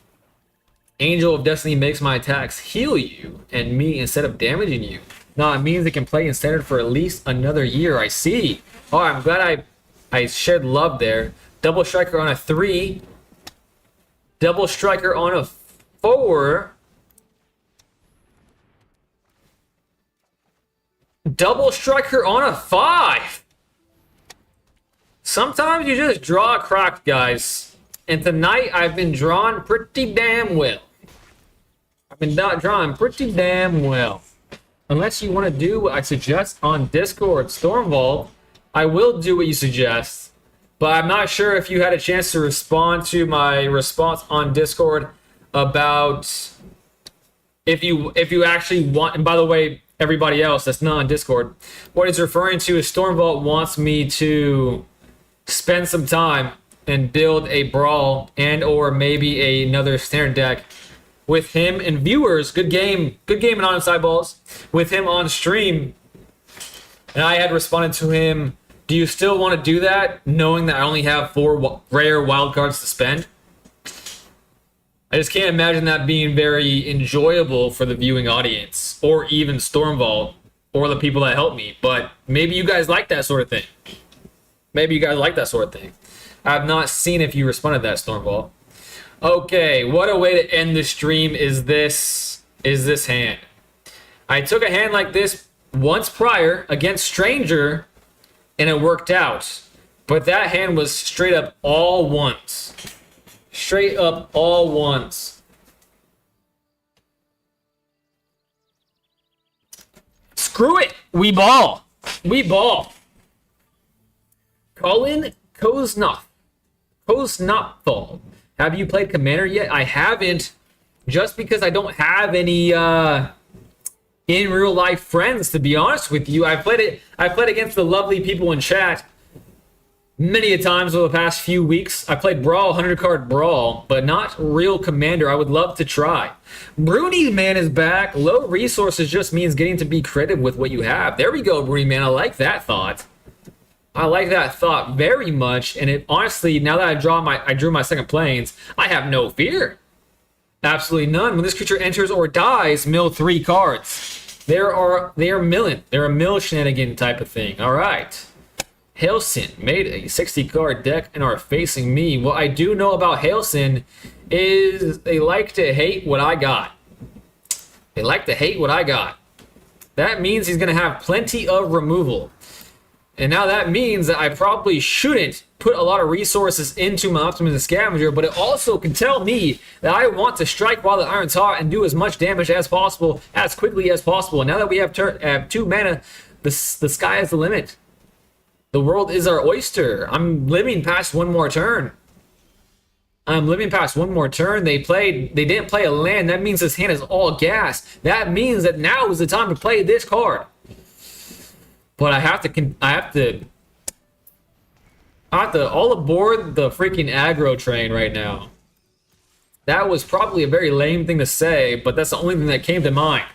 Angel of Destiny makes my attacks heal you and me instead of damaging you. No, it means it can play in standard for at least another year. I see. Oh, I'm glad I shared love there. Double Striker on a 3. Double Striker on a 4. Double Striker on a 5. Sometimes you just draw a crack, guys. And tonight I've been drawn pretty damn well. I've been drawing pretty damn well. Unless you want to do what I suggest on Discord, Stormvault, I will do what you suggest. But I'm not sure if you had a chance to respond to my response on Discord about if you actually want. And by the way, everybody else that's not on Discord, what he's referring to is Stormvault wants me to spend some time and build a brawl and or maybe another standard deck with him and viewers. Good game and on Sideballs with him on stream. And I had responded to him Do you still want to do that, knowing that I only have 4 rare wild cards to spend? I just can't imagine that being very enjoyable for the viewing audience, or even Stormvault, or the people that help me. But maybe you guys like that sort of thing. Maybe you guys like that sort of thing. I have not seen if you responded to that, Stormvault. Okay, what a way to end the stream is this hand. I took a hand like this once prior against Stranger, and it worked out. But that hand was straight up all ones. Straight up all ones. Screw it. We ball. We ball. Colin Koznov. Koznopthal. Have you played Commander yet? I haven't. Just because I don't have any in real life friends, to be honest with you. I played against the lovely people in chat many a times over the past few weeks. I played Brawl, 100 card Brawl, but not real Commander. I would love to try. Bruni Man is back. Low resources just means getting to be creative with what you have. There we go, Bruni Man. I like that thought. I like that thought very much. And it honestly, now that I drew my second planes, I have no fear. Absolutely none. When this creature enters or dies, mill 3 cards. They are milling. They're a mill shenanigan type of thing. All right. Hailsin made a 60-card deck and are facing me. What I do know about Hailsin is they like to hate what I got. They like to hate what I got. That means he's going to have plenty of removal. And now that means that I probably shouldn't put a lot of resources into my Optimus Scavenger, but it also can tell me that I want to strike while the iron's hot and do as much damage as possible, as quickly as possible. And now that we have 2 mana, the sky is the limit. The world is our oyster. I'm living past one more turn. They didn't play a land. That means this hand is all gas. That means that now is the time to play this card. But I have to all aboard the freaking aggro train right now. That was probably a very lame thing to say, but that's the only thing that came to mind.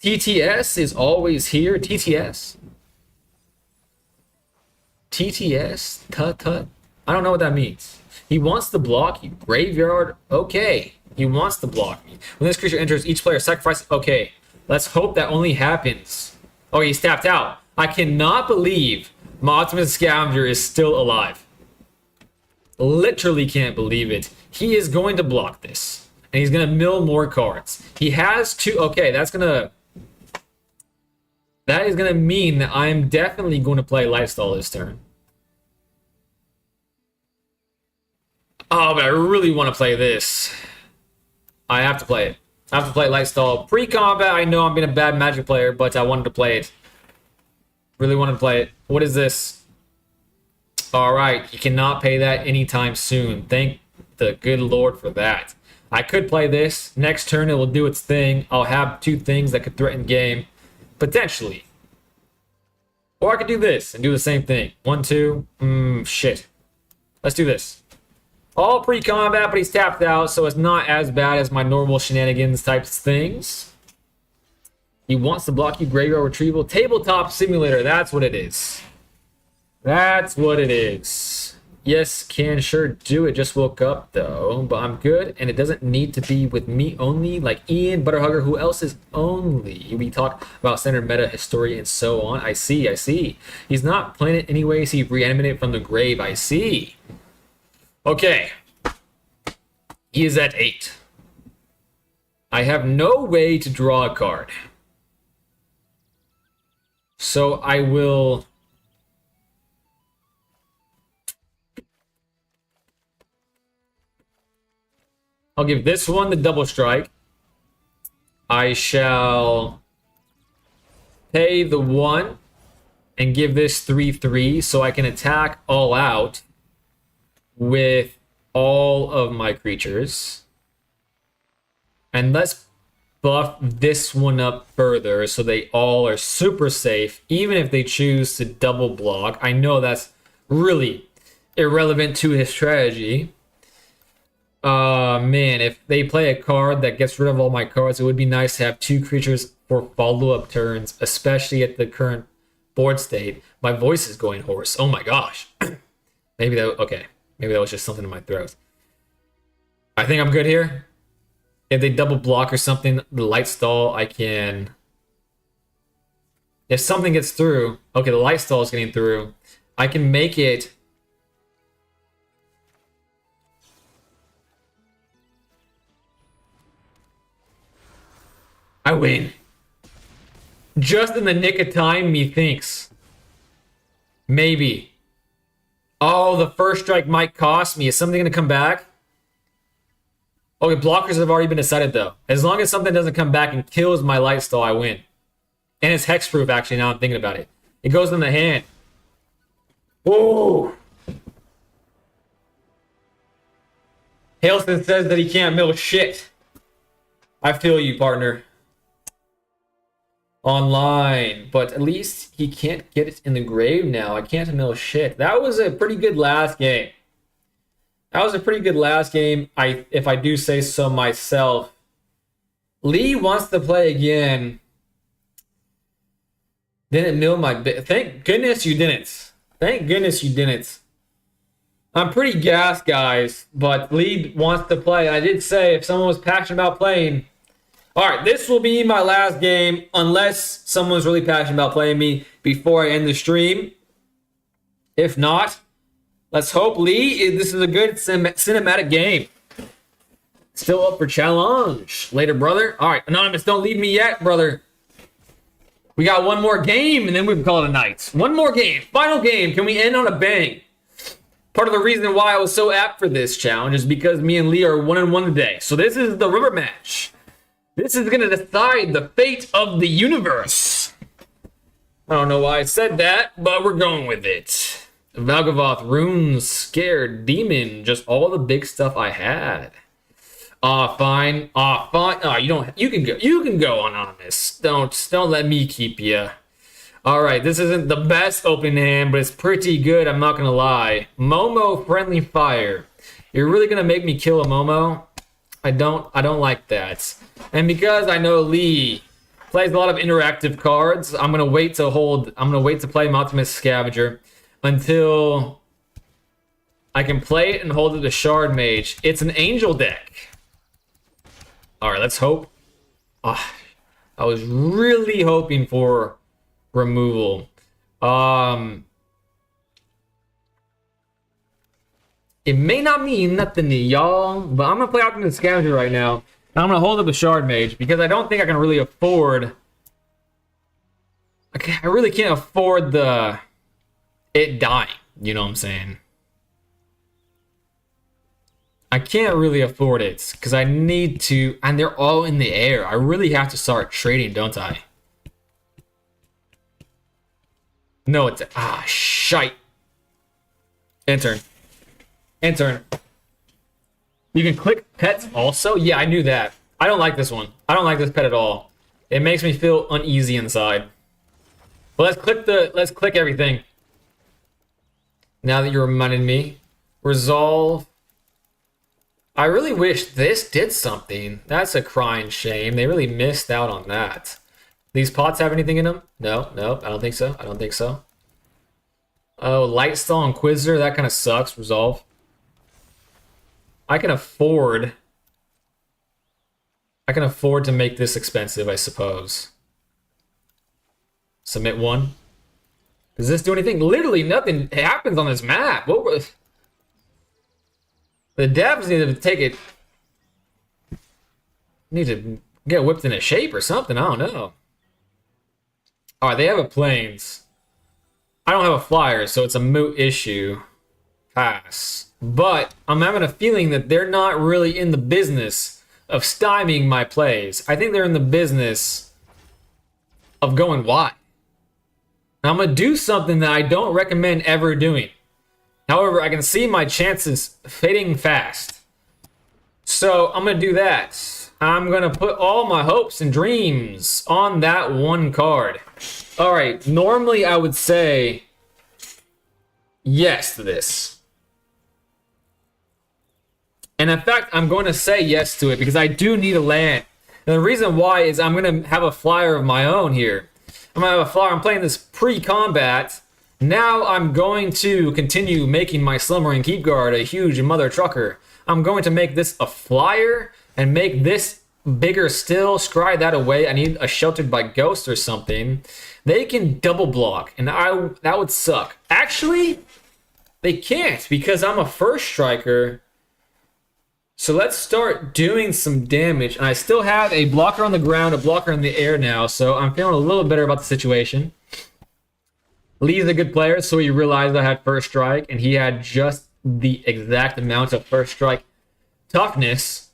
TTS is always here. TTS? Tut tut. I don't know what that means. He wants to block you. Graveyard. Okay. He wants to block me. When this creature enters, each player sacrifices. Okay. Let's hope that only happens. Oh, he's tapped out. I cannot believe my Optimus Scavenger is still alive. Literally can't believe it. He is going to block this. And he's going to mill more cards. He has 2. Okay, that is going to mean that I'm definitely going to play Lifestyle this turn. Oh, but I really want to play this. I have to play it. I have to play Lifestyle. Pre-combat, I know I'm being a bad Magic player, but I wanted to play it. Really wanted to play it. What is this? Alright, you cannot pay that anytime soon. Thank the good Lord for that. I could play this. Next turn, it will do its thing. I'll have 2 things that could threaten game. Potentially. Or I could do this and do the same thing. 1, 2. Shit. Let's do this. All pre-combat, but he's tapped out, so it's not as bad as my normal shenanigans types things. He wants to block you, graveyard retrieval. Tabletop simulator, that's what it is. That's what it is. Yes, can sure do it. Just woke up, though, but I'm good, and it doesn't need to be with me only, like Ian, Butterhugger, who else is only? We talk about standard meta, history, and so on. I see. He's not playing it anyways. He reanimated from the grave. I see. Okay. He is at 8. I have no way to draw a card. So I will... I'll give this one the double strike. I shall pay the 1 and give this 3/3 so I can attack all out with all of my creatures. And let's buff this one up further so they all are super safe, even if they choose to double block. I know that's really irrelevant to his strategy. Man, if they play a card that gets rid of all my cards, it would be nice to have 2 creatures for follow-up turns, especially at the current board state. My voice is going hoarse. Oh my gosh. Maybe that was just something in my throat. I think I'm good here. If they double block or something, the light stall, I can... If something gets through... Okay, the light stall is getting through. I can make it... I win. Just in the nick of time, methinks. Maybe. Oh, the first strike might cost me. Is something going to come back? Okay, blockers have already been decided, though. As long as something doesn't come back and kills my light stall, I win. And it's hexproof, actually, now I'm thinking about it. It goes in the hand. Whoa! Hailston says that he can't mill shit. I feel you, partner. Online. But at least he can't get it in the grave now. I can't mill shit. That was a pretty good last game. That was a pretty good last game, if I do say so myself. Lee wants to play again. Didn't mill my bit. Thank goodness you didn't. Thank goodness you didn't. I'm pretty gassed, guys, but Lee wants to play. I did say if someone was passionate about playing. All right, this will be my last game unless someone's really passionate about playing me before I end the stream. If not, let's hope, Lee, this is a good cinematic game. Still up for challenge. Later, brother. All right, Anonymous, don't leave me yet, brother. We got one more game, and then we can call it a night. One more game. Final game. Can we end on a bang? Part of the reason why I was so apt for this challenge is because me and Lee are 1-1 today. So this is the rubber match. This is going to decide the fate of the universe. I don't know why I said that, but we're going with it. Valgavoth, Runes, Scared, Demon, just all the big stuff I had. Fine. Fine. You can go, Anonymous. Don't let me keep you. All right, this isn't the best open hand, but it's pretty good, I'm not gonna lie. Momo, Friendly Fire. You're really gonna make me kill a Momo? I don't like that. And because I know Lee plays a lot of interactive cards, I'm gonna wait to play Optimus Scavenger until I can play it and hold it to Shard Mage. It's an Angel deck. All right, let's hope. I was really hoping for removal. It may not mean nothing to y'all, but I'm gonna play Optimus Scavenger right now. And I'm gonna hold up a Shard Mage because I don't think I can really afford. I really can't afford it dying. You know what I'm saying? I can't really afford it because I need to, and they're all in the air. I really have to start trading, don't I? No, it's shite. Enter. You can click pets also? Yeah, I knew that. I don't like this one. I don't like this pet at all. It makes me feel uneasy inside. But let's click everything. Now that you reminded me. Resolve. I really wish this did something. That's a crying shame. They really missed out on that. These pots have anything in them? No, I don't think so. Oh, Lightstall Inquisitor, that kind of sucks. Resolve. I can afford to make this expensive, I suppose. Submit one. Does this do anything? Literally nothing happens on this map. What was... The devs need to take it. Need to get whipped into shape or something. I don't know. All right, they have a planes. I don't have a flyer, so it's a moot issue. Pass. But I'm having a feeling that they're not really in the business of stymieing my plays. I think they're in the business of going wide. Now, I'm going to do something that I don't recommend ever doing. However, I can see my chances fading fast. So I'm going to do that. I'm going to put all my hopes and dreams on that one card. All right, normally I would say yes to this. And in fact, I'm going to say yes to it because I do need a land. And the reason why is I'm going to have a flyer of my own here. I'm going to have a flyer. I'm playing this pre-combat. Now I'm going to continue making my Slumbering Keep Guard a huge mother trucker. I'm going to make this a flyer and make this bigger still. Scry that away. I need a Sheltered by Ghost or something. They can double block, and that would suck. Actually, they can't because I'm a first striker. So let's start doing some damage. And I still have a blocker on the ground, a blocker in the air now. So I'm feeling a little better about the situation. Lee's a good player, so he realized I had first strike. And he had just the exact amount of first strike toughness.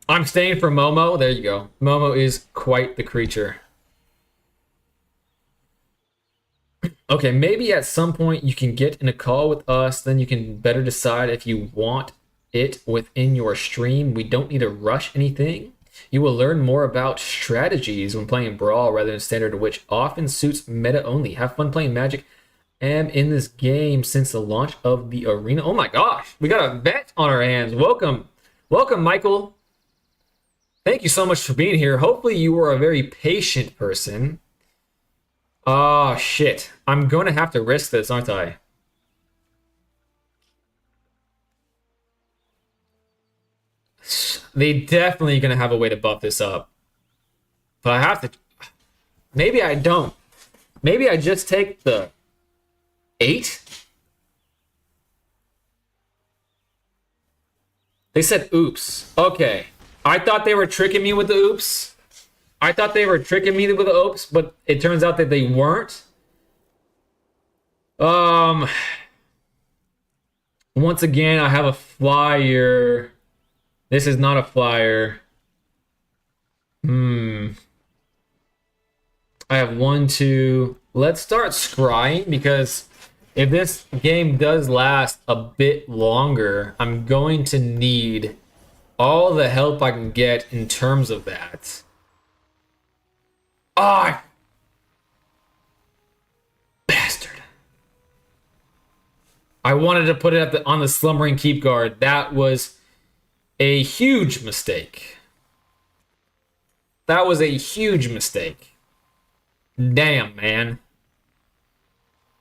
I'm staying for Momo. There you go. Momo is quite the creature. Okay, maybe at some point you can get in a call with us, then you can better decide if you want it within your stream. We don't need to rush anything. You will learn more about strategies when playing Brawl rather than Standard, which often suits meta only. Have fun playing Magic. Am in this game since the launch of the arena. Oh my gosh, we got a vet on our hands. Welcome. Welcome, Michael. Thank you so much for being here. Hopefully you are a very patient person. Oh, shit. I'm going to have to risk this, aren't I? They definitely going to have a way to buff this up. But I have to... Maybe I don't. Maybe I just take the 8? They said oops. Okay. I thought they were tricking me with the oops. I thought they were tricking me with the oops, but it turns out that they weren't. Once again, I have a flyer. This is not a flyer. I have 1, 2. Let's start scrying because if this game does last a bit longer, I'm going to need all the help I can get in terms of that. Ah, bastard. I wanted to put it on the Slumbering Keep Guard. That was a huge mistake. That was a huge mistake. Damn, man.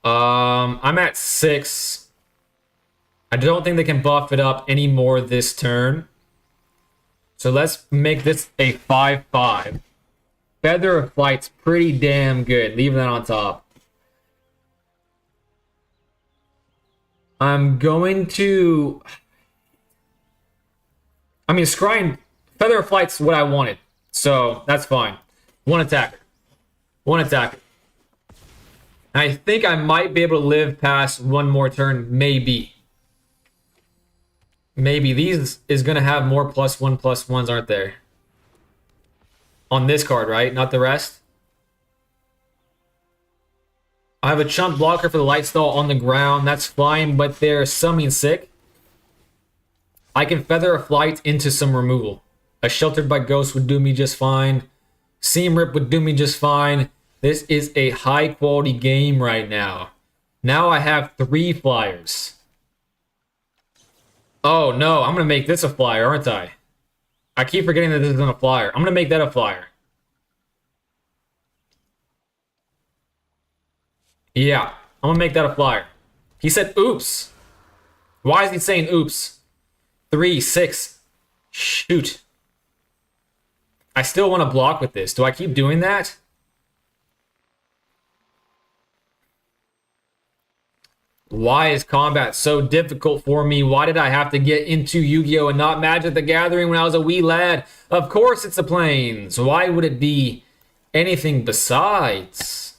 I'm at 6. I don't think they can buff it up anymore this turn. So let's make this a 5/5. Feather of Flight's pretty damn good. Leave that on top. I'm going to... I mean, scrying... Feather of Flight's what I wanted. So, that's fine. One attacker. One attacker. I think I might be able to live past one more turn. Maybe. Maybe. These is going to have more +1/+1s, aren't there? On this card, right? Not the rest. I have a chump blocker for the Lightstall on the ground. That's fine, but they're summoning sick. I can Feather a Flight into some removal. A Sheltered by Ghost would do me just fine. Seam Rip would do me just fine. This is a high quality game right now. Now I have 3 flyers. Oh no, I'm going to make this a flyer, aren't I? I keep forgetting that this isn't a flyer. I'm going to make that a flyer. Yeah, I'm going to make that a flyer. He said oops. Why is he saying oops? 3, 6. Shoot. I still want to block with this. Do I keep doing that? Why is combat so difficult for me? Why did I have to get into Yu-Gi-Oh! And not Magic the Gathering when I was a wee lad? Of course it's the Plains. Why would it be anything besides?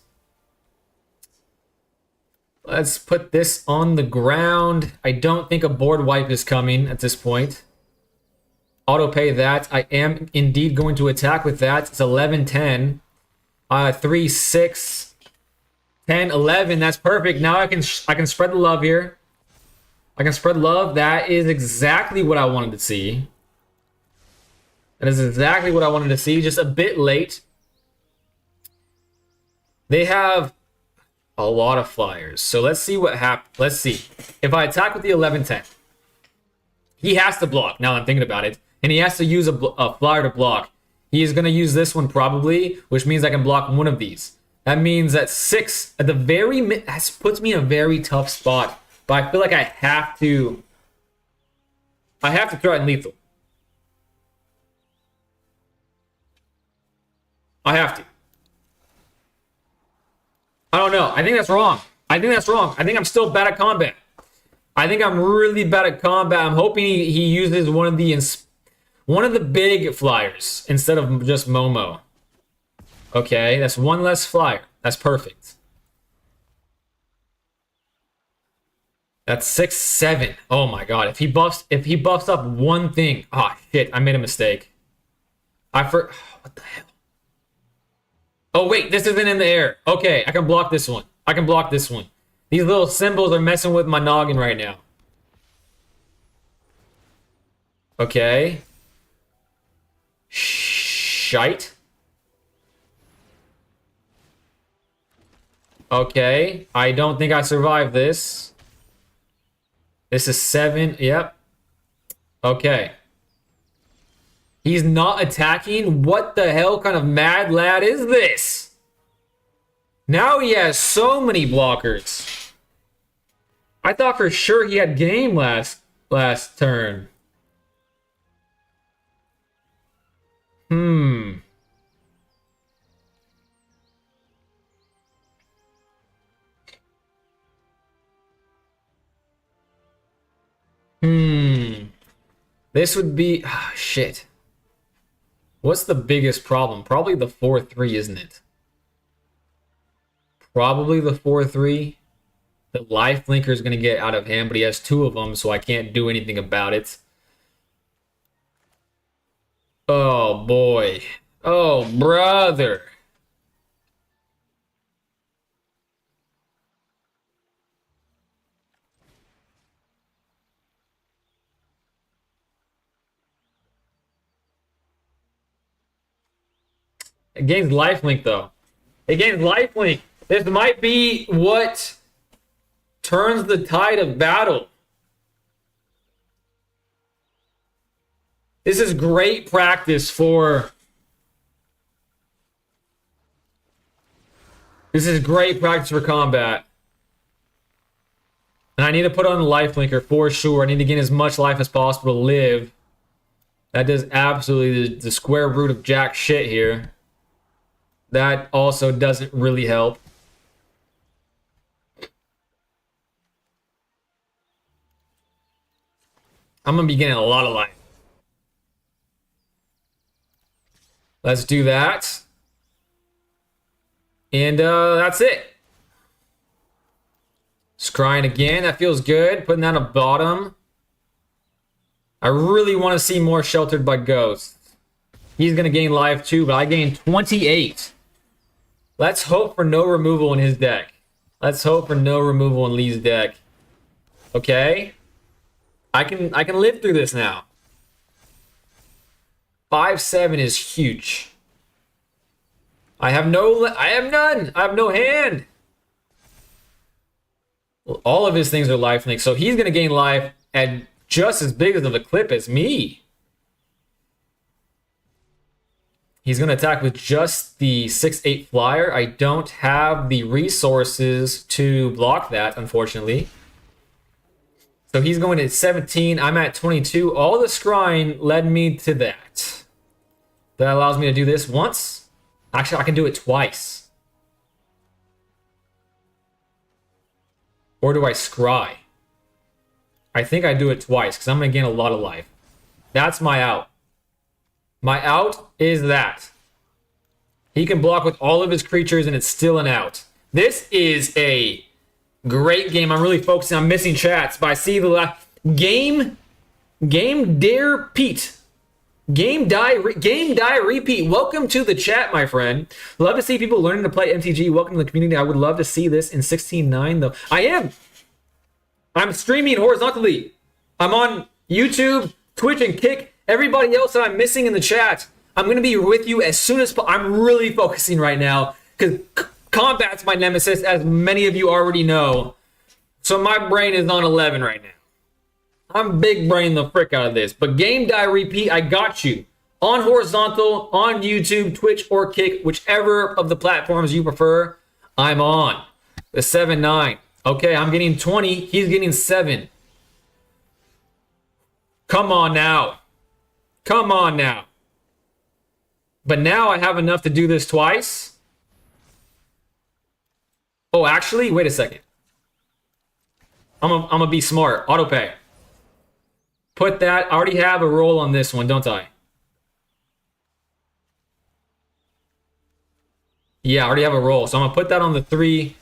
Let's put this on the ground. I don't think a board wipe is coming at this point. Auto pay that. I am indeed going to attack with that. It's 11-10. 3, 6... 10, 11, that's perfect. Now I can spread the love here. I can spread love. That is exactly what I wanted to see. That is exactly what I wanted to see. Just a bit late. They have a lot of flyers. So let's see what happens. Let's see. If I attack with the 11-10, he has to block. Now that I'm thinking about it. and he has to use a flyer to block. He is going to use this one probably, which means I can block one of these. That means that 6 at the very that puts me in a very tough spot. But I feel like I have to threaten lethal. I have to. I don't know. I think that's wrong. I think I'm still bad at combat. I think I'm really bad at combat. I'm hoping he uses one of the big flyers instead of just Momo. Okay, that's one less flyer. That's perfect. That's 6, 7. Oh my god. If he buffs up one thing. Ah, shit. I made a mistake. What the hell? Oh wait, this isn't in the air. Okay, I can block this one. These little symbols are messing with my noggin right now. Okay. Shite. Okay, I don't think I survived this. This is 7. Yep. Okay. He's not attacking? What the hell kind of mad lad is this? Now he has so many blockers. I thought for sure he had game last turn. This would be... shit. What's the biggest problem? Probably the 4-3, isn't it? Probably the 4-3. The life linker is going to get out of hand, but he has 2 of them, so I can't do anything about it. Oh, boy. Oh, brother. It gains lifelink, though. It gains lifelink. This might be what turns the tide of battle. This is great practice for... This is great practice for combat. And I need to put on the life linker for sure. I need to gain as much life as possible to live. That does absolutely the square root of jack shit here. That also doesn't really help. I'm going to be getting a lot of life. Let's do that. And that's it. Scrying again. That feels good. Putting that on bottom. I really want to see more Sheltered by Ghosts. He's going to gain life too, but I gained 28. Let's hope for no removal in his deck. Let's hope for no removal in Lee's deck. Okay. I can live through this now. 5-7 is huge. I have none. I have no hand. Well, all of his things are lifelink, so he's going to gain life at just as big of a clip as me. He's going to attack with just the 6-8 flyer. I don't have the resources to block that, unfortunately. So he's going to 17. I'm at 22. All the scrying led me to that. That allows me to do this once. Actually, I can do it twice. Or do I scry? I think I do it twice because I'm going to gain a lot of life. That's my out. My out is that. He can block with all of his creatures and it's still an out. This is a great game. I'm really focusing on missing chats, but I see the last game dare Pete. Game die repeat. Welcome to the chat, my friend. Love to see people learning to play MTG. Welcome to the community. I would love to see this in 16.9 though. I'm streaming horizontally. I'm on YouTube, Twitch, and Kick. Everybody else that I'm missing in the chat, I'm going to be with you as soon as I'm really focusing right now because combat's my nemesis, as many of you already know. So my brain is on 11 right now. I'm big brain the frick out of this. But game, die, repeat, I got you. On horizontal, on YouTube, Twitch, or Kick, whichever of the platforms you prefer, I'm on. The 7-9. Okay, I'm getting 20. He's getting 7. Come on now. Come on now. But now I have enough to do this twice. Oh, actually, wait a second. I'm gonna be smart. Auto pay. Put that. I already have a roll on this one, don't I? Yeah, I already have a roll. So I'm gonna put that on the 3.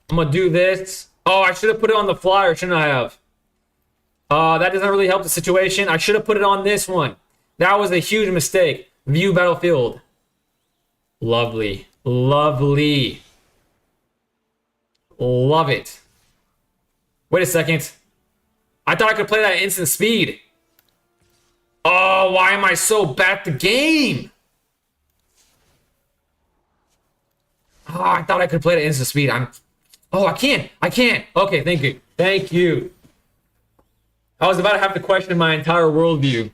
I'm gonna do this. Oh, I should have put it on the flyer, shouldn't I have? That doesn't really help the situation. I should have put it on this one. That was a huge mistake. View battlefield. Lovely. Lovely. Love it. Wait a second. I thought I could play that at instant speed. Oh, why am I so bad at the game? Oh, I thought I could play it at instant speed. Oh, I can't. I can't. Okay, thank you. Thank you. I was about to have to question my entire worldview.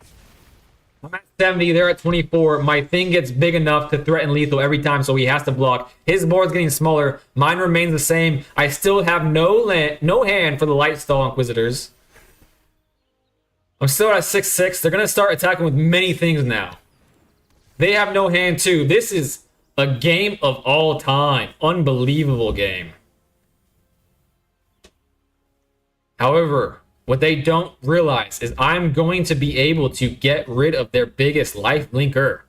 I'm at 70, they're at 24. My thing gets big enough to threaten lethal every time, so he has to block. His board's getting smaller. Mine remains the same. I still have no hand for the light stall Inquisitors. I'm still at 6-6. They're going to start attacking with many things now. They have no hand too. This is a game of all time. Unbelievable game. However, what they don't realize is I'm going to be able to get rid of their biggest life linker.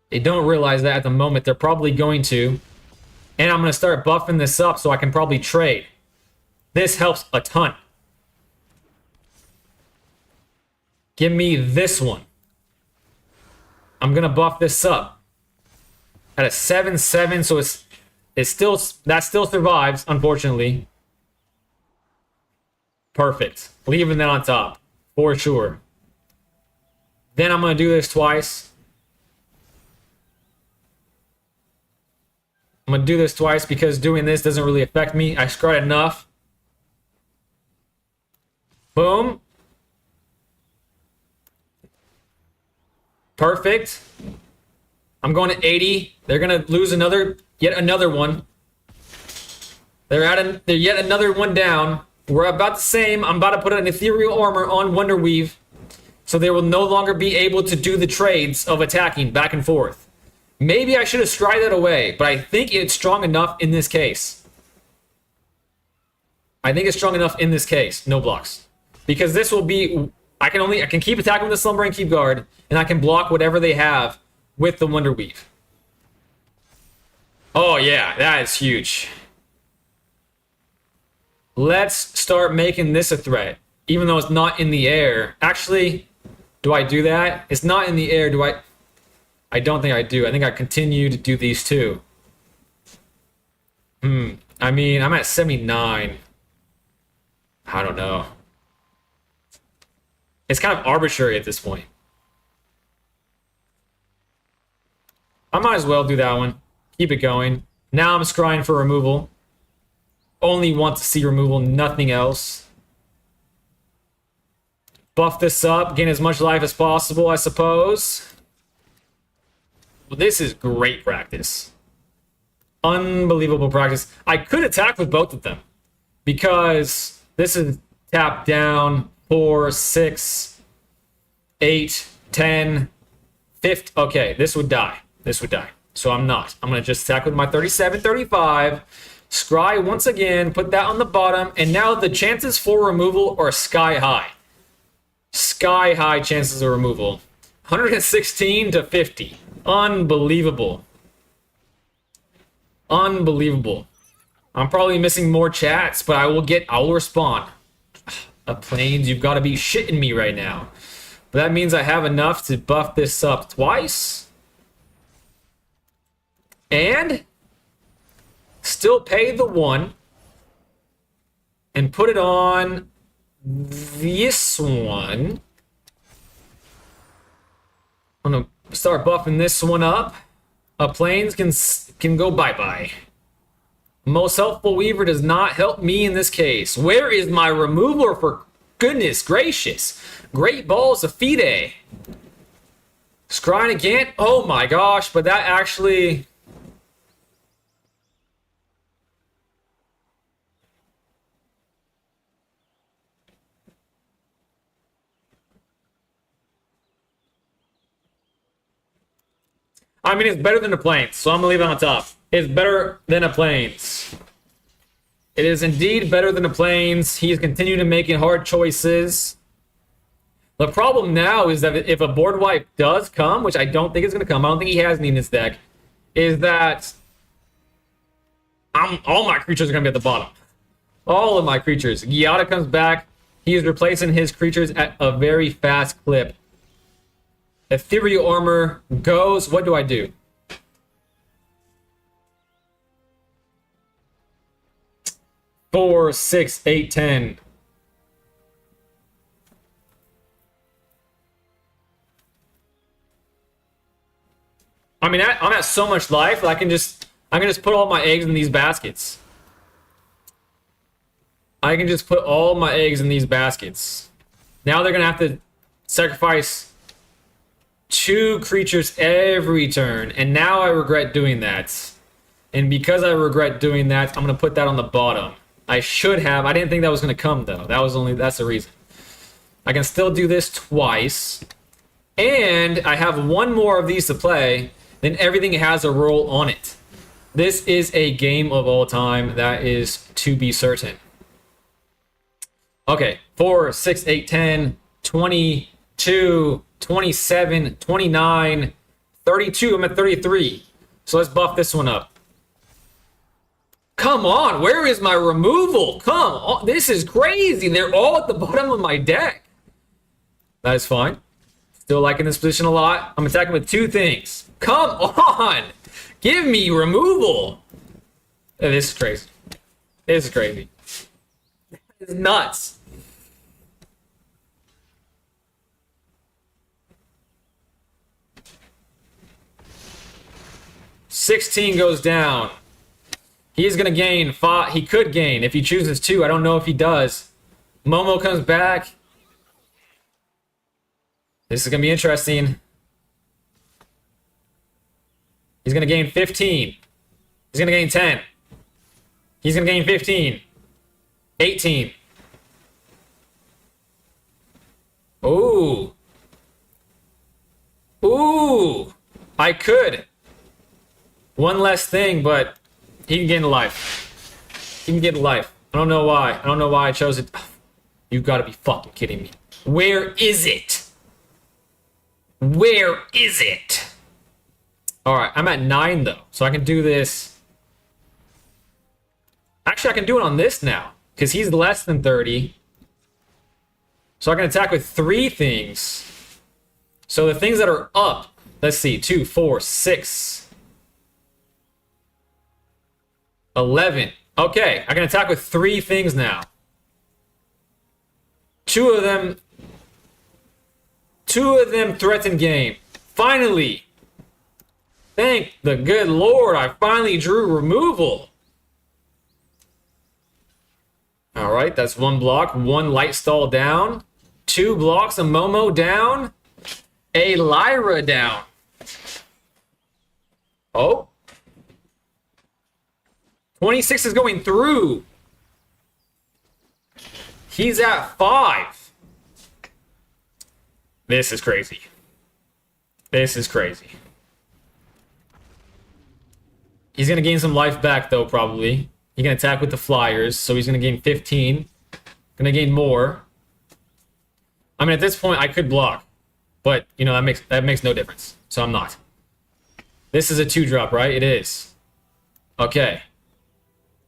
They don't realize that at the moment. They're probably going to. And I'm going to start buffing this up so I can probably trade. This helps a ton. Give me this one. I'm going to buff this up. At a 7-7, so that still survives, unfortunately. Perfect. Leaving that on top. For sure. Then I'm going to do this twice. I'm going to do this twice because doing this doesn't really affect me. I scryed enough. Boom. Perfect. I'm going to 80. They're going to lose yet another one. They're yet another one down. We're about the same. I'm about to put an ethereal armor on Wonderweave, so they will no longer be able to do the trades of attacking back and forth. Maybe I should have stried that away, but I think it's strong enough in this case. I think it's strong enough in this case. No blocks. Because this will be... I can keep attacking with the Slumbering Keep Guard, and I can block whatever they have with the Wonderweave. Oh yeah, that is huge. Let's start making this a threat, even though it's not in the air. Actually, do I do that? It's not in the air. Do I? I don't think I do. I think I continue to do these two. I mean, I'm at 79. I don't know. It's kind of arbitrary at this point. I might as well do that one. Keep it going. Now I'm scrying for removal. Only want to see removal, nothing else. Buff this up, gain as much life as possible, I suppose. Well, this is great practice. Unbelievable practice. I could attack with both of them, because this is tap down, 4, 6, 8, 10, 50. Okay, this would die. This would die. So I'm not. I'm going to just attack with my 37, 35. Scry once again, put that on the bottom, and now the chances for removal are sky high. Sky high chances of removal. 116 to 50. Unbelievable. Unbelievable. I'm probably missing more chats, but I will respond. Planes, you've got to be shitting me right now. But that means I have enough to buff this up twice. And still pay the 1 and put it on this one. I'm gonna start buffing this one up. Planes can go bye-bye. Most helpful weaver does not help me in this case. Where is my remover, for goodness gracious? Great balls of Fide. Scrying again? Oh my gosh, but that actually... I mean, it's better than the planes, so I'm gonna leave it on top. It's better than the planes. It is indeed better than the planes. He's continuing to making hard choices. The problem now is that if a board wipe does come, which I don't think is going to come, I don't think he has any in this deck, is that all my creatures are going to be at the bottom. All of my creatures. Giada comes back. He is replacing his creatures at a very fast clip. Ethereal Armor goes. What do I do? Four, 6, 8, 10. I mean, I'm at so much life that I can just put all my eggs in these baskets. I can just put all my eggs in these baskets. Now they're gonna have to sacrifice 2 creatures every turn, and now I regret doing that. And because I regret doing that, I'm gonna put that on the bottom. I should have. I didn't think that was gonna come though. That's the reason. I can still do this twice, and I have one more of these to play. Then everything has a roll on it. This is a game of all time. That is to be certain. Okay, 4, 6, 8, 10, 22, 27, 29, 32. I'm at 33. So let's buff this one up. Come on, where is my removal? Come on, this is crazy. They're all at the bottom of my deck. That is fine. Still liking this position a lot. I'm attacking with 2 things. Come on! Give me removal! This is crazy. This is crazy. It's nuts. $16 goes down. He's gonna gain 5. He could gain if he chooses to. I don't know if he does. Momo comes back. This is gonna be interesting. He's going to gain 15. He's going to gain 10. He's going to gain 15. 18. Ooh. Ooh. I could. One less thing, but he can gain a life. He can get a life. I don't know why. I don't know why I chose it. You've got to be fucking kidding me. Where is it? Where is it? Alright, I'm at 9 though, so I can do this. Actually, I can do it on this now, because he's less than 30. So I can attack with 3 things. So the things that are up, let's see, 2, 4, 6, 11. Okay, I can attack with 3 things now. 2 of them threaten game. Finally! Thank the good Lord, I finally drew removal. Alright, that's 1 block, 1 light stall down, 2 blocks, a Momo down, a Lyra down. Oh. 26 is going through. He's at 5. This is crazy. This is crazy. He's going to gain some life back, though, probably. He can attack with the flyers, so he's going to gain 15. Going to gain more. I mean, at this point, I could block. But, you know, that makes no difference. So I'm not. This is a 2-drop, right? It is. Okay.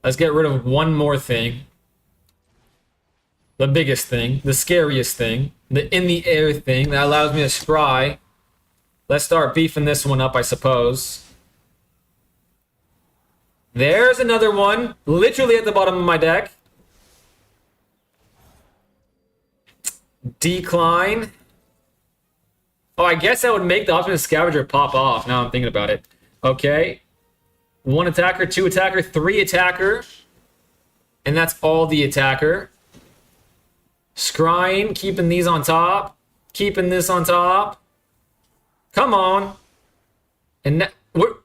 Let's get rid of one more thing. The biggest thing. The scariest thing. The in-the-air thing that allows me to scry. Let's start beefing this one up, I suppose. There's another one, literally at the bottom of my deck. Decline. Oh, I guess that would make the Optimus Scavenger pop off, now I'm thinking about it. Okay. 1 attacker, 2 attacker, 3 attacker. And that's all the attacker. Scrying, keeping these on top. Keeping this on top. Come on. And what?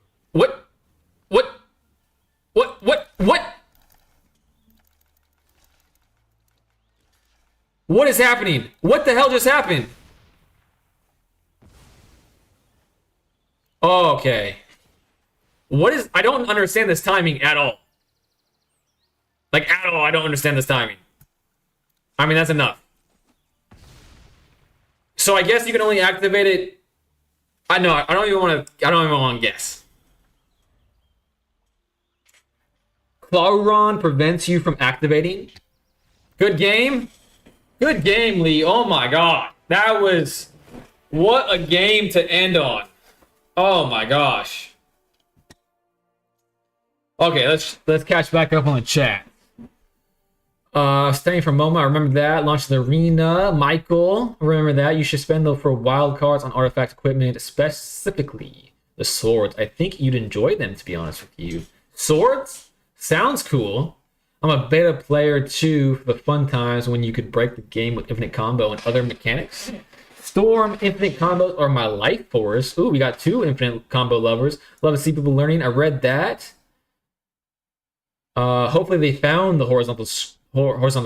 What is happening? What the hell just happened? Okay. I don't understand this timing at all. Like, at all, I don't understand this timing. I mean, that's enough. So I guess you can only activate it. I don't even want to guess. Clawron prevents you from activating. Good game. Good game, Lee. Oh my god. That was... What a game to end on. Oh my gosh. Okay, let's catch back up on the chat. Staying for MoMA, I remember that. Launch the arena. Michael, remember that. You should spend though for wild cards on artifact equipment, specifically the swords. I think you'd enjoy them, to be honest with you. Swords? Sounds cool. I'm a beta player too for the fun times when you could break the game with infinite combo and other mechanics. Storm, infinite combos are my life force. Ooh, we got 2 infinite combo lovers. Love to see people learning. I read that. Hopefully they found the horizontal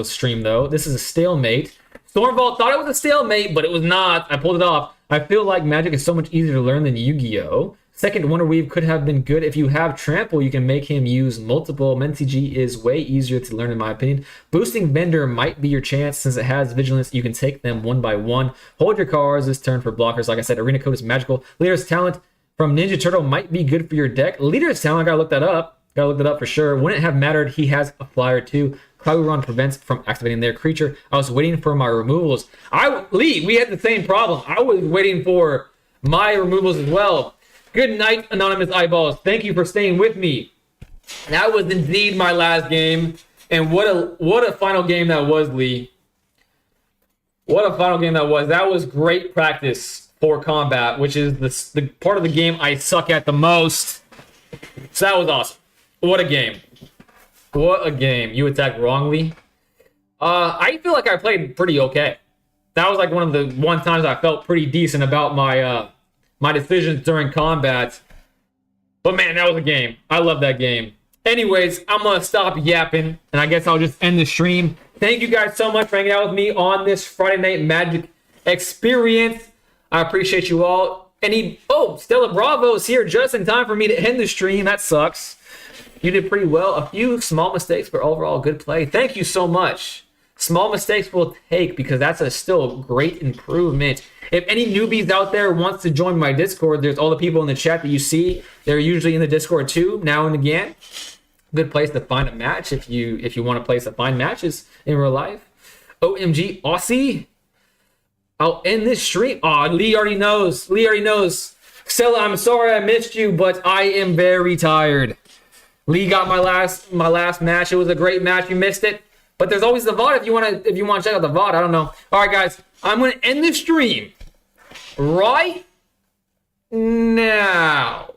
stream though. This is a stalemate. Stormvault thought it was a stalemate, but it was not. I pulled it off. I feel like Magic is so much easier to learn than Yu-Gi-Oh! Second Wonder Weave could have been good. If you have Trample, you can make him use multiple. MTG is way easier to learn in my opinion. Boosting Bender might be your chance since it has Vigilance. You can take them one by one. Hold your cards this turn for blockers. Like I said, Arena Code is magical. Leader's Talent from Ninja Turtle might be good for your deck. Leader's Talent, I gotta look that up. Gotta look that up for sure. Wouldn't have mattered. He has a flyer too. Cloudron prevents from activating their creature. I was waiting for my removals. Lee, we had the same problem. I was waiting for my removals as well. Good night, Anonymous Eyeballs. Thank you for staying with me. That was indeed my last game. And what a final game that was, Lee. What a final game that was. That was great practice for combat, which is the part of the game I suck at the most. So that was awesome. What a game. What a game. You attacked wrongly. I feel like I played pretty okay. That was like one of the times I felt pretty decent about my my decisions during combat. But man, that was a game. I love that game. Anyways, I'm going to stop yapping, and I guess I'll just end the stream. Thank you guys so much for hanging out with me on this Friday Night Magic experience. I appreciate you all. Stella Bravo is here just in time for me to end the stream. That sucks. You did pretty well. A few small mistakes, but overall good play. Thank you so much. Small mistakes we'll take because that's still a great improvement. If any newbies out there wants to join my Discord, there's all the people in the chat that you see. They're usually in the Discord too, now and again. Good place to find a match if you want to place to find matches in real life. OMG, Aussie. I'll end this stream. Aw, Lee already knows. Lee already knows. Stella, I'm sorry I missed you, but I am very tired. Lee got my last match. It was a great match. You missed it. But there's always the VOD if you want to check out the VOD. I don't know. All right, guys. I'm going to end this stream right now.